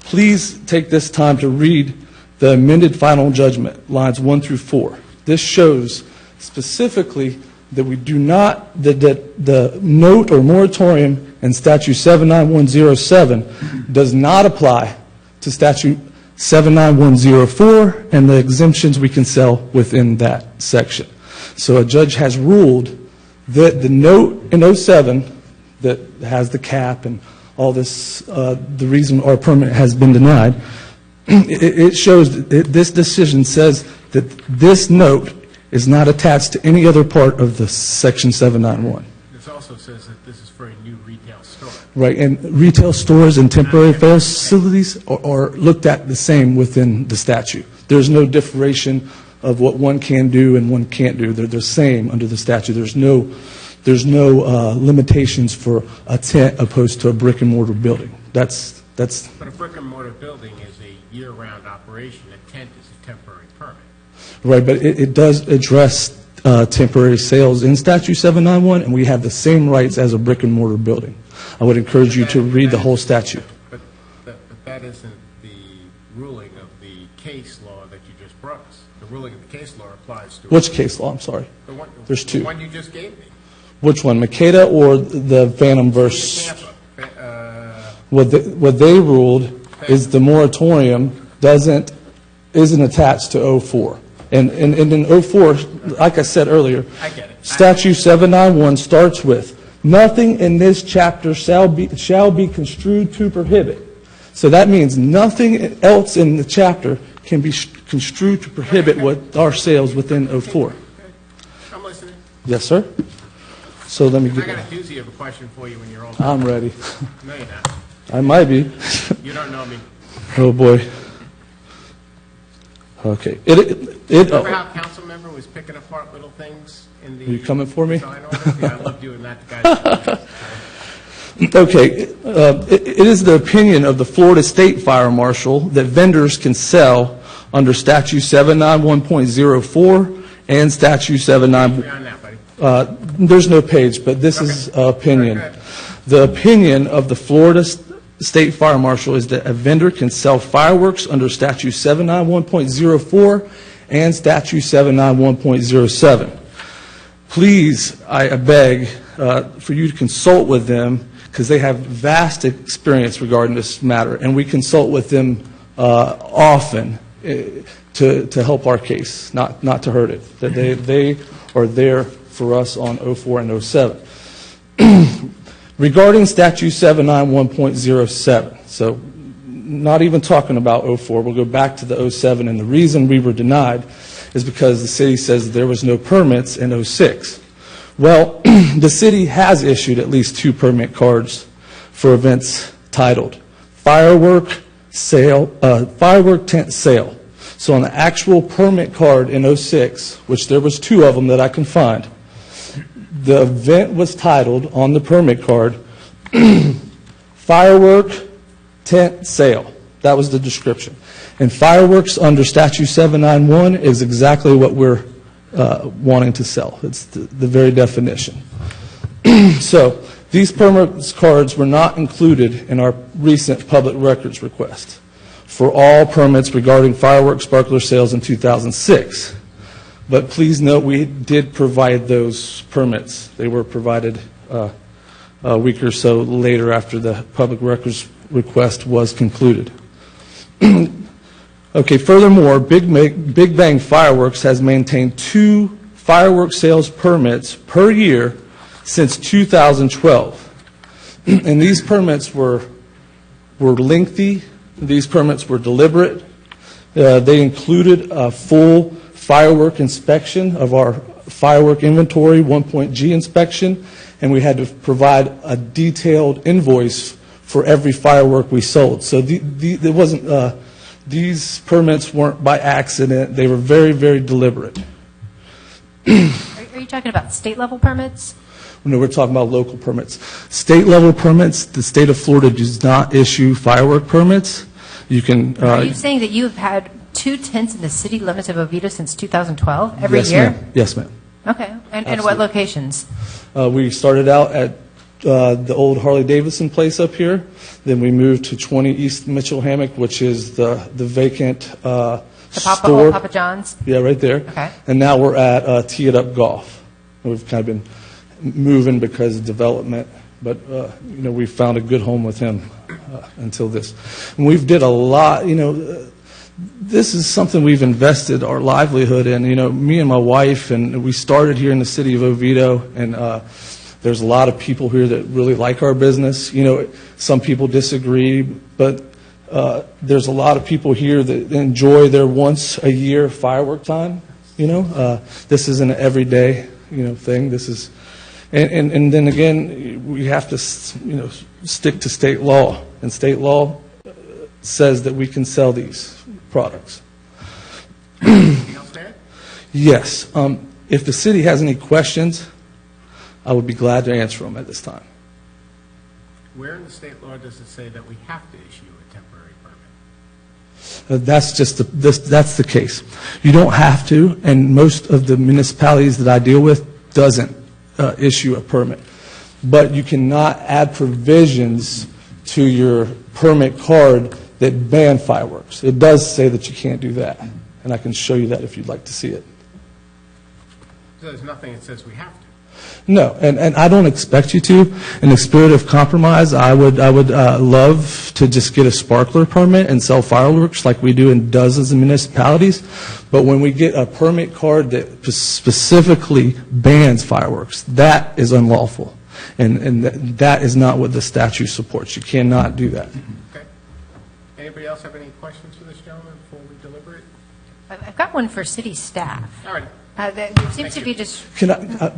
Please take this time to read the amended final judgment, lines 1 through 4. This shows specifically that we do not, that the note or moratorium in Statute 791.07 does not apply to Statute 791.04 and the exemptions we can sell within that section. So a judge has ruled that the note in 07 that has the cap and all this, the reason our permit has been denied, it shows that this decision says that this note is not attached to any other part of the Section 791. This also says that this is for a new retail store. Right, and retail stores and temporary facilities are looked at the same within the statute. There's no differentiation of what one can do and one can't do. They're the same under the statute. There's no limitations for a tent opposed to a brick and mortar building. That's. But a brick and mortar building is a year-round operation. A tent is a temporary permit. Right, but it does address temporary sales in Statute 791, and we have the same rights as a brick and mortar building. I would encourage you to read the whole statute. But that isn't the ruling of the case law that you just brought us. The ruling of the case law applies to... Which case law? I'm sorry. There's two. The one you just gave me. Which one, Makita or the Phantom versus... What they ruled is the moratorium isn't attached to 04. And in 04, like I said earlier, Statute 791 starts with, nothing in this chapter shall be construed to prohibit. So that means nothing else in the chapter can be construed to prohibit what our sales within 04. I'm listening. Yes, sir? So let me I get... got a doozy of a question for you when you're all I'm ready. No, you're not. I might be. You don't know me. Oh, boy. Okay. Remember how a council member was picking apart little things in the... Are you coming for me? Design order? Yeah, I love doing that to guys. Okay. It is the opinion of the Florida State Fire Marshal that vendors can sell under Statute 791.04 and Statute 791... There's no page, but this is opinion. The opinion of the Florida State Fire Marshal is that a vendor can sell fireworks under Statute 791.04 and Statute 791.07. please, I beg for you to consult with them, because they have vast experience regarding this matter, and we consult with them often to help our case, not to hurt it. That they are there for us on 04 and 07. Regarding Statute 791.07, so not even talking about 04, we'll go back to the 07, and the reason we were denied is because the city says there was no permits in 06. Well, the city has issued at least 2 permit cards for events titled firework tent sale. So on the actual permit card in 06, which there was 2 of them that I can find, the event was titled on the permit card, firework tent sale. That was the description. And fireworks under Statute 791 is exactly what we're wanting to sell. It's the very definition. So these permit cards were not included in our recent public records request for all permits regarding fireworks sparkler sales in 2006. But please note, we did provide those permits. They were provided a week or so later after the public records request was concluded. Okay, furthermore, Big Bang Fireworks has maintained 2 fireworks sales permits per year since 2012. And these permits were lengthy. These permits were deliberate. They included a full firework inspection of our firework inventory, 1.G inspection, and we had to provide a detailed invoice for every firework we sold. So there wasn't, these permits weren't by accident. They were very, very deliberate. Are you talking about state-level permits? No, we're talking about local permits. State-level permits, the state of Florida does not issue firework permits. You can. Are you saying that you've had 2 tents in the city limits of Oviedo since 2012, every Yes, year? ma'am. Yes, ma'am. Okay. And what locations? We started out at the old Harley-Davidson place up here. Then we moved to 20 East Mitchell Hammock, which is the vacant The store. Papa John's? Yeah, right there. Okay. And now we're at Tee It Up Golf. We've kind of been moving because of development, but we found a good home with him until this. And we've did a lot. This is something we've invested our livelihood in. Me and my wife, and we started here in the city of Oviedo, and there's a lot of people here that really like our business. Some people disagree, but there's a lot of people here that enjoy their once-a-year firework time. This isn't an everyday, thing. This is, and then again, we have to, stick to state law, and state law says that we can sell these products. Anything else to add? Yes. If the city has any questions, I would be glad to answer them at this time. Where in the state law does it say that we have to issue a temporary permit? That's the case. You don't have to, and most of the municipalities that I deal with doesn't issue a permit. But you cannot add provisions to your permit card that ban fireworks. It does say that you can't do that, and I can show you that if you'd like to see it. So there's nothing that says we have to. No, and I don't expect you to. In the spirit of compromise, I would love to just get a sparkler permit and sell fireworks like we do in dozens of municipalities. But when we get a permit card that specifically bans fireworks, that is unlawful. And that is not what the statute supports. You cannot do that. Okay. Anybody else have any questions for this gentleman before we deliberate? I've got one for city staff. All right. There seems to be just... Can I...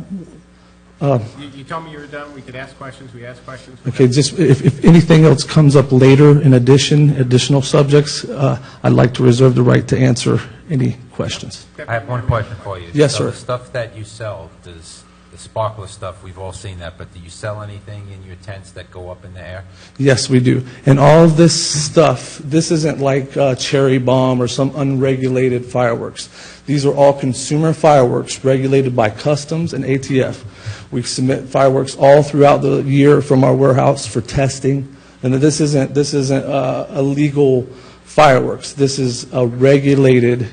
You told me you were done. We could ask questions. We ask questions. Okay, just if anything else comes up later in additional subjects, I'd like to reserve the right to answer any questions. I have one question for you. Yes, so sir. The stuff that you sell, the sparkler stuff, we've all seen that, but do you sell anything in your tents that go up in the air? Yes, we do. And all of this stuff, this isn't like cherry bomb or some unregulated fireworks. These are all consumer fireworks regulated by Customs and ATF. We submit fireworks all throughout the year from our warehouse for testing. And this isn't illegal fireworks. This is a regulated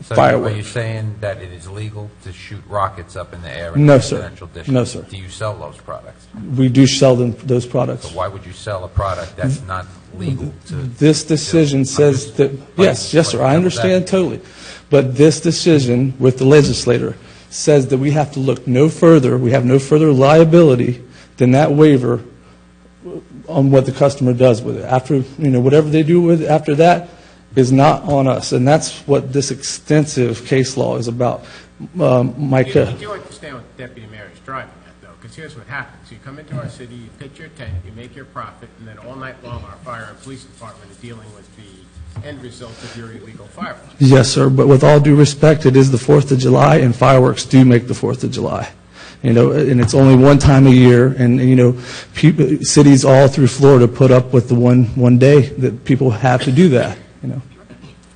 So fireworks. are you saying that it is legal to shoot rockets up in the air in No, the sir. residential district? No, sir. Do you sell those products? We do sell them, those products. So why would you sell a product that's not legal to? This decision says that, yes, sir, I understand totally. But this decision with the legislator says that we have to look no further, we have no further liability than that waiver on what the customer does with it. After, whatever they do with it after that is not on us. And that's what this extensive case law is about. Micah. You do understand what the deputy mayor is driving at, though, because here's what happens. You come into our city, you pitch your tent, you make your profit, and then all night long our fire and police department is dealing with the end result of your illegal fireworks. Yes, sir, but with all due respect, it is the 4th of July, and fireworks do make the 4th of July. And it's only one time a year, and, cities all through Florida put up with the one day that people have to do that,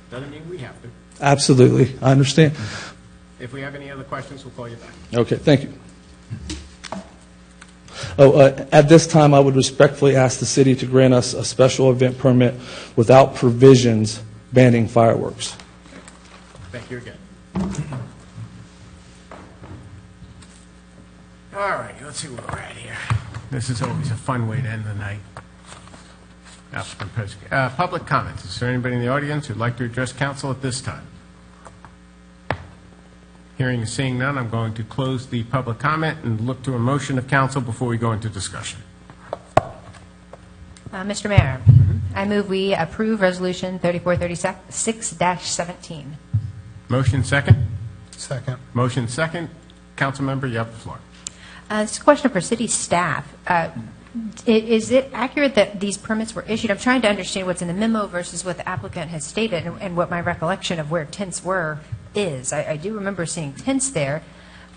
Doesn't mean we have to. Absolutely, I understand. If we have any other questions, we'll call you back. Okay, thank you. At this time, I would respectfully ask the city to grant us a special event permit without provisions banning fireworks. Thank you again. All right, let's see where we're at here. This is always a fun way to end the night. Public comments. Is there anybody in the audience who'd like to address council at this time? Hearing and seeing none, I'm going to close the public comment and look to a motion of council before we go into discussion. Mr. Mayor, I move we approve Resolution 3436-17. Motion second? Second. Motion second. Council member, you have the floor. This is a question for city staff. Is it accurate that these permits were issued? I'm trying to understand what's in the memo versus what the applicant has stated and what my recollection of where tents were is. I do remember seeing tents there,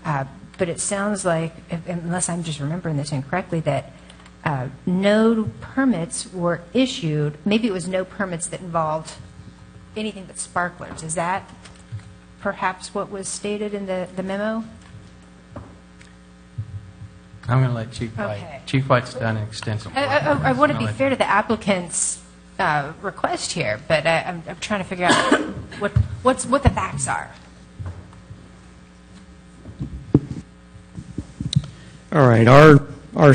but it sounds like, unless I'm just remembering this incorrectly, that no permits were issued. Maybe it was no permits that involved anything but sparklers. Is that perhaps what was stated in the memo? I'm going to let Chief White. Okay. Chief White's done an extensive work. I want to be fair to the applicant's request here, but I'm trying to figure out what the facts are. All right, our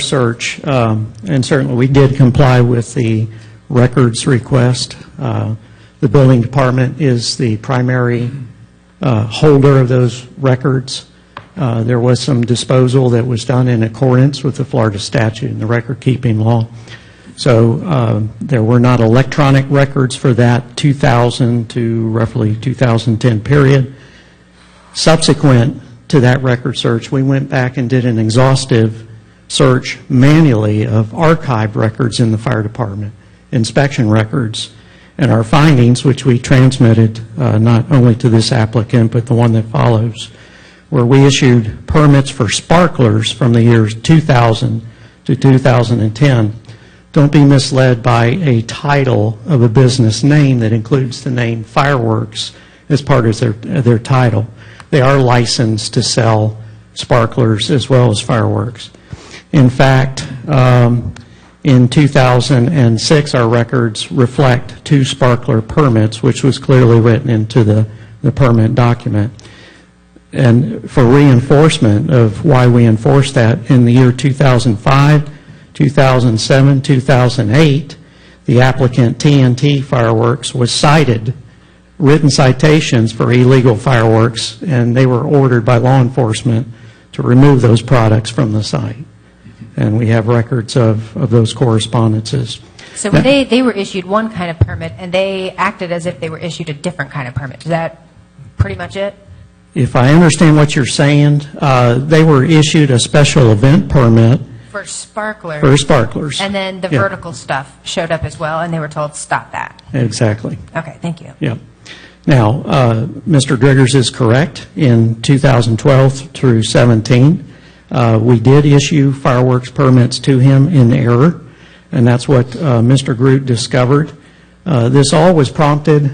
search, and certainly we did comply with the records request. The building department is the primary holder of those records. There was some disposal that was done in accordance with the Florida statute and the record-keeping law. So there were not electronic records for that 2000 to roughly 2010 period. Subsequent to that record search, we went back and did an exhaustive search manually of archived records in the fire department, inspection records, and our findings, which we transmitted not only to this applicant but the one that follows, where we issued permits for sparklers from the years 2000 to 2010. Don't be misled by a title of a business name that includes the name fireworks as part of their title. They are licensed to sell sparklers as well as fireworks. In fact, in 2006, our records reflect 2 sparkler permits, which was clearly written into the permit document. And for reinforcement of why we enforced that, in the year 2005, 2007, 2008, the applicant TNT Fireworks was cited, written citations for illegal fireworks, and they were ordered by law enforcement to remove those products from the site. And we have records of those correspondences. So when they were issued one kind of permit and they acted as if they were issued a different kind of permit. Is that pretty much it? If I understand what you're saying, they were issued a special event permit For sparklers. for sparklers. And then the Yeah. vertical stuff showed up as well, and they were told, stop that. Exactly. Okay, thank you. Yeah. Now, Mr. Driggers is correct. In 2012 through 17, we did issue fireworks permits to him in error, and that's what Mr. Groot discovered. This all was prompted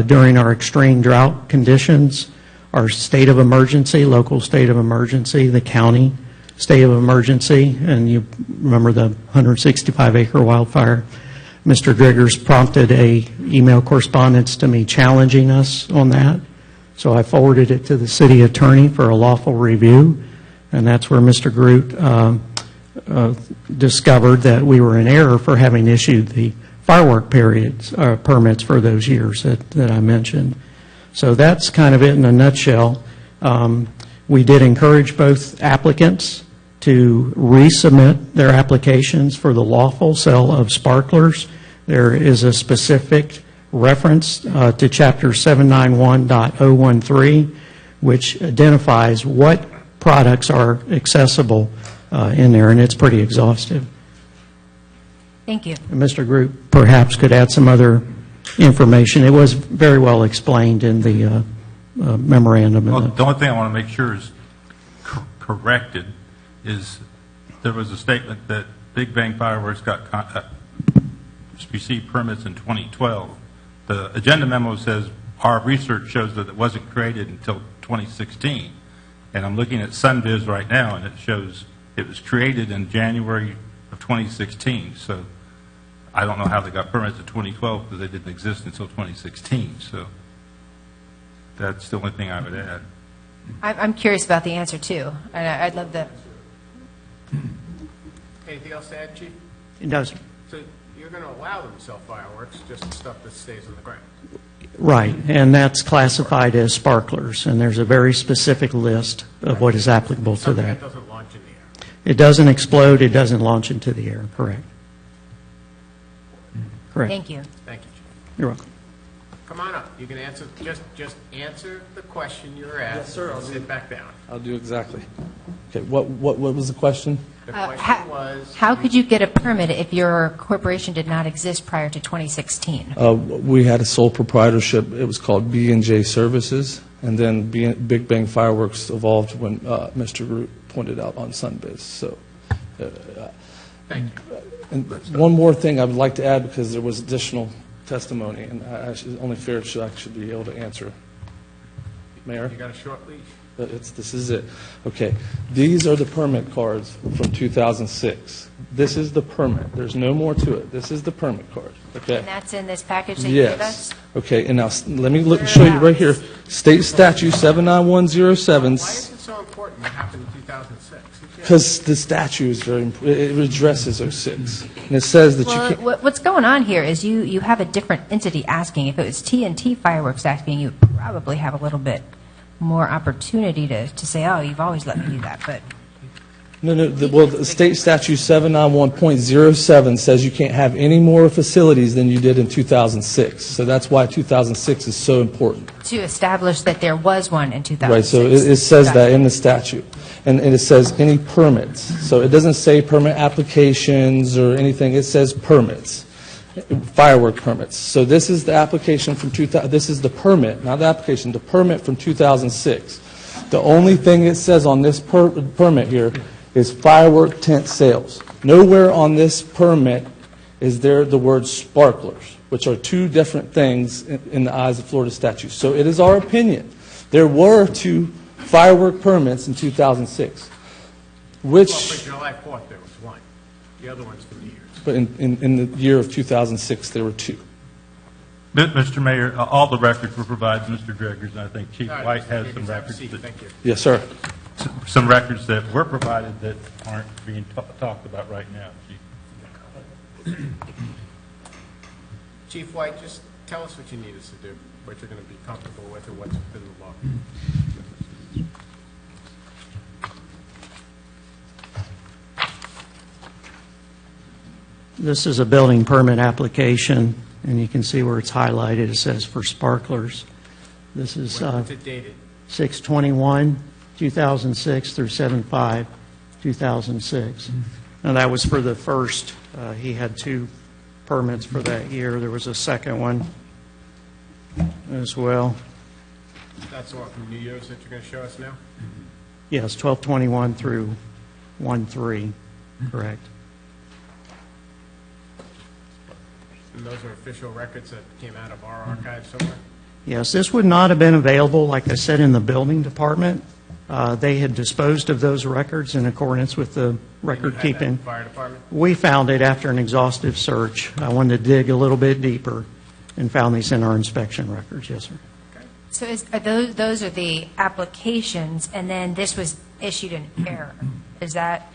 during our extreme drought conditions, our state of emergency, local state of emergency, the county state of emergency, and you remember the 165-acre wildfire. Mr. Driggers prompted a email correspondence to me challenging us on that, So I forwarded it to the city attorney for a lawful review, and that's where Mr. Groot discovered that we were in error for having issued the firework permits for those years that I mentioned. So that's kind of it in a nutshell. We did encourage both applicants to resubmit their applications for the lawful sale of sparklers. There is a specific reference to Chapter 791.013, which identifies what products are accessible in there, and it's pretty exhaustive. Thank you. And Mr. Groot perhaps could add some other information. It was very well explained in the memorandum. Well, the only thing I want to make sure is corrected is there was a statement that Big Bang Fireworks received permits in 2012. The agenda memo says our research shows that it wasn't created until 2016. And I'm looking at SunViz right now, and it shows it was created in January of 2016. So I don't know how they got permits in 2012 because they didn't exist until 2016. So that's the only thing I would add. I'm curious about the answer, too. I'd love to. Anything else to add, Chief? It does. So you're going to allow them to sell fireworks, just the stuff that stays on the ground? Right, and that's classified as sparklers, and there's a very specific list of what is applicable to Something that. that doesn't launch in the air. It doesn't explode, it doesn't launch into the air, correct. Correct. Thank you. Thank you, Chief. You're welcome. Come on up. You can answer, just answer the question you're asked. Yes, sir. And sit back down. I'll do exactly. Okay, what was the question? The question was... How could you get a permit if your corporation did not exist prior to 2016? We had a sole proprietorship. It was called B&J Services, and then Big Bang Fireworks evolved when Mr. Groot pointed out on SunBiz. So, Thank you. and one more thing I would like to add, because there was additional testimony, and only fair I should be able to answer. Mayor? You got a short leash? This is it. Okay. These are the permit cards from 2006. This is the permit. There's no more to it. This is the permit card. Okay. And that's in this package that you gave us? Yes. Okay. And now let me show you right here. State Statute 79107. Why is it so important what happened in 2006? Because the statute is very important. It addresses 06. And it says that you can't. What's going on here is you have a different entity asking. If it was T&T Fireworks asking, you probably have a little bit more opportunity to say, oh, you've always let me do that. But No. The state statute 791.07 says you can't have any more facilities than you did in 2006. So that's why 2006 is so important. to establish that there was one in 2006. Right, so it says that in the statute. And it says any permits. So it doesn't say permit applications or anything. It says permits, firework permits. So this is the application from this is the permit, not the application, the permit from 2006. The only thing it says on this permit here is firework tent sales. Nowhere on this permit is there the word sparklers, which are two different things in the eyes of Florida statute. So it is our opinion. There were two firework permits in 2006, which... Well, for July 4th, there was one. The other one's for New Year's. But in the year of 2006, there were two. Mr. Mayor, all the records were provided to Mr. Dreggers, and I think Chief All right, White Mr. has Higgins, some have a records. seat. Thank you. Yes, sir. Some records that were provided that aren't being talked about right now, Chief. Chief White, just tell us what you need us to do, what you're going to be comfortable with, or what's within the law. This is a building permit application, and you can see where it's highlighted. It says for sparklers. This is What's it dated? 6/21/2006 through 7/5/2006. Now, that was for the first. He had two permits for that year. There was a second one as well. That's all from New Year's that you're going to show us now? Yes, 12/21 through 1/3, correct. And those are official records that came out of our archive somewhere? Yes, this would not have been available, like I said, in the building department. They had disposed of those records in accordance with the record keeping. Fire department? We found it after an exhaustive search. I wanted to dig a little bit deeper and found these in our inspection records. Yes, sir. Okay. So those are the applications, and then this was issued in error. Is that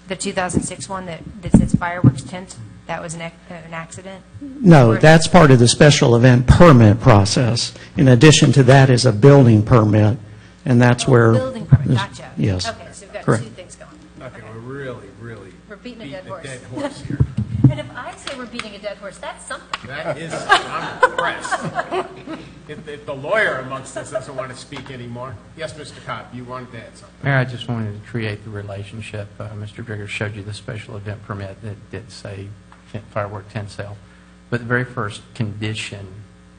the 2006 one that says fireworks tent? That was an accident? No, Or- that's part of the special event permit process. In addition to that is a building permit, and that's where... Building permit, gotcha. Yes. Okay, so we've got Correct. two things going. Okay, we're really We're beating a dead horse. here. And if I say we're beating a dead horse, that's something. That is, I'm impressed. If the lawyer amongst us doesn't want to speak anymore. Yes, Mr. Cobb, you wanted to add something. Mayor, I just wanted to create the relationship. Mr. Drigger showed you the special event permit that did say firework tent sale. But the very first condition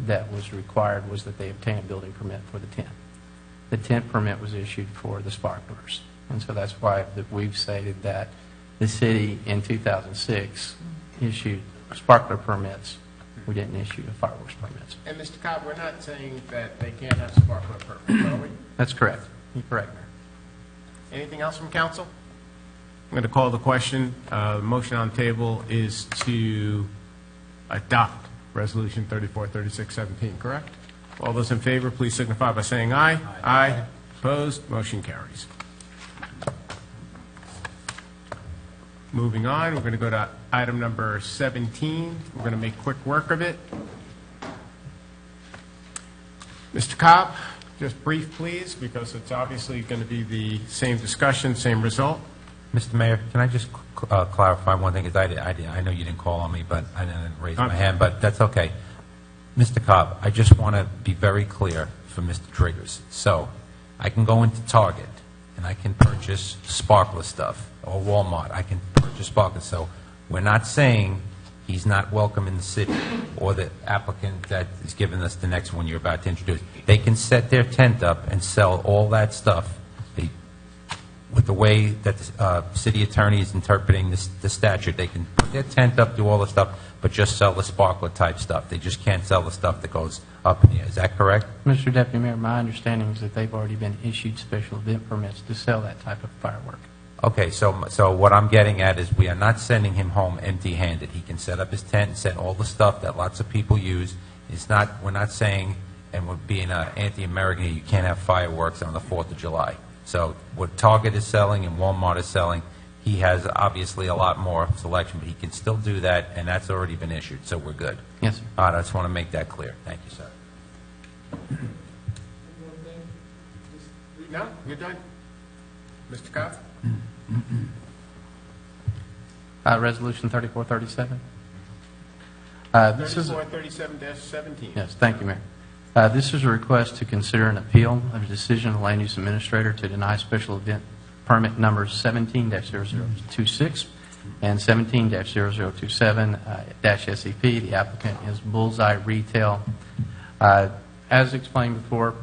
that was required was that they obtain a building permit for the tent. The tent permit was issued for the sparklers. And so that's why that we've stated that the city in 2006 issued sparkler permits. We didn't issue the fireworks permits. And Mr. Cobb, we're not saying that they can't have sparkler permits, are we? That's correct. You're correct, Mayor. Anything else from council? I'm going to call the question. The motion on the table is to adopt Resolution 343617, correct? All those in favor, please signify by saying aye. Aye. Opposed? Motion carries. Moving on, we're going to go to item number 17. We're going to make quick work of it. Mr. Cobb, just brief, please, because it's obviously going to be the same discussion, same result. Mr. Mayor, can I just clarify one thing? 'Cause I know you didn't call on me, but I didn't raise my hand, but that's okay. Mr. Cobb, I just want to be very clear for Mr. Driggers. So I can go into Target and I can purchase sparkler stuff, or Walmart. I can purchase sparkler. So we're not saying he's not welcome in the city, or the applicant that is giving us the next one you're about to introduce. They can set their tent up and sell all that stuff. With the way that the city attorney is interpreting the statute, they can put their tent up, do all the stuff, but just sell the sparkler type stuff. They just can't sell the stuff that goes up in the air. Is that correct? Mr. Deputy Mayor, my understanding is that they've already been issued special event permits to sell that type of firework. Okay, so what I'm getting at is we are not sending him home empty-handed. He can set up his tent and set all the stuff that lots of people use. We're not saying, and we're being anti-American here, you can't have fireworks on the 4th of July. So what Target is selling and Walmart is selling, he has obviously a lot more selection, but he can still do that, and that's already been issued, so we're good. Yes, sir. All right, I just want to make that clear. Thank you, sir. No? You're done? Mr. Cobb? Resolution 3437. This is 3437-17. Yes, thank you, Mayor. This is a request to consider an appeal of a decision of the Land Use Administrator to deny special event permit numbers 17-0026 and 17-0027-SEP. The applicant is Bullseye Retail. As explained before,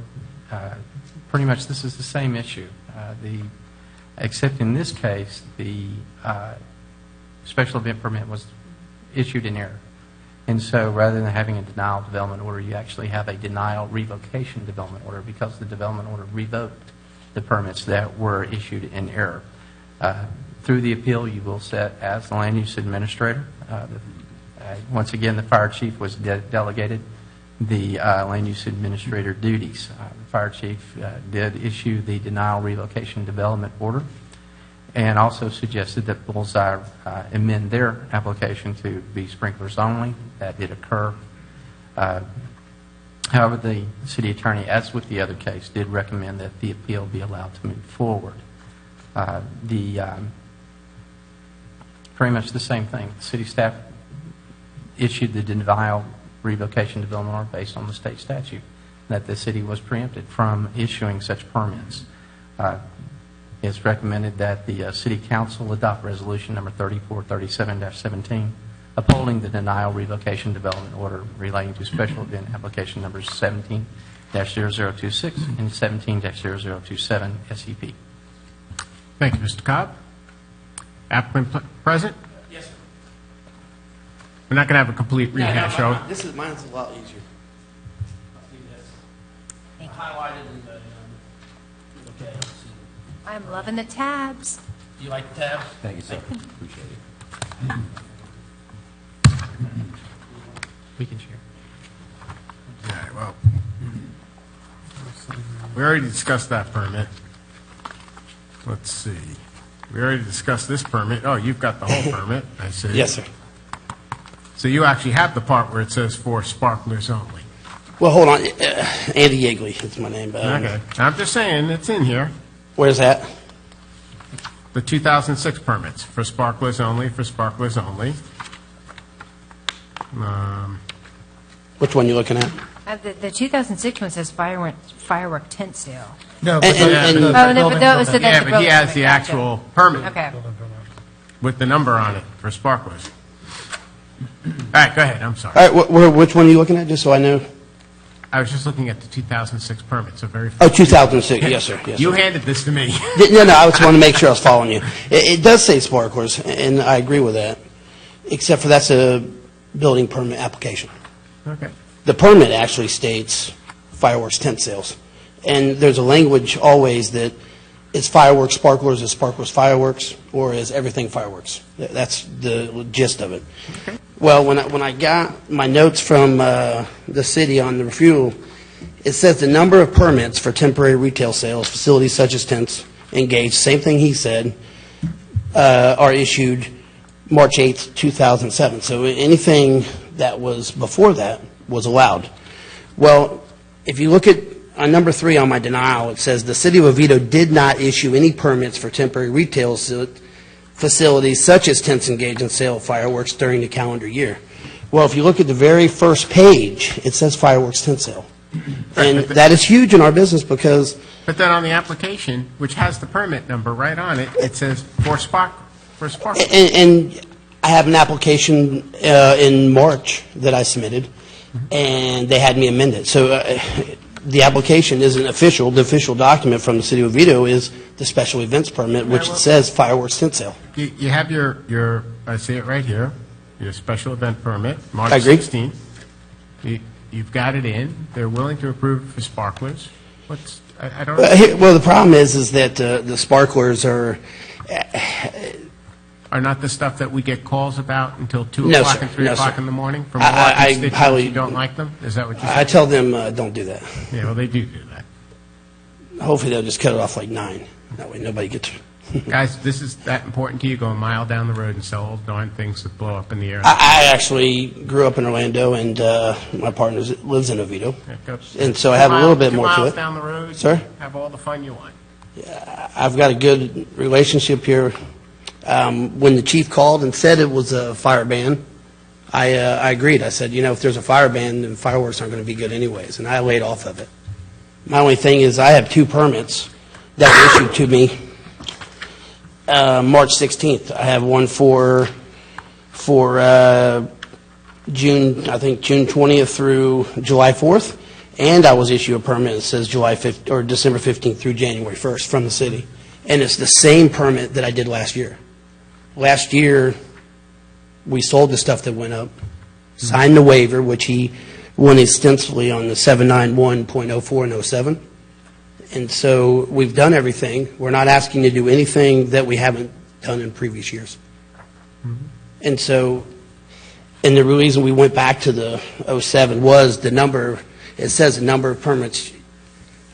pretty much this is the same issue. Except in this case, the special event permit was issued in error. And so rather than having a denial development order, you actually have a denial revocation development order because the development order revoked the permits that were issued in error. Through the appeal, you will set as the land use administrator. Once again, the fire chief was delegated the land use administrator duties. The fire chief did issue the denial revocation development order, and also suggested that Bullseye amend their application to be sprinklers only. That did occur. However, the city attorney, as with the other case, did recommend that the appeal be allowed to move forward. Pretty much the same thing. The city staff issued the denial revocation development order based on the state statute that the city was preempted from issuing such permits. It's recommended that the City Council adopt Resolution Number 3437-17, upholding the denial revocation development order relating to special event application numbers 17-0026 and 17-0027 SEP. Thank you, Mr. Cobb. Applicant present? Yes, sir. We're not going to have a complete rehash, no, though. This is mine's a lot easier. Highlighted in the okay. I'm loving the tabs. Do you like the tabs? Thank you, sir. Appreciate it. We can share. All right, well, we already discussed that permit. Let's see. We already discussed this permit. Oh, you've got the whole permit, I see. Yes, sir. So you actually have the part where it says for sparklers only. Well, hold on. Andy Yeagley is my name. Okay. I'm just saying, it's in here. Where's that? The 2006 permits for sparklers only, for sparklers only. Which one you looking at? The 2006 one says firework tent sale. No, but but he has the actual permit Okay. with the number on it for sparklers. All right, go ahead. I'm sorry. All right, which one are you looking at, just so I know? I was just looking at the 2006 permit, so very. Oh, 2006, yes, sir. Yes, You sir. handed this to me. No, I just want to make sure I was following you. It does say sparklers, and I agree with that, except for that's a building permit application. Okay. The permit actually states fireworks tent sales, and there's a language always that is fireworks sparklers, is sparklers fireworks, or is everything fireworks. That's the gist of it. Okay. Well, when I got my notes from the city on the refuel, it says the number of permits for temporary retail sales, facilities such as tents, engaged, same thing he said, are issued March 8th, 2007. So anything that was before that was allowed. Well, if you look at on number 3 on my denial, it says the city of Oviedo did not issue any permits for temporary retail facilities such as tents engaged in sale of fireworks during the calendar year. Well, if you look at the very first page, it says fireworks tent sale. And that is huge in our business because... But then on the application, which has the permit number right on it, it says for sparklers. And I have an application in March that I submitted, and they had me amend it. So the application isn't official. The official document from the city of Oviedo is the special events permit, which says fireworks tent sale. You have your, I see it right here, your special event permit, March I agree. 16th. You've got it in. They're willing to approve for sparklers. I don't know. Well, the problem is that the sparklers are not the stuff that we get calls about until 2 No, o'clock sir. and 3 No, o'clock sir. in the morning from I constituents highly- who don't like them? Is that what you're saying? I tell them don't do that. Yeah, well, they do that. Hopefully they'll just cut it off like 9. That way nobody gets... Guys, this is that important to you, go a mile down the road and sell all darn things that blow up in the air. I actually grew up in Orlando, and my partner lives in Oviedo. And so I have a little bit more to 2 miles it. down the road, Sir? have all the fun you want. I've got a good relationship here. When the chief called and said it was a fire ban, I agreed. I said, if there's a fire ban, then fireworks aren't going to be good anyways, and I laid off of it. My only thing is I have 2 permits that were issued to me March 16th. I have one for June, I think June 20th through July 4th, and I was issued a permit that says July 5th or December 15th through January 1st from the city, and it's the same permit that I did last year. Last year, we sold the stuff that went up, signed the waiver, which he won extensively on the 791.04 and 07. And so we've done everything. We're not asking to do anything that we haven't done in previous years. And so, and the reason we went back to the 07 was the number, it says the number of permits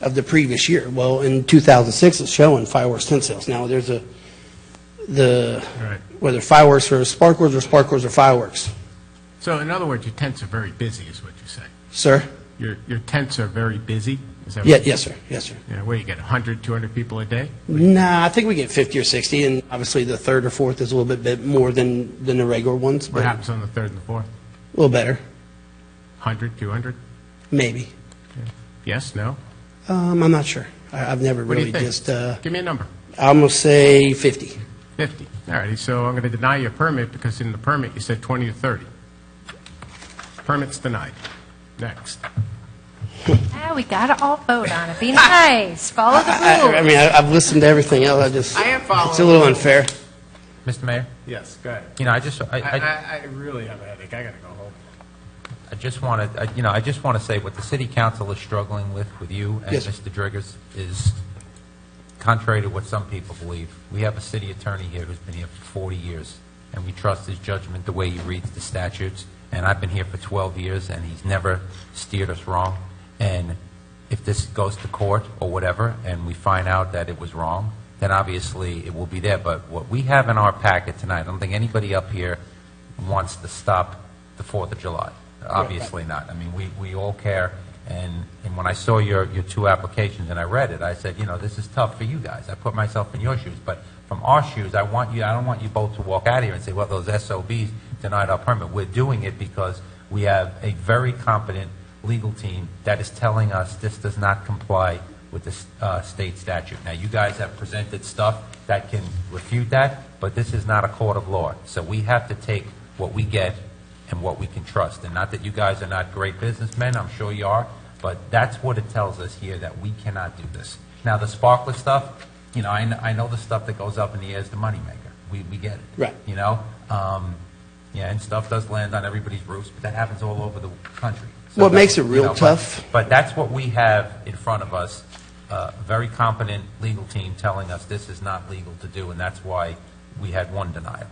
of the previous year. Well, in 2006, it's showing fireworks tent sales. Now, there's whether fireworks are sparklers or fireworks. So, in other words, your tents are very busy, is what you say. Sir? Your tents are very busy? Is that Yeah, what yes, sir. Yes, sir. Yeah, where you get 100, 200 people a day? Nah, I think we get 50 or 60, and obviously the 3rd or 4th is a little bit more than the regular ones. What but happens on the 3rd and the 4th? A little better. 100, 200? Maybe. Yes, no? I'm not sure. I've never What do really you think? just... Give me a number. I'm going to say 50. 50. All righty, so I'm going to deny your permit because in the permit you said 20 to 30. Permit's denied. Next. We got to all vote on it. Be nice. Follow the rules. I mean, I've listened to everything else. I am following. It's a little unfair. Mr. Mayor? Yes, go ahead. I really have a headache. I got to go home. I just want to say what the city council is struggling with you and Yes. Mr. Driggers is contrary to what some people believe. We have a city attorney here who's been here for 40 years, and we trust his judgment, the way he reads the statutes. And I've been here for 12 years, and he's never steered us wrong. And if if this goes to court or whatever, and we find out that it was wrong, then obviously it will be there. But what we have in our packet tonight, I don't think anybody up here wants to stop the 4th of July. Obviously not. I mean, we all care. And when I saw your two applications and I read it, I said, this is tough for you guys. I put myself in your shoes. But from our shoes, I don't want you both to walk out of here and say, well, those SOBs denied our permit. We're doing it because we have a very competent legal team that is telling us this does not comply with the state statute. Now, you guys have presented stuff that can refute that, but this is not a court of law. So we have to take what we get and what we can trust. And not that you guys are not great businessmen, I'm sure you are, but that's what it tells us here, that we cannot do this. Now, the sparkler stuff, I know the stuff that goes up in the air is the moneymaker. We get it. Right. And stuff does land on everybody's roofs, but that happens all over the country. So what makes it real tough? But that's what we have in front of us, a very competent legal team telling us this is not legal to do, and that's why we had one denial.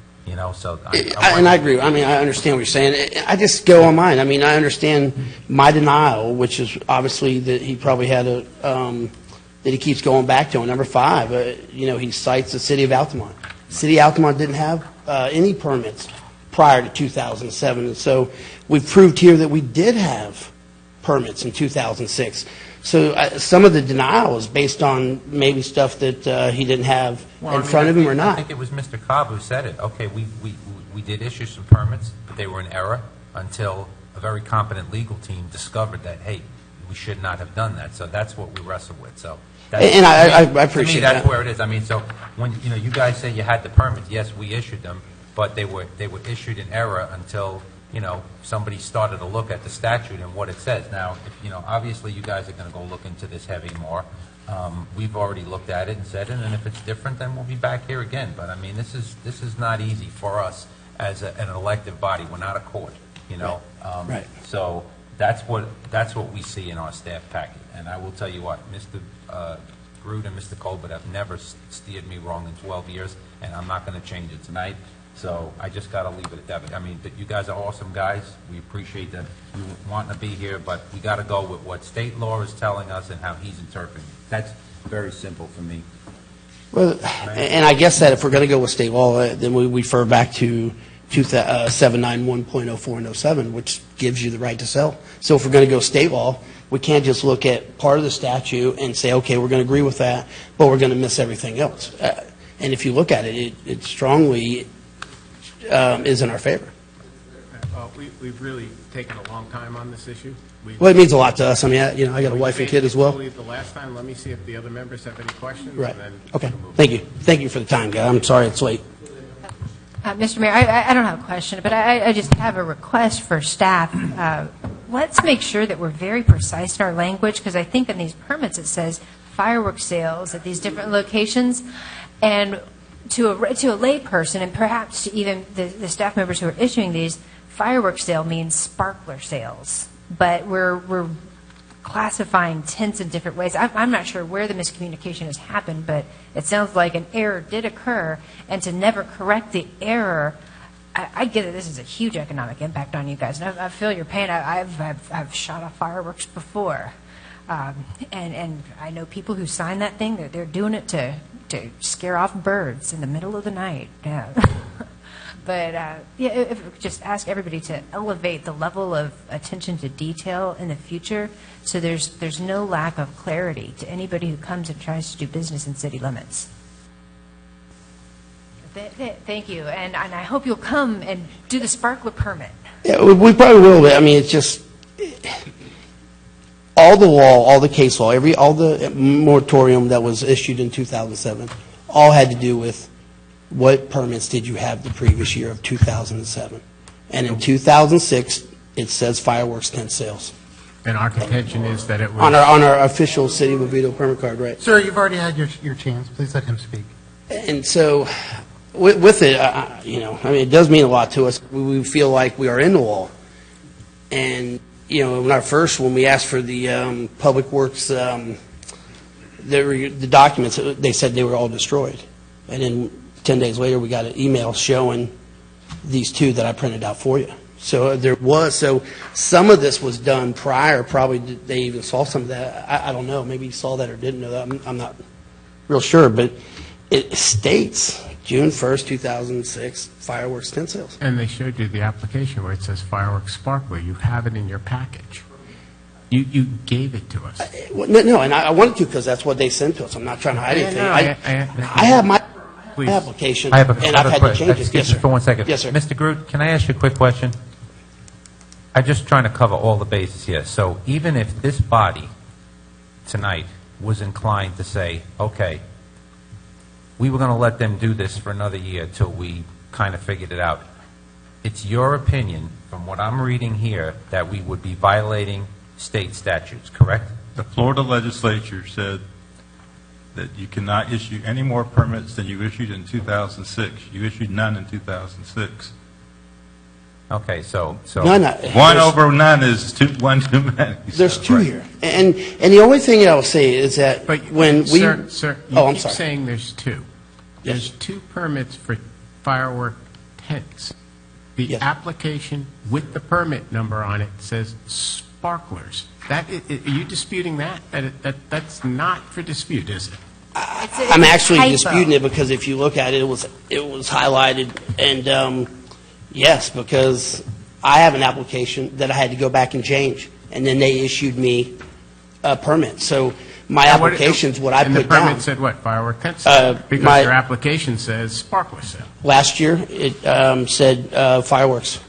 So I agree. I mean, I understand what you're saying. I just go on mine. I mean, I understand my denial, which is obviously that he probably had that he keeps going back to. On number 5, he cites the city of Altamont. City of Altamont didn't have any permits prior to 2007, and so we've proved here that we did have permits in 2006. So some of the denial is based on maybe stuff that he didn't have in front of him or not. I think it was Mr. Cobb who said it. Okay, we did issue some permits, but they were in error until a very competent legal team discovered that, hey, we should not have done that. So that's what we wrestle with. So that's, and I appreciate that's that. where it is. I mean, so when you guys say you had the permits, yes, we issued them, but they were issued in error until somebody started to look at the statute and what it says. Now, obviously you guys are going to go look into this heavy more. We've already looked at it and said it, and if it's different, then we'll be back here again. But I mean, this is not easy for us as an elected body. We're not a court, Right. So that's what we see in our staff packet. And I will tell you what, Mr. Groot and Mr. Colbert have never steered me wrong in 12 years, and I'm not going to change it tonight. So I just got to leave it at that. I mean, but you guys are awesome guys. We appreciate that you wanting to be here, but we got to go with what state law is telling us and how he's interpreting it. That's very simple for me. Well, and I guess that if we're going to go with state law, then we refer back to 791.04 and 07, which gives you the right to sell. So if we're going to go state law, we can't just look at part of the statute and say, okay, we're going to agree with that, but we're going to miss everything else. And if you look at it, it strongly is in our favor. We've really taken a long time on this issue. Well, it means a lot to us. I mean, I got a wife and kid as well. The last time, let me see if the other members have any questions. Right. And then Okay. Thank you. Thank you for the time, guys. I'm sorry it's late. Mr. Mayor, I don't have a question, but I just have a request for staff. Let's make sure that we're very precise in our language, because I think in these permits it says fireworks sales at these different locations. And to a lay person, and perhaps to even the staff members who are issuing these, fireworks sale means sparkler sales. But we're classifying tents in different ways. I'm not sure where the miscommunication has happened, but it sounds like an error did occur, and to never correct the error, I get it. This is a huge economic impact on you guys, and I feel your pain. I've shot off fireworks before, and I know people who sign that thing. They're doing it to scare off birds in the middle of the night. Yeah. But just ask everybody to elevate the level of attention to detail in the future, so there's no lack of clarity to anybody who comes and tries to do business in city limits. Thank you, and I hope you'll come and do the sparkler permit. Yeah, we probably will. But I mean, it's just all the law, all the case law, all the moratorium that was issued in 2007, all had to do with what permits did you have the previous year of 2007. And in 2006, it says fireworks tent sales. And our contention is that it was... On our official City of Oviedo permit card, right? Sir, you've already had your chance. Please let him speak. And so with it, I mean, it does mean a lot to us. We feel like we are in the law. And, when we asked for the Public Works, the documents, they said they were all destroyed. And then 10 days later, we got an email showing these two that I printed out for you. So so some of this was done prior, probably they even saw some of that. I don't know, maybe you saw that or didn't know that. I'm not real sure, but it states June 1st, 2006, fireworks tent sales. And they showed you the application where it says fireworks sparkler. You have it in your package. You gave it to us. No, and I wanted to because that's what they sent to us. I'm not trying to hide anything. I have my application, and I've had to change it. Excuse me for 1 second. Yes, sir. Mr. Groot, can I ask you a quick question? I'm just trying to cover all the bases here. So even if this body tonight was inclined to say, okay, we were going to let them do this for another year till we kind of figured it out, it's your opinion, from what I'm reading here, that we would be violating state statutes, correct? The Florida legislature said that you cannot issue any more permits than you issued in 2006. You issued none in 2006. Okay, so None. One over none is one too many. There's two here, and the only thing I will say is that when we, Sir, oh, I'm keep sorry. saying there's two. There's two permits for firework tents. The application with the permit number on it says sparklers. Are you disputing that? That's not for dispute, is it? I'm actually disputing it because if you look at it, it was highlighted, and yes, because I have an application that I had to go back and change, and then they issued me a permit. So my application's what I and put the permit down. said what? Firework tent sale? Because your application says sparkler sale. Last year, it said fireworks.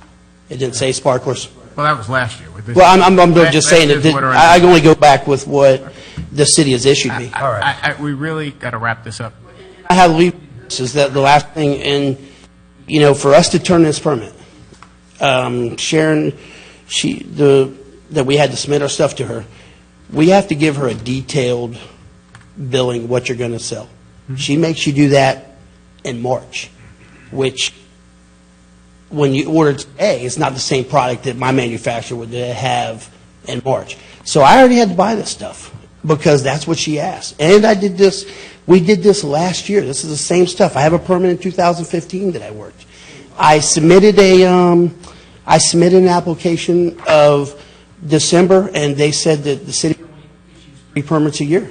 It didn't say sparklers. Well, that was last year. Well, I'm just saying that I can only go back with what the city has issued me. All right. We really got to wrap this up. I have leave. This is the last thing, and for us to turn this permit, Sharon, that we had to submit our stuff to her. We have to give her a detailed billing what you're going to sell. Mm-hmm. She makes you do that in March, which when you order today, it's not the same product that my manufacturer would have in March. So I already had to buy this stuff because that's what she asked. And we did this last year. This is the same stuff. I have a permit in 2015 that I worked. I submitted an application of December, and they said that the city issues 3 permits a year.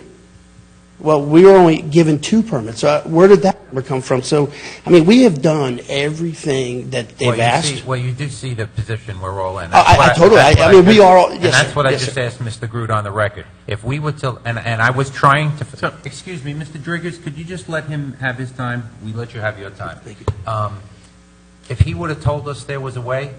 Well, we were only given 2 permits. Where did that number come from? So, we have done everything that they've asked. You do see the position we're all in. I totally. We are all. Yes, and that's sir. what I Yes, just sir. asked Mr. Groot on the record. If we were to, and I was trying to. Excuse me, Mr. Driggers, could you just let him have his time? We let you have your time. Thank you. If he would have told us there was a way,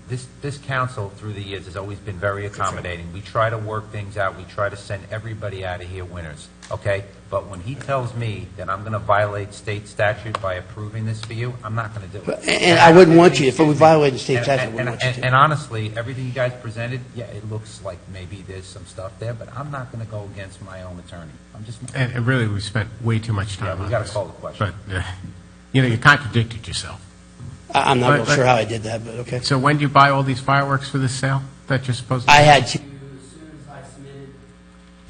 this council through the years has always been very accommodating. We try to work things out. We try to send everybody out of here winners. Okay? But when he tells me that I'm going to violate state statute by approving this for you, I'm not going to do it. And I wouldn't want you. If we violated state statute, I wouldn't want you to. And honestly, everything you guys presented, yeah, it looks like maybe there's some stuff there, but I'm not going to go against my own attorney. I'm just not. And really, we spent way too much time on we got to this. call the question. But, you contradicted yourself. I'm not real sure how I did that, but okay. So when do you buy all these fireworks for this sale that you're supposed to? I had to. As soon as I submitted.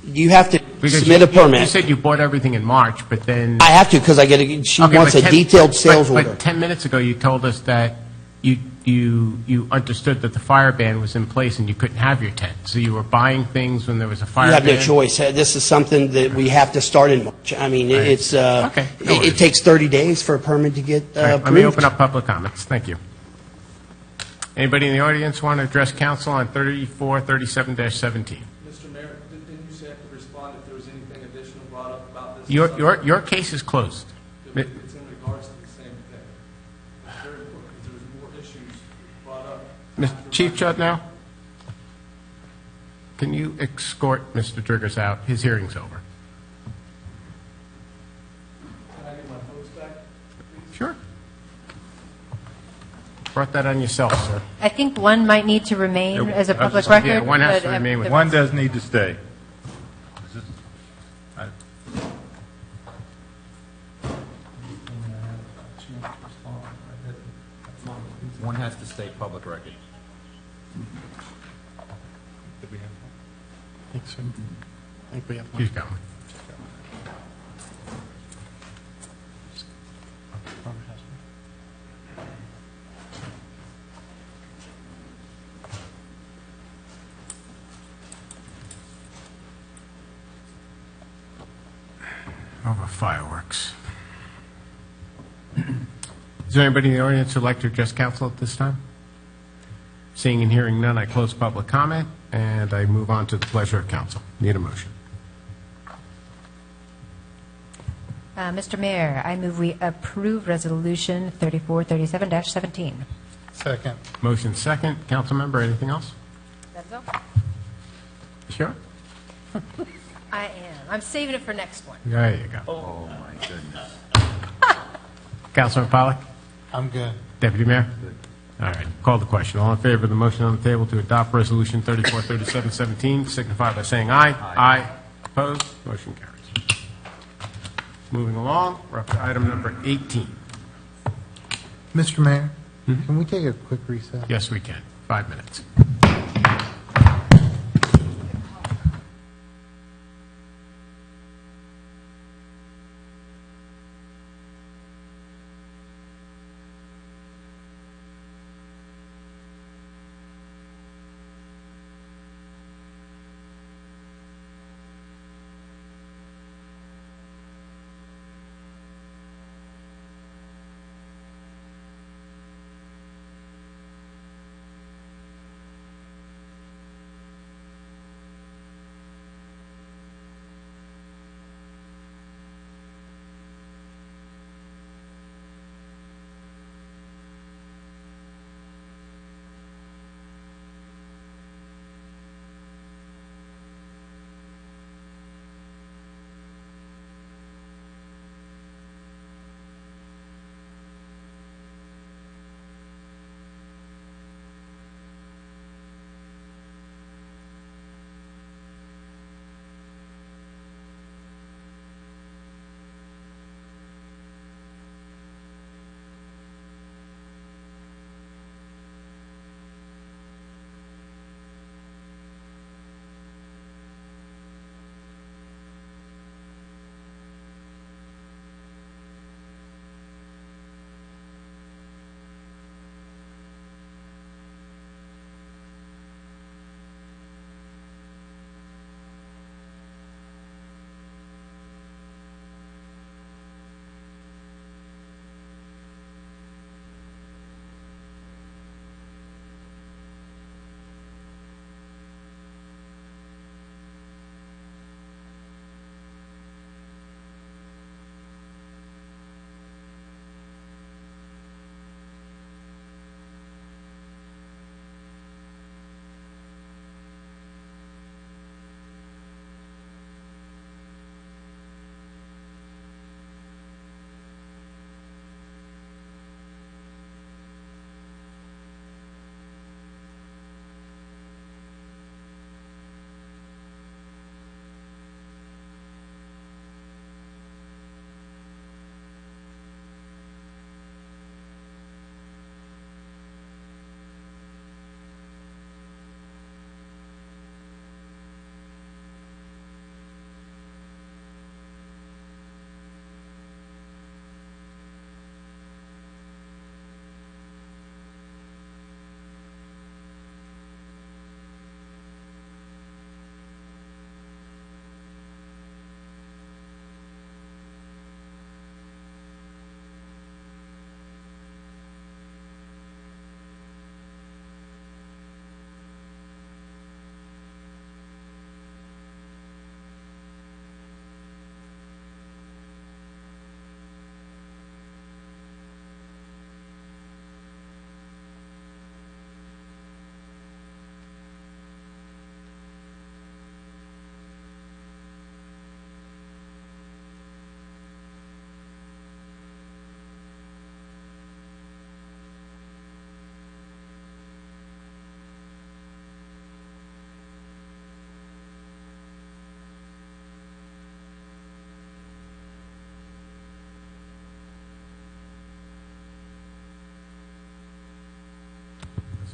You have to submit a permit. You said you bought everything in March, but then. I have to because she wants a detailed sales order. But 10 minutes ago, you told us that you understood that the fire ban was in place and you couldn't have your tent. So you were buying things when there was a fire ban? You have no choice. This is something that we have to start in March. It's Okay. it takes 30 days for a permit to get approved. Let me open up public comments. Thank you. Anybody in the audience want to address council on 3437-17? Mr. Mayor, didn't you say I could respond if there was anything additional brought up about this? Your case is closed. It's in regards to the same thing. It's very important because there's more issues brought up. Mr. Chief Judd now? Can you escort Mr. Driggers out? His hearing's over. Can I get my votes back? Sure. Brought that on yourself, sir. I think one might need to remain as a public record. Yeah, one has to but, remain with. One does need to stay. One has to stay public record. I think so. I think we have one. He's got one. over fireworks. Is there anybody in the audience who would like to address council at this time? Seeing and hearing none, I close public comment, and I move on to the pleasure of council. Need a motion. Mr. Mayor, I move we approve Resolution 3437-17. Second. Motion second. Council member, anything else? That's all. Sure. I am. I'm saving it for next one. There you go. Oh, my goodness. Councilman Pollack? I'm good. Deputy Mayor? All right. Call the question. All in favor of the motion on the table to adopt Resolution 3437-17, signify by saying aye. Aye. Opposed? Motion carries. Moving along, we're up to item number 18. Mr. Mayor, can we take a quick recess? Yes, we can. 5 minutes.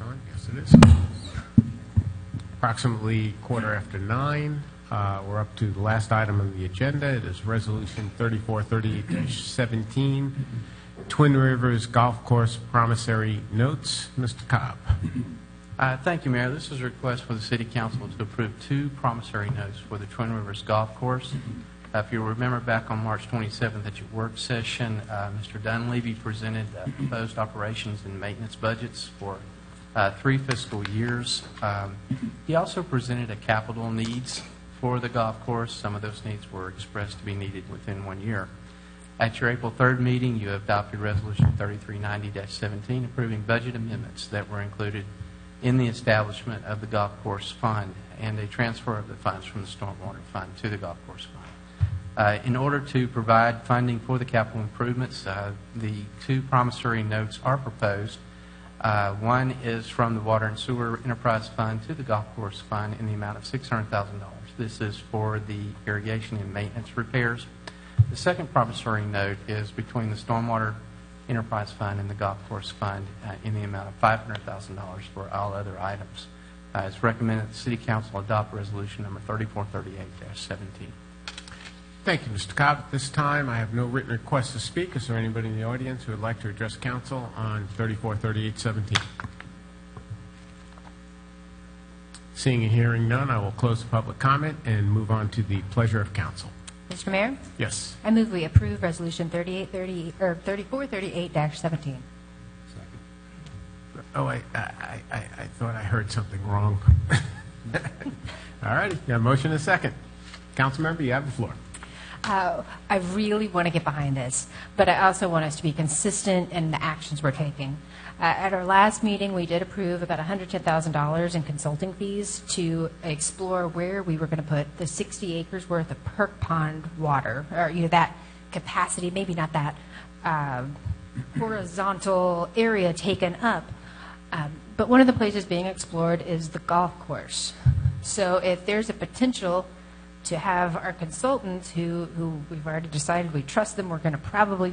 On? Yes, it is. Approximately 9:15. We're up to the last item on the agenda. It is Resolution 3438-17, Twin Rivers Golf Course Promissory Notes. Mr. Cobb. Thank you, Mayor. This is a request for the City Council to approve 2 promissory notes for the Twin Rivers Golf Course. If you remember back on March 27th at your work session, Mr. Dunleavy presented proposed operations and maintenance budgets for 3 fiscal years. He also presented a capital needs for the golf course. Some of those needs were expressed to be needed within 1 year. At your April 3rd meeting, you adopted Resolution 3390-17 approving budget amendments that were included in the establishment of the golf course fund and a transfer of the funds from the stormwater fund to the golf course fund. In order to provide funding for the capital improvements, the 2 promissory notes are proposed. One is from the Water and Sewer Enterprise Fund to the Golf Course Fund in the amount of $600,000. This is for the irrigation and maintenance repairs. The second promissory note is between the Stormwater Enterprise Fund and the Golf Course Fund in the amount of $500,000 for all other items. It's recommended the City Council adopt resolution number 3438-17. Thank you, Mr. Cobb. At this time, I have no written requests to speak. Is there anybody in the audience who would like to address council on 3438-17? Seeing and hearing none, I will close the public comment and move on to the pleasure of council. Mr. Mayor? Yes. I move we approve Resolution 3438-17. Oh, I thought I heard something wrong. All righty. You have a motion and a second. Council member, you have the floor. I really want to get behind this, but I also want us to be consistent in the actions we're taking. At our last meeting, we did approve about $110,000 in consulting fees to explore where we were going to put the 60 acres worth of perk pond water, or that capacity, maybe not that horizontal area taken up. But one of the places being explored is the golf course. So if there's a potential to have our consultants who we've already decided we trust them, we're going to probably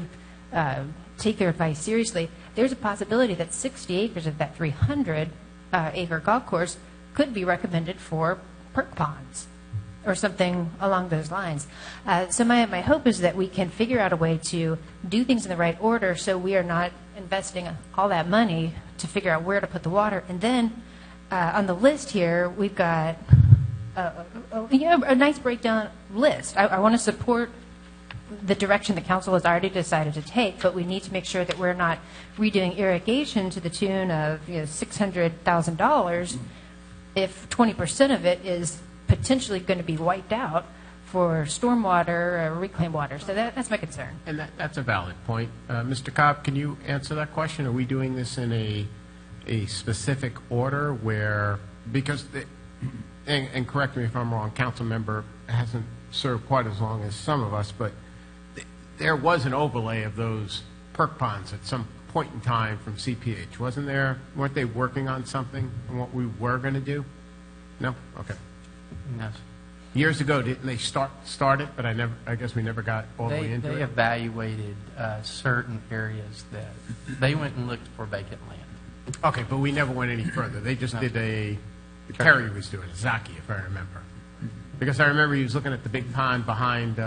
take their advice seriously, there's a possibility that 60 acres of that 300-acre golf course could be recommended for perk ponds or something along those lines. So my hope is that we can figure out a way to do things in the right order so we are not investing all that money to figure out where to put the water. And then on the list here, we've got a nice breakdown list. I want to support the direction the council has already decided to take, but we need to make sure that we're not redoing irrigation to the tune of $600,000 if 20% of it is potentially going to be wiped out for stormwater or reclaimed water. So that's my concern. And that's a valid point. Mr. Cobb, can you answer that question? Are we doing this in a specific order where, because, and correct me if I'm wrong, council member hasn't served quite as long as some of us, but there was an overlay of those perk ponds at some point in time from CPH, wasn't there? Weren't they working on something on what we were going to do? No? Okay. No. Years ago, didn't they start it? But I guess we never got all the way into it. They evaluated certain areas that they went and looked for vacant land. Okay, but we never went any further. They just did Kerry was doing it, Zaki, if I remember. Because I remember he was looking at the big pond behind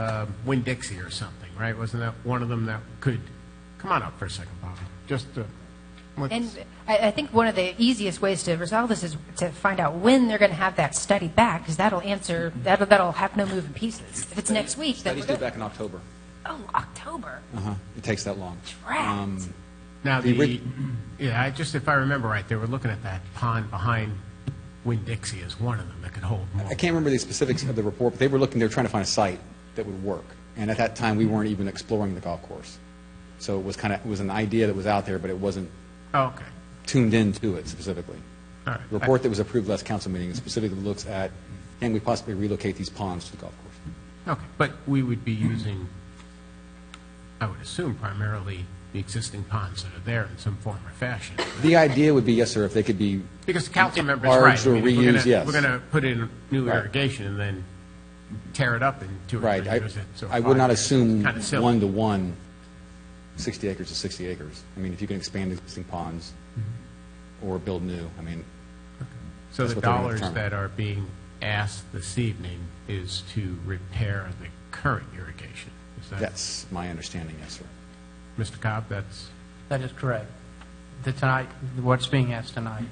Winn-Dixie or something, right? Wasn't that one of them that could... Come on up for a second, Bobby. Just And I think one of the easiest ways to resolve this is to find out when they're going to have that study back, because that'll have no moving pieces. If it's next week, then Studies due back in October. Oh, October. It takes that long. Now, if I remember right, they were looking at that pond behind Winn-Dixie as one of them that could hold more. I can't remember the specifics of the report, but they were trying to find a site that would work. And at that time, we weren't even exploring the golf course. So it was an idea that was out there, but it wasn't tuned into it specifically. All right. The report that was approved last council meeting specifically looks at, can we possibly relocate these ponds to the golf course? Okay, but we would be using, I would assume, primarily the existing ponds that are there in some form or fashion. The idea would be, yes, sir, if they could be because the council member is right. or reused, yes. We're going to put in new irrigation and then tear it up in 2 or 3 years. I would not assume one-to-one 60 acres to 60 acres. I mean, if you can expand existing ponds or build new, I mean. So the dollars that are being asked this evening is to repair the current irrigation. That's my understanding, yes, sir. Mr. Cobb, That is correct. Tonight, what's being asked tonight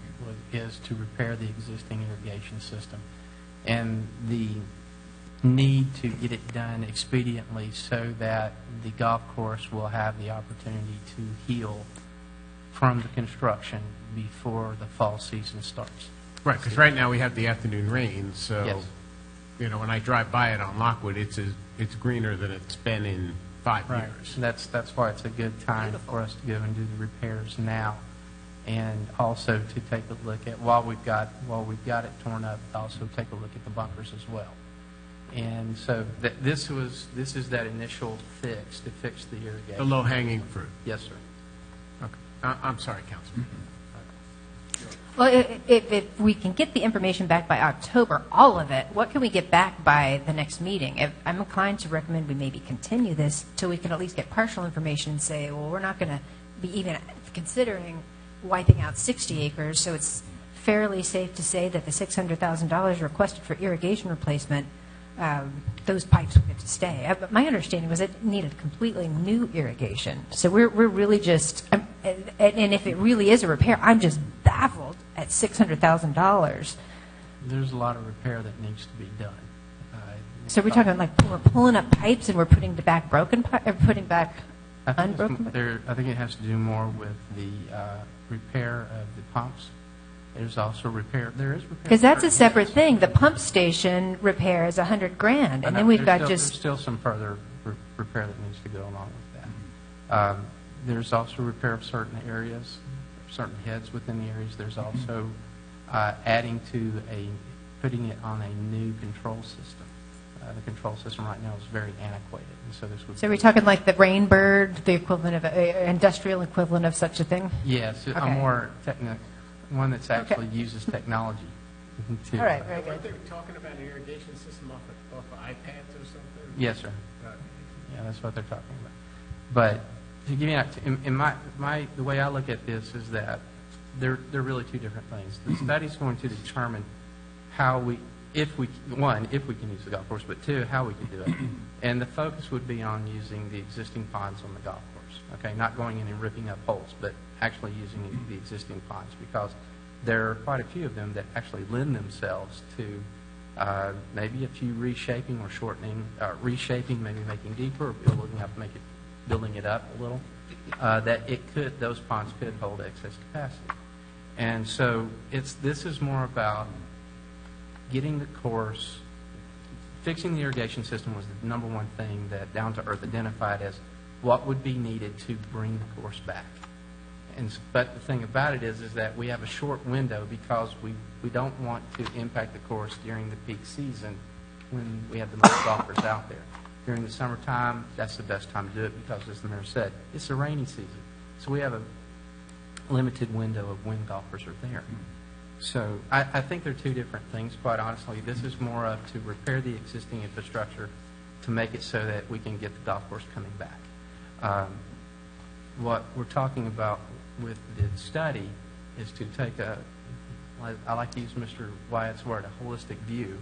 is to repair the existing irrigation system. And the need to get it done expediently so that the golf course will have the opportunity to heal from the construction before the fall season starts. Right, because right now we have the afternoon rain, so, Yes. you know, when I drive by it on Lockwood, it's greener than it's been in 5 years. And that's why it's a good time for us to go and do the repairs now, and also to take a look at, while we've got it torn up, also take a look at the bunkers as well. And so this is that initial fix to fix the irrigation. The low-hanging fruit. Yes, sir. Okay. I'm sorry, Councilman. Well, if we can get the information back by October, all of it, what can we get back by the next meeting? I'm inclined to recommend we maybe continue this till we can at least get partial information and say, well, we're not going to be even considering wiping out 60 acres, so it's fairly safe to say that the $600,000 requested for irrigation replacement, those pipes will get to stay. But my understanding was it needed completely new irrigation. So we're really just, and if it really is a repair, I'm just baffled at $600,000. There's a lot of repair that needs to be done. So we're talking like we're pulling up pipes and we're putting back broken pipe, or putting back unbroken pipe? I think it has to do more with the repair of the pumps. There's also repair. There is repair. Because that's a separate thing. The pump station repair is $100,000, and then we've got There's still some further repair that needs to go along with that. There's also repair of certain areas, certain heads within the areas. There's also putting it on a new control system. The control system right now is very antiquated, and so this would. So we're talking like the Rainbird, the equivalent of industrial equivalent of such a thing. Yes, a Okay. more one that's actually uses technology. All right, very good. Weren't they talking about an irrigation system off of iPads or something? Yes, sir. Yeah, that's what they're talking about. But to give you the way I look at this is that they're really two different things. The study's going to determine if we can use the golf course, but two, how we can do it. And the focus would be on using the existing ponds on the golf course. Okay, not going in and ripping up holes, but actually using the existing ponds, because there are quite a few of them that actually lend themselves to maybe a few reshaping or shortening, reshaping, maybe making deeper, or building it up a little. Those ponds could hold excess capacity. And so this is more about getting the course, fixing the irrigation system was the number one thing that Down to Earth identified as what would be needed to bring the course back. But the thing about it is that we have a short window because we don't want to impact the course during the peak season when we have the most golfers out there. During the summertime, that's the best time to do it because, as the mayor said, it's a rainy season. So we have a limited window of when golfers are there. So I think they're two different things, quite honestly. This is more of to repair the existing infrastructure to make it so that we can get the golf course coming back. What we're talking about with the study is to take I like to use Mr. Wyatt's word, a holistic view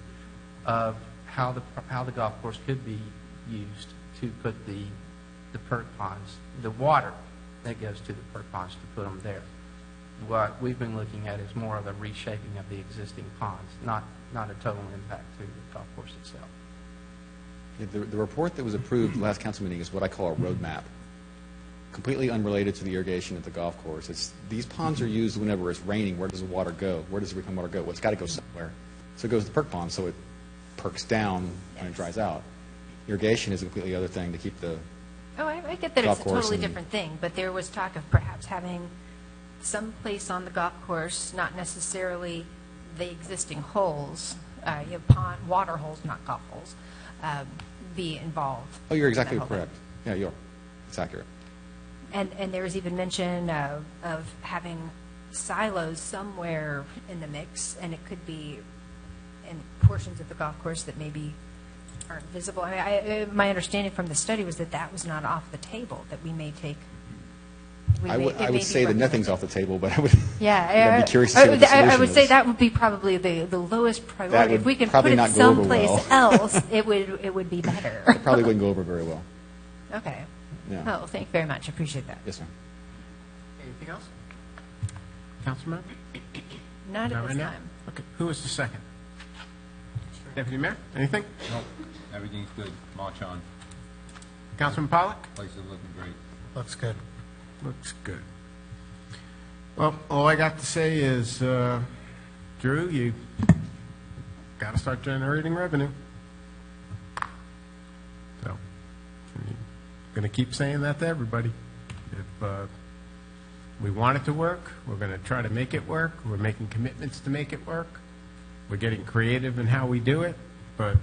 of how the golf course could be used to put the perk ponds, the water that goes to the perk ponds, to put them there. What we've been looking at is more of a reshaping of the existing ponds, not a total impact to the golf course itself. The report that was approved last council meeting is what I call a roadmap, completely unrelated to the irrigation at the golf course. These ponds are used whenever it's raining. Where does the water go? Where does the reclaimed water go? Well, it's got to go somewhere. So it goes to the perk pond, so it perks down when it dries out. Irrigation is a completely other thing to keep the Oh, I get that it's a totally different thing, but there was talk of perhaps having some place on the golf course, not necessarily the existing holes, pond, water holes, not golf holes, be involved. Oh, you're exactly correct. Yeah, it's accurate. And there was even mention of having silos somewhere in the mix, and it could be in portions of the golf course that maybe aren't visible. I mean, my understanding from the study was that was not off the table, that we may take. I would say that nothing's off the table, but I would I'd be curious to see what the solution I would is. say that would be probably the lowest priority. If we can put it someplace else, it would be better. It probably wouldn't go over very well. Okay. Yeah. Oh, thank you very much. I appreciate that. Yes, ma'am. Anything else? Councilman? Not at this time. Okay. Who is the second? Deputy Mayor, anything? No. Everything's good. March on. Councilman Pollock? Place is looking great. Looks good. Looks good. Well, all I got to say is, Drew, you got to start generating revenue. So, I'm going to keep saying that to everybody. If we want it to work, we're going to try to make it work. We're making commitments to make it work. We're getting creative in how we do it, but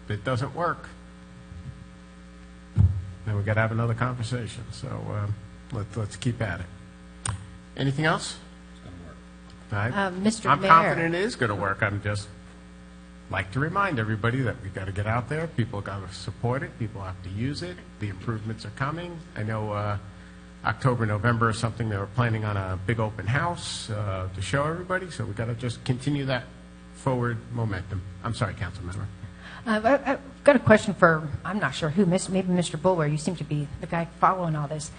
if it doesn't work, then we got to have another conversation. So let's keep at it. Anything else? Mr. I'm Mayor. confident it is going to work. I'm just like to remind everybody that we've got to get out there. People got to support it. People have to use it. The improvements are coming. I know October, November or something, they were planning on a big open house to show everybody. So we've got to just continue that forward momentum. I'm sorry, Council Member. I've got a question for, I'm not sure who, maybe Mr. Bulwer. You seem to be the guy following all this.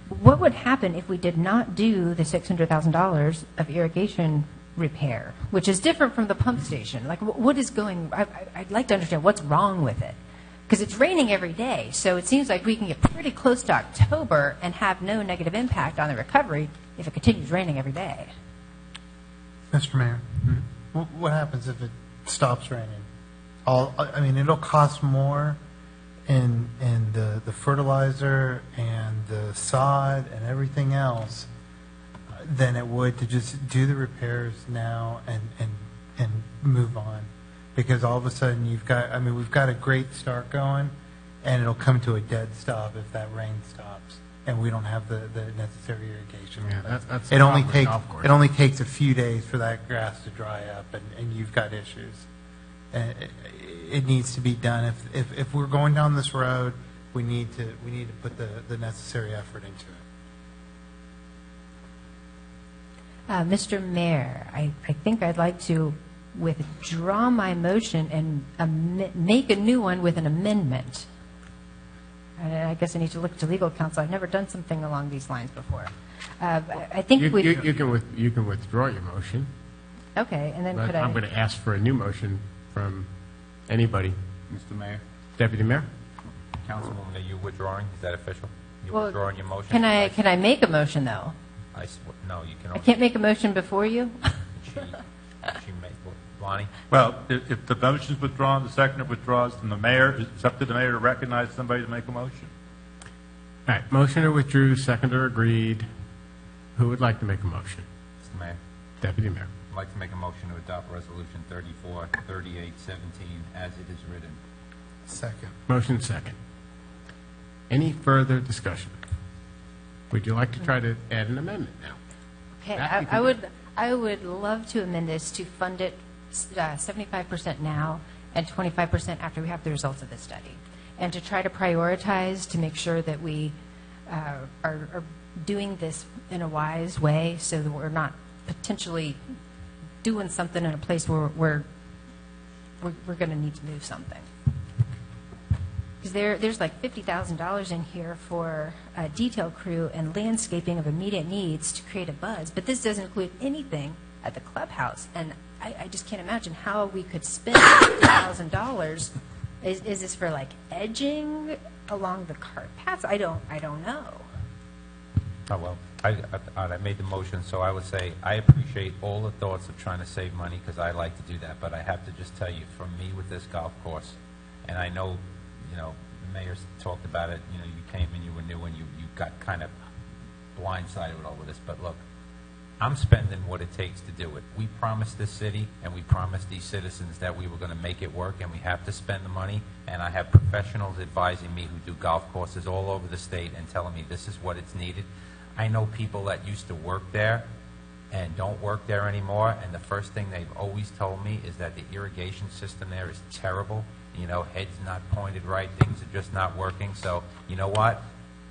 What would happen if we did not do the $600,000 of irrigation repair, which is different from the pump station? Like, what is going, I'd like to understand what's wrong with it. Because it's raining every day, so it seems like we can get pretty close to October and have no negative impact on the recovery if it continues raining every day. Mr. Mayor, what happens if it stops raining? I mean, it'll cost more in the fertilizer and the sod and everything else than it would to just do the repairs now and move on. Because all of a sudden we've got a great start going, and it'll come to a dead stop if that rain stops and we don't have the necessary irrigation. Yeah, that's it only takes golf course. it only takes a few days for that grass to dry up, and you've got issues. It needs to be done. If we're going down this road, we need to put the necessary effort into it. Mr. Mayor, I think I'd like to withdraw my motion and make a new one with an amendment. I guess I need to look to legal counsel. I've never done something along these lines before. I think you can withdraw your motion. Okay, and then But I'm going to ask for a new motion from anybody. Mr. Mayor? Deputy Mayor? Councilwoman, are you withdrawing? Is that official? You're Well, withdrawing your motion? Can I make a motion though? No, you can I only... can't make a motion before you. She made... Lonnie? Well, if the motion's withdrawn, the seconder withdraws, then the mayor, it's up to the mayor to recognize somebody to make a motion. All right, motioner withdrew, seconder agreed. Who would like to make a motion? Mr. Mayor? Deputy Mayor. I'd like to make a motion to adopt Resolution 343817 as it is written. Second. Motion second. Any further discussion? Would you like to try to add an amendment now? Okay, That we can I would love to amend this to fund it 75% now and 25% after we have the results of this study, and to try to prioritize to make sure that we are doing this in a wise way so that we're not potentially doing something in a place where we're going to need to move something. Because there's like $50,000 in here for a detail crew and landscaping of immediate needs to create a buzz, but this doesn't include anything at the clubhouse, and I just can't imagine how we could spend $50,000. Is this for like edging along the cart paths? I don't know. Oh, well, I made the motion, so I would say I appreciate all the thoughts of trying to save money, because I like to do that, but I have to just tell you, for me with this golf course, and I know, you know, the mayor's talked about it, you know, you came and you were new and you got kind of blindsided with all of this, but look, I'm spending what it takes to do it. We promised this city and we promised these citizens that we were going to make it work, and we have to spend the money, and I have professionals advising me who do golf courses all over the state and telling me this is what it's needed. I know people that used to work there and don't work there anymore, and the first thing they've always told me is that the irrigation system there is terrible. You know, heads not pointed right, things are just not working. So, you know what?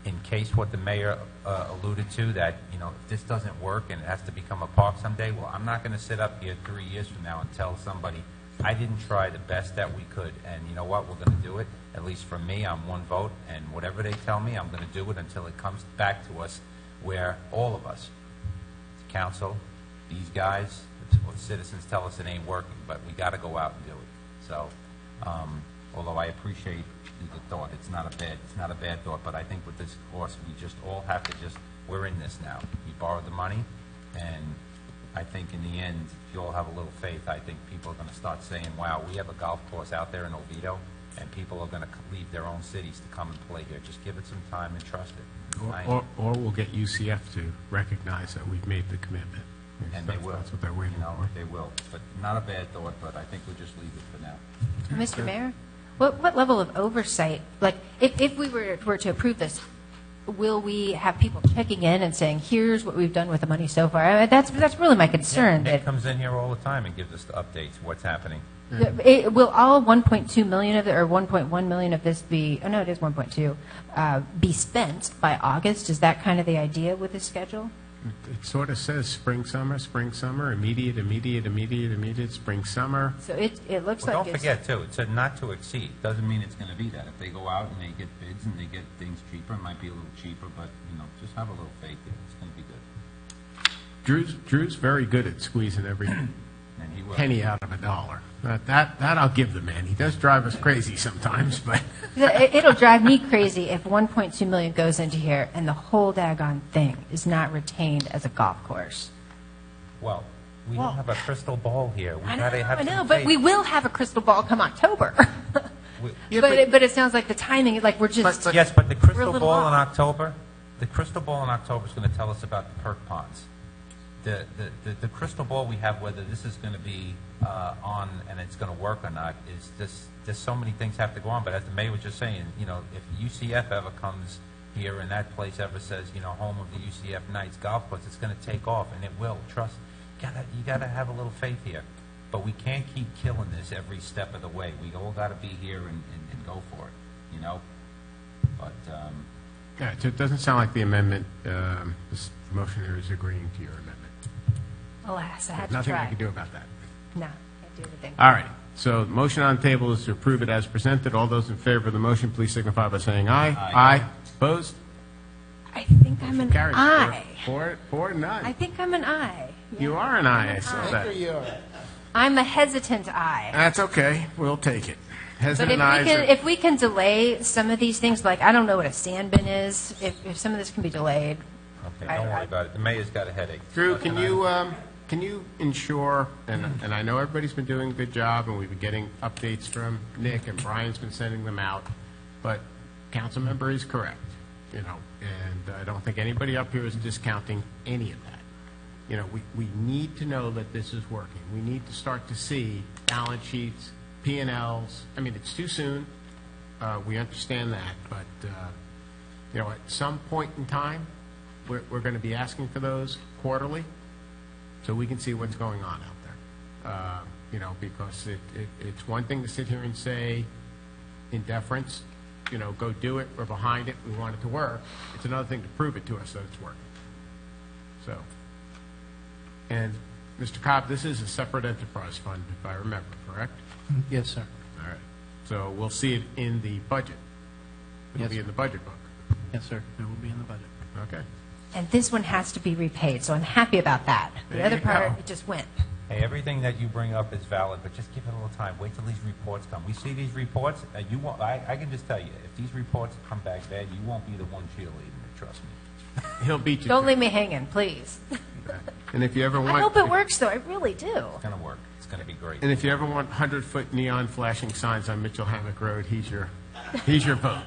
In case what the mayor alluded to, that, you know, if this doesn't work and it has to become a park someday, well, I'm not going to sit up here 3 years from now and tell somebody I didn't try the best that we could. And you know what? We're going to do it. At least for me, I'm one vote, and whatever they tell me, I'm going to do it until it comes back to us where all of us, the council, these guys, citizens tell us it ain't working, but we got to go out and do it. So although I appreciate the thought. It's not a bad thought, but I think with this course, we just all have to we're in this now. We borrowed the money, and I think in the end, if you all have a little faith, I think people are going to start saying, wow, we have a golf course out there in Oviedo, and people are going to leave their own cities to come and play here. Just give it some time and trust it. Or we'll get UCF to recognize that we've made the commitment. And they will. That's what they're waiting for. They will. But not a bad thought, but I think we'll just leave it for now. Mr. Mayor, what level of oversight, like, if we were to approve this, will we have people checking in and saying, here's what we've done with the money so far? I mean, that's really my concern. Nick comes in here all the time and gives us the updates, what's happening. Will all 1.2 million of it, or 1.1 million of this be, oh no, it is 1.2, be spent by August? Is that kind of the idea with this schedule? It sort of says spring, summer, immediate, spring, summer. So it looks like Don't it's... forget, too, it said not to exceed. Doesn't mean it's going to be that. If they go out and they get bids and they get things cheaper, it might be a little cheaper, but, just have a little faith in it. It's going to be good. Drew's very good at squeezing every penny out of a dollar. That I'll give the man. He does drive us crazy sometimes, but... It'll drive me crazy if 1.2 million goes into here and the whole daggone thing is not retained as a golf course. Well, we don't have a crystal ball here. We I gotta have know, some but faith. we will have a crystal ball come October. Yeah, but it sounds like the timing, like we're just... Yes, but the we're a crystal little ball in off. October, is going to tell us about the perk ponds. The crystal ball we have, whether this is going to be on and it's going to work or not, is there's so many things have to go on. But as the mayor was just saying, if UCF ever comes here and that place ever says, home of the UCF Knights golf course, it's going to take off, and it will. Trust, you got to have a little faith here. But we can't keep killing this every step of the way. We all got to be here and go for it, But Yeah, it doesn't sound like the amendment, this motioner is agreeing to your amendment. Alas, I had to Nothing try. I can do about that. No, can't do anything. All right. So the motion on the table is to approve it as presented. All those in favor of the motion, please signify by saying aye. Aye. Opposed? I think I'm an Carries. I. Four, none. I think I'm an I. You are an aye, I saw that. I'm a hesitant I. That's okay. We'll take it. But Hesitant ayes are- if we can delay some of these things, like I don't know what a sand bin is, if some of this can be delayed. okay, don't worry about it. The mayor's got a headache. Drew, can you ensure, and I know everybody's been doing a good job, and we've been getting updates from Nick, and Brian's been sending them out, but council member is correct, and I don't think anybody up here is discounting any of that. We need to know that this is working. We need to start to see balance sheets, P&Ls. I mean, it's too soon. We understand that, but at some point in time, we're going to be asking for those quarterly, so we can see what's going on out there. Because it's one thing to sit here and say, in deference, go do it. We're behind it. We want it to work. It's another thing to prove it to us that it's working. So, and Mr. Cobb, this is a separate enterprise fund, if I remember, correct? Yes, sir. All right. So we'll see it in the budget. It'll Yes, be sir. in the budget book. Yes, sir. It will be in the budget. Okay. And this one has to be repaid, so I'm happy about that. The There other you part, go. it just went. Hey, everything that you bring up is valid, but just give it a little time. Wait till these reports come. We see these reports, you won't, I can just tell you, if these reports come back bad, you won't be the one cheerleading it, trust me. He'll beat you. Don't leave me hanging, please. And if you ever want, I hope it works, though. I really do. It's going to work. It's going to be great. And if you ever want 100-foot neon flashing signs on Mitchell Hammock Road, he's your vote.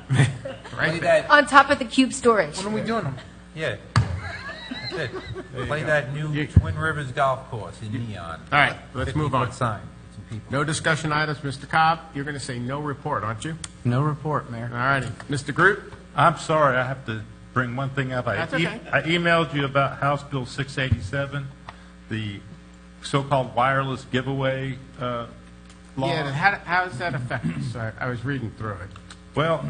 Right there. On top of the cube storage. When are we doing them? Yeah. That's it. Play that new Twin Rivers golf course in neon. All right, let's move on. 50-foot sign. Some people. No discussion items. Mr. Cobb, you're going to say no report, aren't you? No report, Mayor. All righty. Mr. Groot? I'm sorry, I have to bring one thing up. That's okay. I emailed you about House Bill 687, the so-called wireless giveaway law. Yeah, how does that affect us? I was reading through it. Well,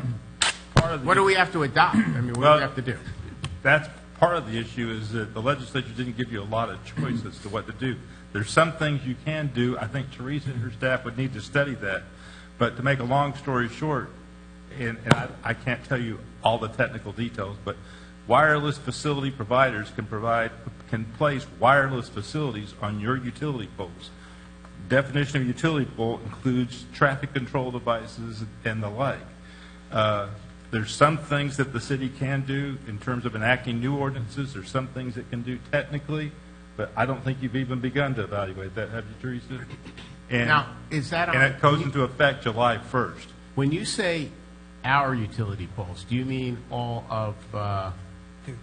part of the... What do we have to adopt? I mean, what do we have to do? That's part of the issue, is that the legislature didn't give you a lot of choice as to what to do. There's some things you can do. I think Teresa and her staff would need to study that. But to make a long story short, and I can't tell you all the technical details, but wireless facility providers can place wireless facilities on your utility poles. definition of utility pole includes traffic control devices and the like. There's some things that the city can do in terms of enacting new ordinances. There's some things it can do technically, but I don't think you've even begun to evaluate that, have you, Teresa? And, Now, is that and it goes into effect July 1st. When you say our utility poles, do you mean all of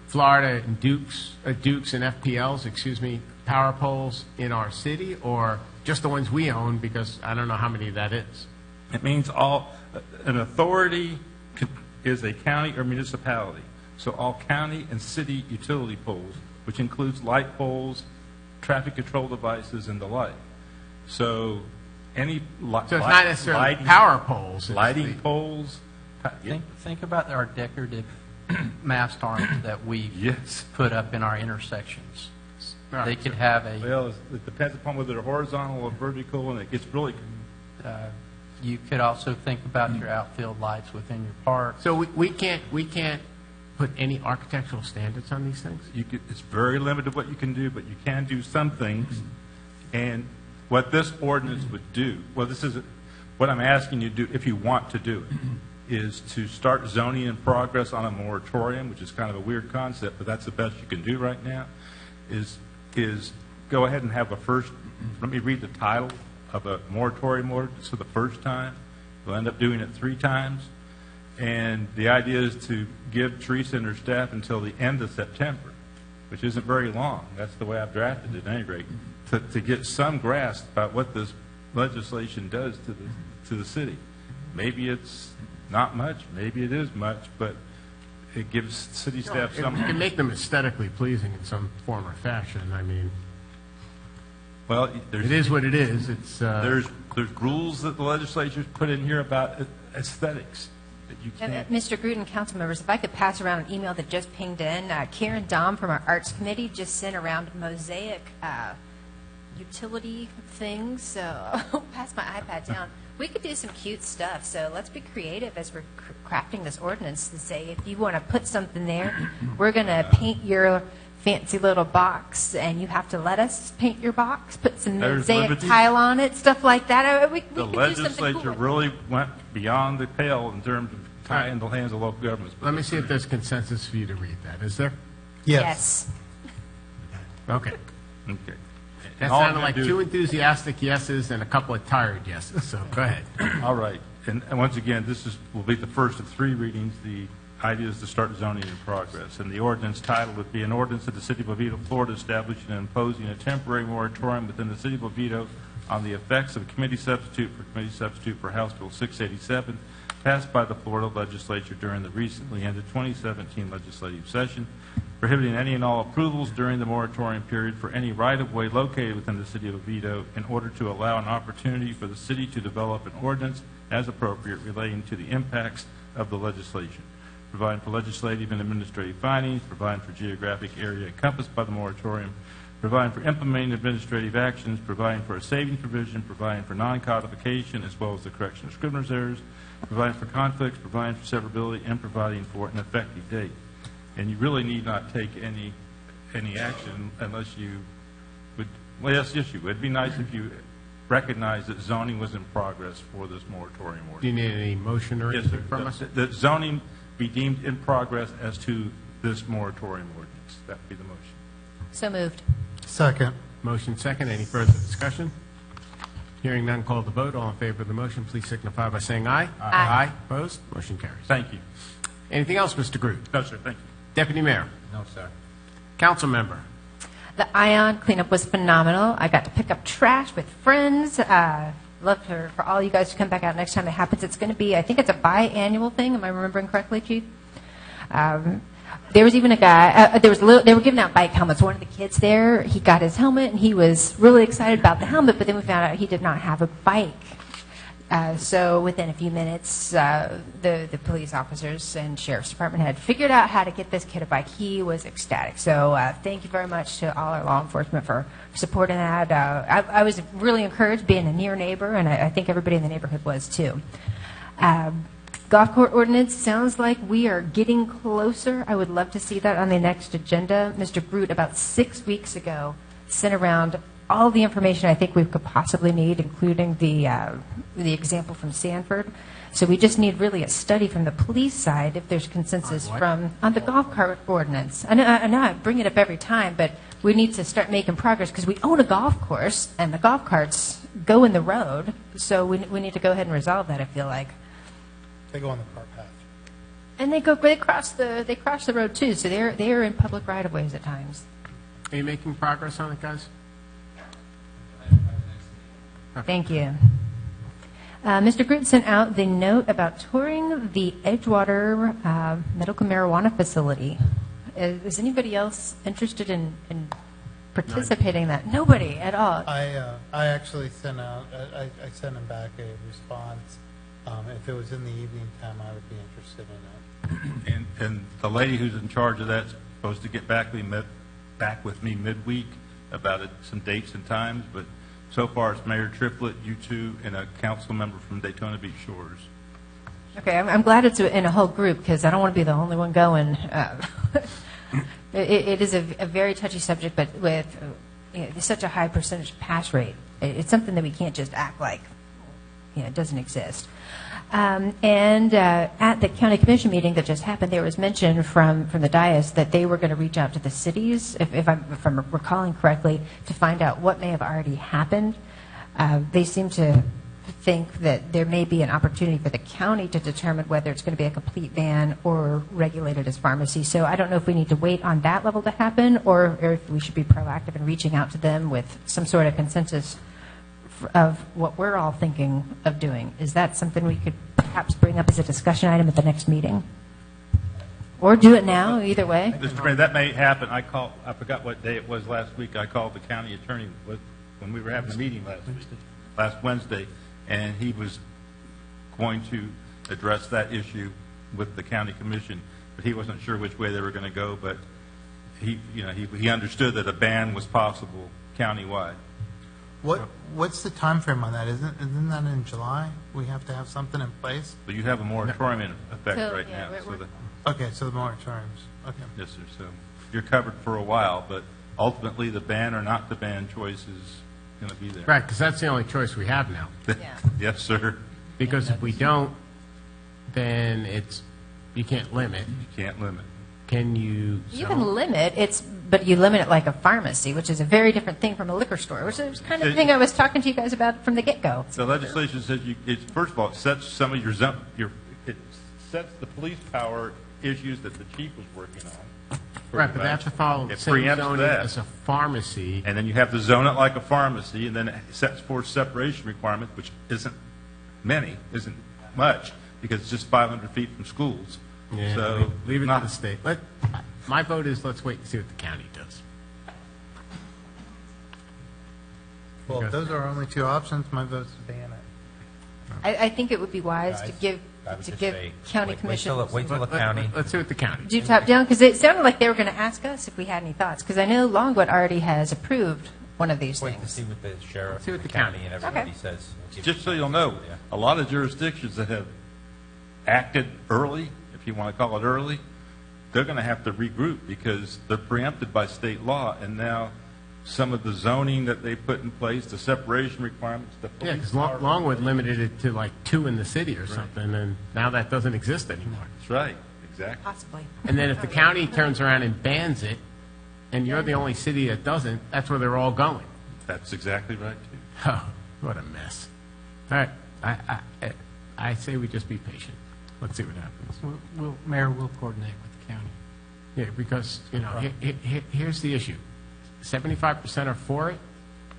Florida and Dukes and FPLs, excuse me, power poles in our city, or just the ones we own, because I don't know how many that is? It means an authority is a county or municipality. So all county and city utility poles, which includes light poles, traffic control devices, and the like. So any So it's not necessarily lighting, power poles. lighting poles. Think about our decorative mast arms that we put up in our intersections. They could have a... Well, it depends upon whether they're horizontal or vertical, and it gets really... You could also think about your outfield lights within your park. So we can't put any architectural standards on these things? It's very limited what you can do, but you can do some things. And what this ordinance would do, well, this is what I'm asking you to do, if you want to do it, is to start zoning in progress on a moratorium, which is kind of a weird concept, but that's the best you can do right now, is go ahead and have a first, let me read the title of a moratorium ordinance for the first time. We'll end up doing it 3 times. And the idea is to give Teresa and her staff until the end of September, which isn't very long. That's the way I've drafted it at any rate, to get some grasp about what this legislation does to the city. Maybe it's not much, maybe it is much, but it gives city staff some... You can make them aesthetically pleasing in some form or fashion. I mean, well, it is what it is. It's there's rules that the legislature's put in here about aesthetics that you can't... Mr. Gruden, council members, if I could pass around an email that just pinged in. Karen Dom from our Arts Committee just sent around mosaic utility things, so I'll pass my iPad down. We could do some cute stuff, so let's be creative as we're crafting this ordinance to say, if you want to put something there, we're going to paint your fancy little box, and you have to let us paint your box, put some mosaic tile on it, stuff like that. We the legislature really went beyond the pale in terms of tying the hands of local governments. Let me see if there's consensus for you to read that. Is there? Yes. Okay. Okay. That sounded like 2 enthusiastic yeses and a couple of tired yeses, so go ahead. All right. And once again, will be the first of 3 readings. The idea is to start zoning in progress. And the ordinance title would be an ordinance of the City of Oviedo, Florida, establishing and imposing a temporary moratorium within the City of Oviedo on the effects of Committee Substitute for House Bill 687, passed by the Florida legislature during the recently ended 2017 legislative session, prohibiting any and all approvals during the moratorium period for any right-of-way located within the City of Oviedo in order to allow an opportunity for the city to develop an ordinance as appropriate relating to the impacts of the legislation, providing for legislative and administrative findings, providing for geographic area encompassed by the moratorium, providing for implementing administrative actions, providing for a savings provision, providing for non-codification as well as the correction of scrivener's errors, providing for conflicts, providing for severability, and providing for an effective date. And you really need not take any action unless you would, well, yes, you would. It'd be nice if you recognize that zoning was in progress for this moratorium ordinance. Do you need any motion or anything from us? That zoning be deemed in progress as to this moratorium ordinance. That would be the motion. So moved. Second. Motion second. Any further discussion? Hearing none, call the vote. All in favor of the motion, please signify by saying aye. Aye. Opposed? Motion carries. Thank you. Anything else, Mr. Groot? No, sir. Thank you. Deputy Mayor? No, sir. Council member? The Ion cleanup was phenomenal. I got to pick up trash with friends. Love for all you guys to come back out next time it happens. It's going to be, I think it's a biannual thing. Am I remembering correctly, Chief? There was even a guy, they were giving out bike helmets. One of the kids there, he got his helmet, and he was really excited about the helmet, but then we found out he did not have a bike. So within a few minutes, the police officers and sheriff's department had figured out how to get this kid a bike. He was ecstatic. So thank you very much to all our law enforcement for supporting that. I was really encouraged being a near neighbor, and I think everybody in the neighborhood was too. Golf court ordinance sounds like we are getting closer. I would love to see that on the next agenda. Mr. Groot, about 6 weeks ago, sent around all the information I think we could possibly need, including the example from Sanford. So we just need really a study from the police side if there's consensus on the golf cart ordinance. I know I bring it up every time, but we need to start making progress because we own a golf course and the golf carts go in the road. So we need to go ahead and resolve that, I feel like. They go on the cart path. And they cross the road too, so they're in public right of ways at times. Are you making progress on it, guys? Thank you. Mr. Groot sent out the note about touring the Edgewater medical marijuana facility. Is anybody else interested in participating in that? Nobody at all. I actually sent out, I sent him back a response. If it was in the evening time, I would be interested in it. And the lady who's in charge of that's supposed to get back with me midweek about some dates and times, but so far it's Mayor Triplett, you two, and a council member from Daytona Beach Shores. Okay, I'm glad it's in a whole group because I don't want to be the only one going. It is a very touchy subject, but with such a high percentage pass rate, it's something that we can't just act like it doesn't exist. And at the county commission meeting that just happened, there was mention from the dais that they were going to reach out to the cities, if I'm recalling correctly, to find out what may have already happened. They seem to think that there may be an opportunity for the county to determine whether it's going to be a complete ban or regulated as pharmacy. So I don't know if we need to wait on that level to happen or if we should be proactive in reaching out to them with some sort of consensus of what we're all thinking of doing. Is that something we could perhaps bring up as a discussion item at the next meeting? Or do it now, either way? Mr. Mayor, that may happen. I forgot what day it was last week. I called the county attorney when we were having a meeting last Wednesday, and he was going to address that issue with the county commission, but he wasn't sure which way they were going to go, but he understood that a ban was possible countywide. What's the time frame on that? Isn't that in July? We have to have something in place? But you have a moratorium in effect right now. Okay, so the moratoriums. Okay. Yes, sir. So you're covered for a while, but ultimately the ban or not the ban choice is going to be there. Right, because that's the only choice we have now. Yes, sir. Because if we don't, then you can't limit. You can't limit. Can you? You can limit, but you limit it like a pharmacy, which is a very different thing from a liquor store, which is kind of the thing I was talking to you guys about from the get-go. The legislation says first of all, it sets some of it sets the police power issues that the chief was working on. Right, but they have to follow the same zoning as a pharmacy. And then you have to zone it like a pharmacy, and then it sets forth separation requirements, which isn't much, because it's just 500 feet from schools. Yeah, so leave it to the state. My vote is let's wait and see what the county does. Well, if those are our only two options, my vote's to ban it. I think it would be wise to give county commission. Wait till the county. Let's see what the county Do top down, because it sounded like they were going to ask us if we had any thoughts, because I know Longwood already has approved one of these Wait to things. see what the sheriff, See what the county, county- and everybody Okay. says. Just so you'll know, a lot of jurisdictions that have acted early, if you want to call it early, they're going to have to regroup because they're preempted by state law, and now some of the zoning that they put in place, the separation requirements, the Yeah, police because Longwood limited it to like 2 in the city or something, and now that doesn't exist anymore. That's right, exactly. Possibly. And then if the county turns around and bans it, and you're the only city that doesn't, that's where they're all going. That's exactly right, too. Oh, what a mess. All right, I say we just be patient. Let's see what happens. Mayor, we'll coordinate with the county. Yeah, because, here's the issue. 75% are for it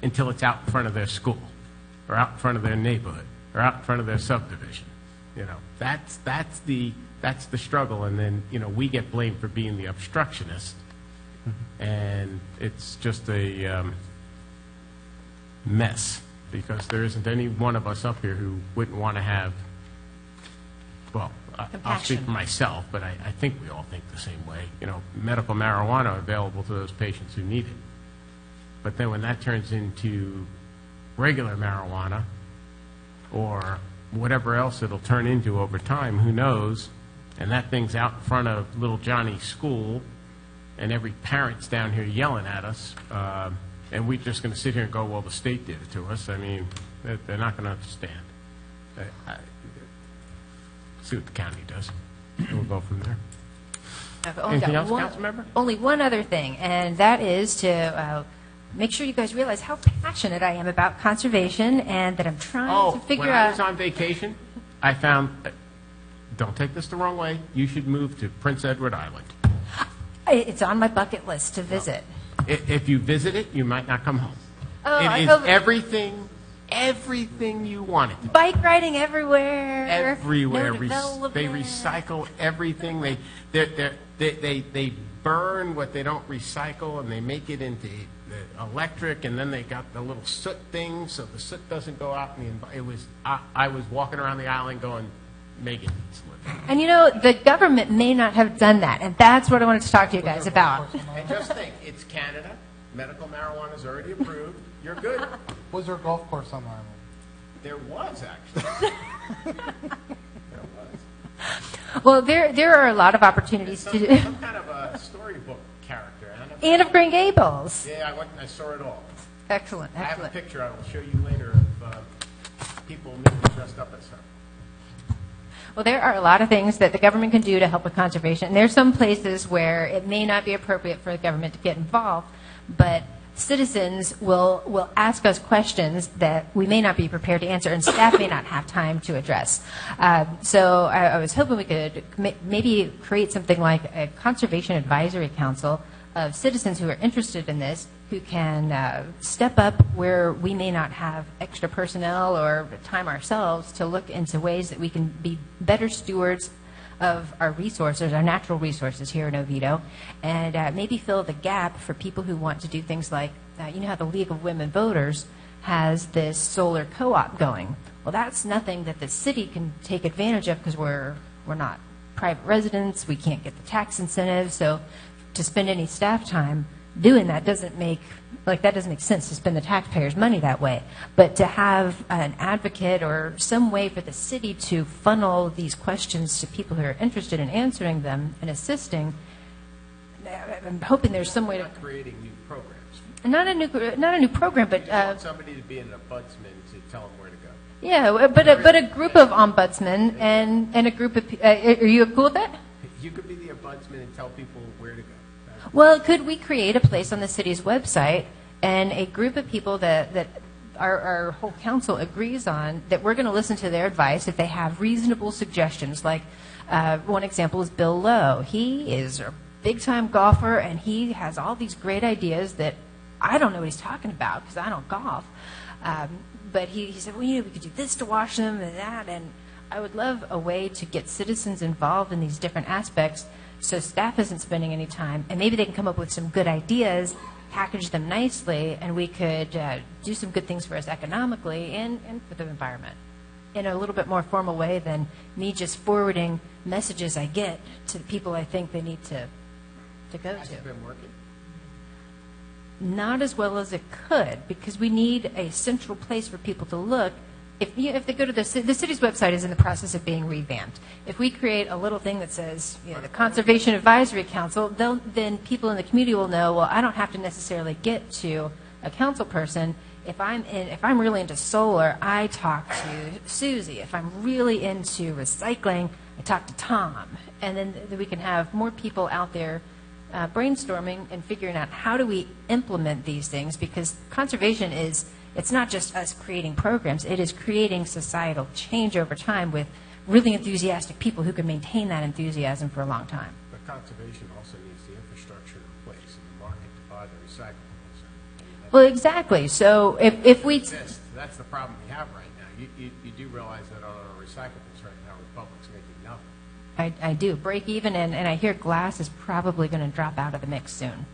until it's out in front of their school, or out in front of their neighborhood, or out in front of their subdivision. That's the struggle, and then, we get blamed for being the obstructionist, and it's just a mess, because there isn't any one of us up here who wouldn't want to have, well, I'll speak for myself, but I think we all think the same way. Medical marijuana available to those patients who need it. But then when that turns into regular marijuana or whatever else it'll turn into over time, who knows? And that thing's out in front of little Johnny's school, and every parent's down here yelling at us, and we're just going to sit here and go, well, the state did it to us. I mean, they're not going to understand. See what the county does, and we'll go from there. I've only Anything got else, one- council member? Only one other thing, and that is to make sure you guys realize how passionate I am about conservation and that I'm trying to figure when I out. was on vacation, I found, don't take this the wrong way, you should move to Prince Edward Island. It's on my bucket list to visit. If you visit it, you might not come home. Oh, It I is hope- everything you want it to be. Bike riding everywhere. Everywhere. No development. They recycle everything. They burn what they don't recycle, and they make it into the electric, and then they got the little soot thing, so the soot doesn't go out in the environment. I was walking around the island going, Megan needs to live. And you know, the government may not have done that, and that's what I wanted to talk to you guys about. And just think, it's Canada. Medical marijuana is already approved. You're good. Was there a golf course on the island? There was, actually. Well, there are a lot of opportunities to do. Some kind of a storybook character. Anne of Green Gables. Yeah, I went and I saw it all. Excellent, I have a excellent. picture I will show you later of people maybe dressed up as her. Well, there are a lot of things that the government can do to help with conservation. And there's some places where it may not be appropriate for the government to get involved, but citizens will ask us questions that we may not be prepared to answer, and staff may not have time to address. So I was hoping we could maybe create something like a conservation advisory council of citizens who are interested in this, who can step up where we may not have extra personnel or time ourselves to look into ways that we can be better stewards of our resources, our natural resources here in Oviedo, and maybe fill the gap for people who want to do things like, you know how the League of Women Voters has this solar co-op going. Well, that's nothing that the city can take advantage of because we're not private residents, we can't get the tax incentives, so to spend any staff time doing that doesn't make sense to spend the taxpayers' money that way. But to have an advocate or some way for the city to funnel these questions to people who are interested in answering them and assisting, I'm hoping there's some way to creating new programs. not a new program, but You want somebody to be an ombudsman to tell them where to go. yeah, but a group of ombudsmen and a group of are you cool with that? You could be the ombudsman and tell people where to go. Well, could we create a place on the city's website and a group of people that our whole council agrees on, that we're going to listen to their advice if they have reasonable suggestions? Like one example is Bill Lowe. He is a big-time golfer, and he has all these great ideas that I don't know what he's talking about because I don't golf. But he said, well, you know, we could do this to wash them and that, and I would love a way to get citizens involved in these different aspects so staff isn't spending any time, and maybe they can come up with some good ideas, package them nicely, and we could do some good things for us economically and for the environment in a little bit more formal way than me just forwarding messages I get to the people I think they need to go Has to. it been working? Not as well as it could, because we need a central place for people to look. If they go to the city's website is in the process of being revamped. If we create a little thing that says, you know, the Conservation Advisory Council, then people in the community will know, well, I don't have to necessarily get to a council person. If I'm really into solar, I talk to Susie. If I'm really into recycling, I talk to Tom. And then we can have more people out there brainstorming and figuring out how do we implement these things, because conservation it's not just us creating programs, it is creating societal change over time with really enthusiastic people who can maintain that enthusiasm for a long time. But conservation also needs the infrastructure in place and the market to buy the recyclables. Well, exactly. So if we... That's the problem we have right now. You do realize that on our recyclables right now, Republic's making nothing. I do. Break even, and I hear glass is probably going to drop out of the mix soon.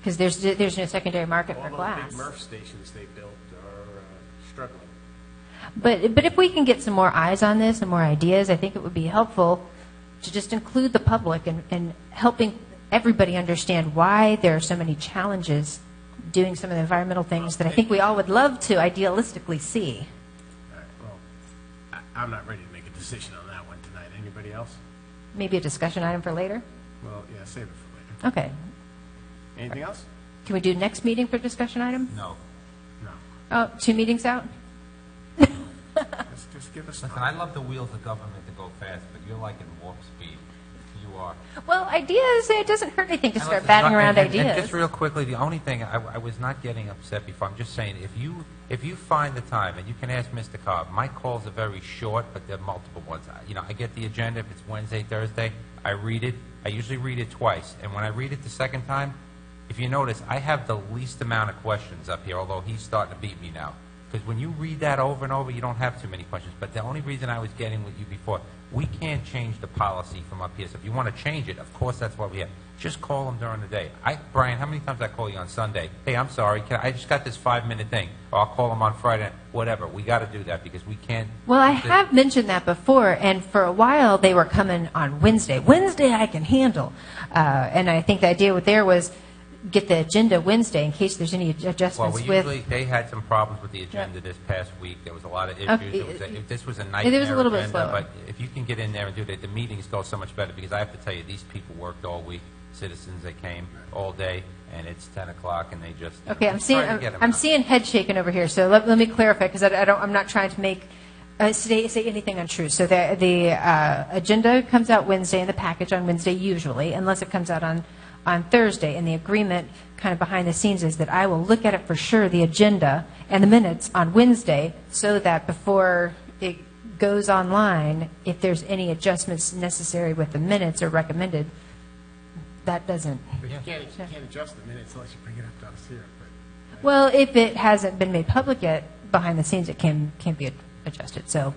Because there's no secondary market for glass. All the big MRF stations they built are struggling. But if we can get some more eyes on this and more ideas, I think it would be helpful to just include the public and helping everybody understand why there are so many challenges doing some of the environmental things that I think we all would love to idealistically see. All right, well, I'm not ready to make a decision on that one tonight. Anybody else? Maybe a discussion item for later? Well, yeah, save it for later. Okay. Anything else? Can we do next meeting for discussion item? No. Oh, 2 meetings out? Just give us Listen, I love the wheels of government to go fast, but you're like in warp speed. You are. Well, ideas, it doesn't hurt anything to And start listen, batting around and ideas. just real quickly, the only thing, I was not getting upset before. I'm just saying, if you find the time, and you can ask Mr. Cobb, my calls are very short, but they're multiple ones. I get the agenda. If it's Wednesday, Thursday, I read it. I usually read it twice. And when I read it the second time, if you notice, I have the least amount of questions up here, although he's starting to beat me now. Because when you read that over and over, you don't have too many questions. But the only reason I was getting with you before, we can't change the policy from up here. So if you want to change it, of course, that's what we have. Just call them during the day. Brian, how many times I call you on Sunday? Hey, I'm sorry, I just got this 5-minute thing. Or I'll call them on Friday. Whatever. We got to do that because we can't. Well, I have mentioned that before, and for a while they were coming on Wednesday. Wednesday I can handle. And I think the idea there was get the agenda Wednesday in case there's any adjustments They had some problems with the agenda this past week. There was a lot of issues. Okay. This was a nightmare It was a little bit agenda, slower. but if you can get in there and do that, the meetings go so much better because I have to tell you, these people worked all week. Citizens, they came all day, and it's 10 o'clock, and they just Okay, try to get 'em I'm out. seeing head shaking over here. So let me clarify because I'm not trying to make say anything untrue. So the agenda comes out Wednesday in the package on Wednesday usually, unless it comes out on Thursday. And the agreement kind of behind the scenes is that I will look at it for sure, the agenda and the minutes on Wednesday, so that before it goes online, if there's any adjustments necessary with the minutes or recommended, that doesn't. But you can't adjust the minutes unless you bring it up to us here. Well, if it hasn't been made public yet, behind the scenes, it can't be adjusted. So,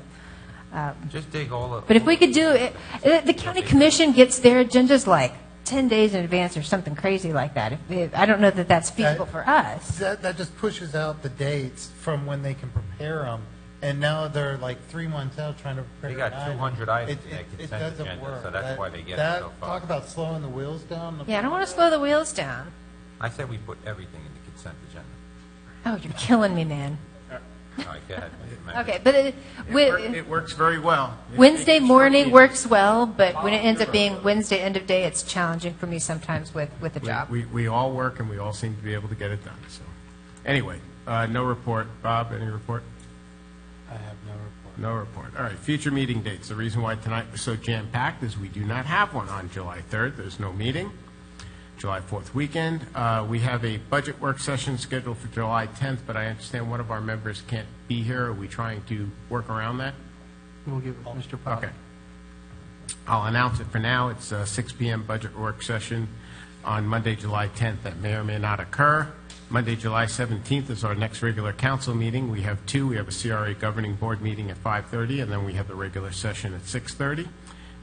Just dig all of. but if we could do it, the county commission gets their agendas like 10 days in advance or something crazy like that. I don't know that that's feasible for us. That just pushes out the dates from when they can prepare them. And now they're like 3 months out trying to prepare. They got an item. 200 items in their It consent doesn't agenda, work. so that's why they get that, so far. Talk about slowing the wheels down. Yeah, I don't want to slow the wheels down. I said we put everything in the consent agenda. Oh, you're killing me, man. All right, go ahead. Okay, but It works very well. Wednesday morning works well, but when it ends up being Wednesday end of day, it's challenging for me sometimes with the job. We all work, and we all seem to be able to get it done. So, anyway, no report. Bob, any report? I have no report. No report. All right, future meeting dates. The reason why tonight was so jam-packed is we do not have one on July 3rd. There's no meeting. July 4th weekend. We have a budget work session scheduled for July 10th, but I understand one of our members can't be here. Are we trying to work around that? We'll give it to Mr. Powell. Okay. I'll announce it for now. It's a 6 p.m. budget work session on Monday, July 10th. That may or may not occur. Monday, July 17th is our next regular council meeting. We have two. We have a CRA governing board meeting at 5:30, and then we have the regular session at 6:30.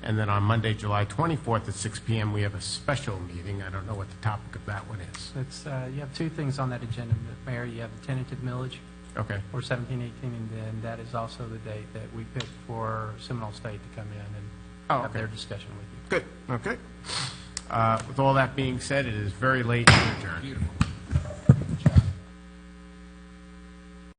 And then on Monday, July 24th at 6 p.m., we have a special meeting. I don't know what the topic of that one is. It's, you have 2 things on that agenda, Mayor. You have the tentative millage Okay. for 17-18, and then that is also the date that we picked for Seminole State to come in and have their discussion with you. Good. Okay. With all that being said, it is very late to adjourn. Beautiful.